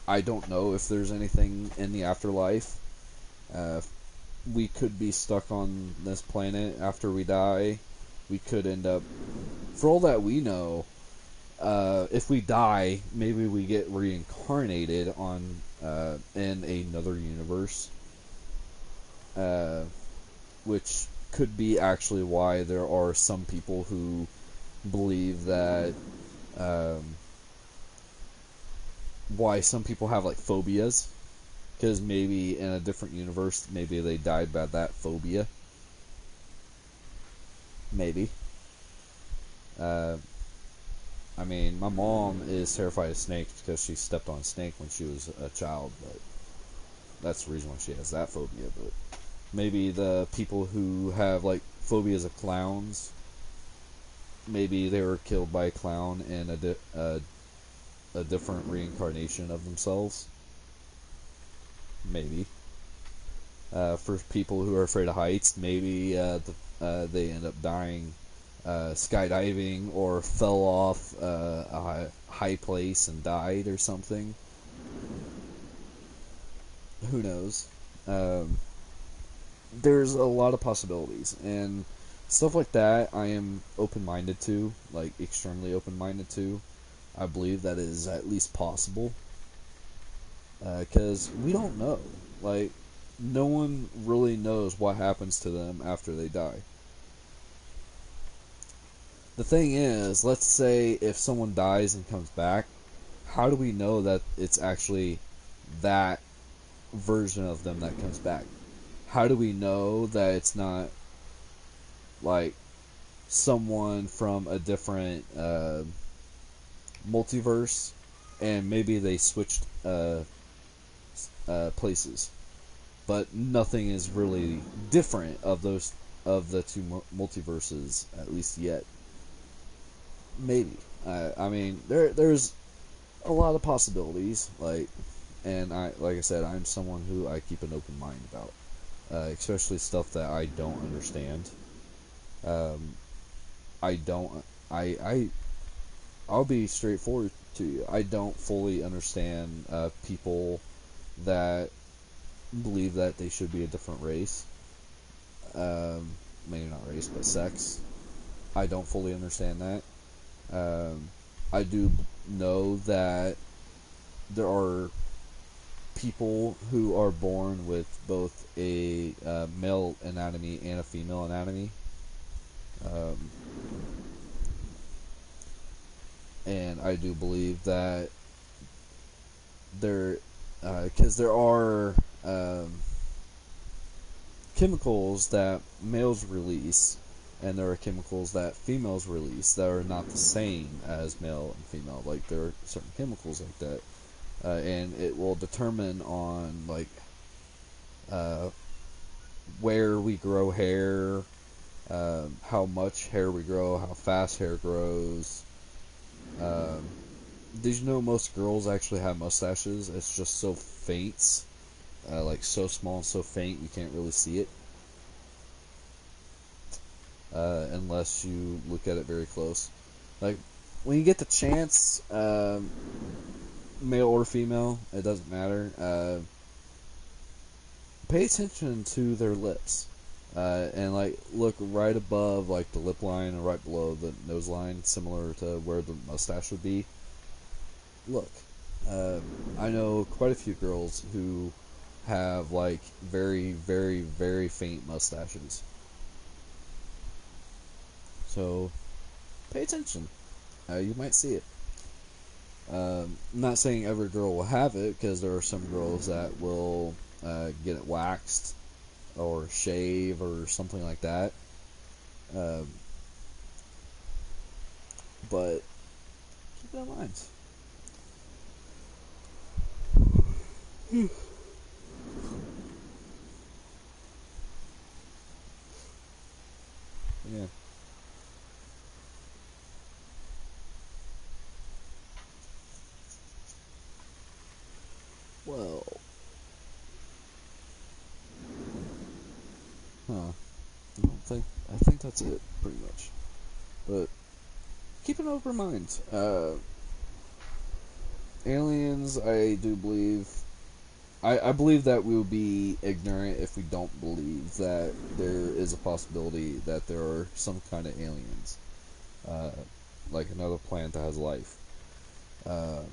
I don't know if there's anything in the afterlife. We could be stuck on this planet after we die. We could end up, for all that we know, if we die, maybe we get reincarnated on in another universe, which could be actually why there are some people who believe that why some people have like phobias, because maybe in a different universe, maybe they died by that phobia. Maybe. I mean, my mom is terrified of snakes because she stepped on a snake when she was a child, but that's the reason why she has that phobia. But maybe the people who have like phobias of clowns, maybe they were killed by a clown in a different reincarnation of themselves. Maybe. For people who are afraid of heights, maybe they end up dying skydiving or fell off a high place and died or something. Who knows? There's a lot of possibilities, and stuff like that I am open-minded to, like extremely open-minded to. I believe that is at least possible, because we don't know. Like, no one really knows what happens to them after they die. The thing is, let's say if someone dies and comes back, how do we know that it's actually that version of them that comes back? How do we know that it's not like someone from a different multiverse and maybe they switched places, but nothing is really different of those of the two multiverses, at least yet? Maybe. I mean, there's a lot of possibilities, and like I said, I'm someone who I keep an open mind about, especially stuff that I don't understand. I'll be straightforward to you. I don't fully understand people that believe that they should be a different race. Maybe not race, but sex. I don't fully understand that. I do know that there are people who are born with both a male anatomy and a female anatomy. And I do believe that because there are chemicals that males release, and there are chemicals that females release that are not the same as male and female. Like, there are certain chemicals like that, and it will determine on where we grow hair, how much hair we grow, how fast hair grows. Did you know most girls actually have mustaches? It's just so faint, like so small and so faint you can't really see it. Unless you look at it very close. Like, when you get the chance, male or female, it doesn't matter, pay attention to their lips. And look right above the lip line and right below the nose line, similar to where the mustache would be. Look, I know quite a few girls who have very, very, very faint mustaches. So, pay attention. You might see it. I'm not saying every girl will have it, because there are some girls that will get it waxed or shave or something like that. but keep that in mind. Yeah. Well. I think that's it, pretty much. But keep an open mind. Aliens, I do believe. I believe that we would be ignorant if we don't believe that there is a possibility that there are some kind of aliens. Like another planet that has life. I'm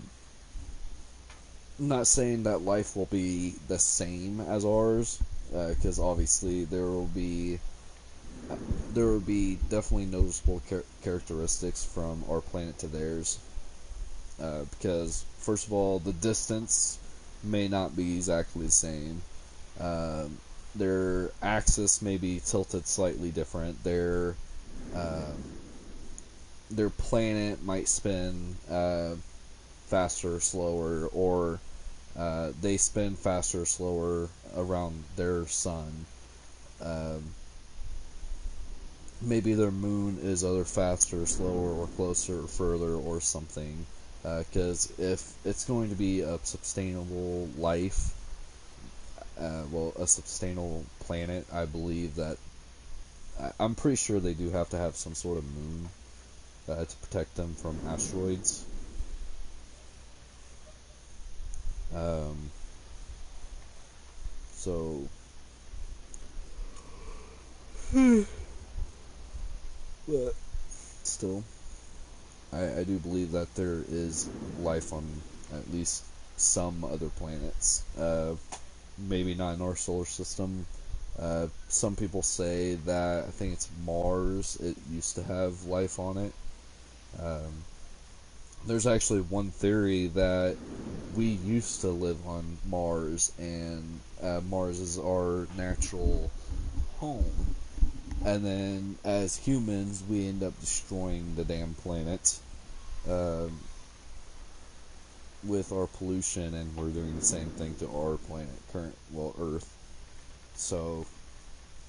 not saying that life will be the same as ours, because obviously there will be definitely noticeable characteristics from our planet to theirs. Because, first of all, the distance may not be exactly the same. Their axis may be tilted slightly different. Their planet might spin faster or slower, or they spin faster or slower around their sun. Maybe their moon is either faster, slower, or closer, or further, or something. Because if it's going to be a sustainable life, a sustainable planet, I believe that I'm pretty sure they do have to have some sort of moon to protect them from asteroids. So. But still, I do believe that there is life on at least some other planets. Maybe not in our solar system. Some people say that, I think it's Mars, it used to have life on it. There's actually one theory that we used to live on Mars, and Mars is our natural home. And then, as humans, we end up destroying the damn planet with our pollution, and we're doing the same thing to our planet, Earth. So,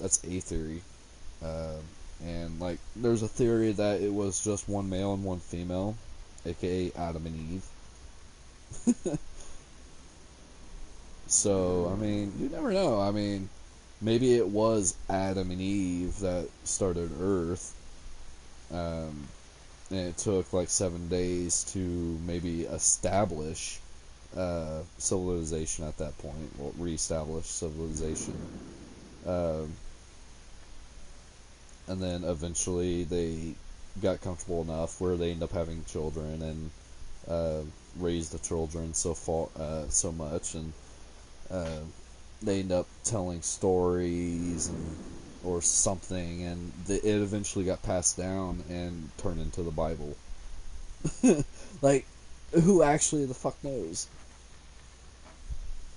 that's a theory. And, there's a theory that it was just one male and one female, aka Adam and Eve. So, I mean, you never know. I mean, maybe it was Adam and Eve that started Earth, and it took 7 days to maybe establish civilization at that point. Well, re-establish civilization. And then eventually they got comfortable enough where they end up having children and raise the children so much, and they end up telling stories or something, and it eventually got passed down and turned into the Bible. Who actually the fuck knows?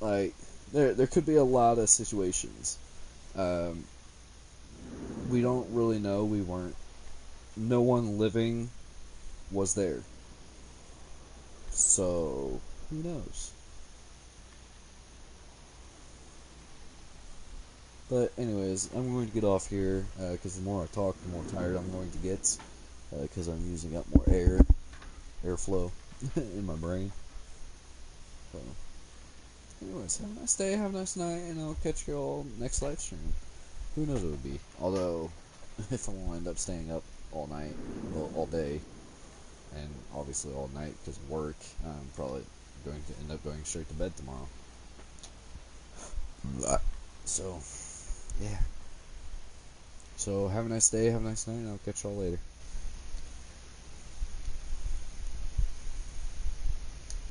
There could be a lot of situations. We don't really know. No one living was there. So, who knows? But anyways, I'm going to get off here, because the more I talk, the more tired I'm going to get, because I'm using up more airflow in my brain. So, anyways, have a nice day, have a nice night, and I'll catch you all next live stream. Who knows what it would be. Although, if I will end up staying up all night, well, all day, and obviously all night because of work, I'm probably going to end up going straight to bed tomorrow. So, yeah. So, have a nice day, have a nice night, and I'll catch y'all later.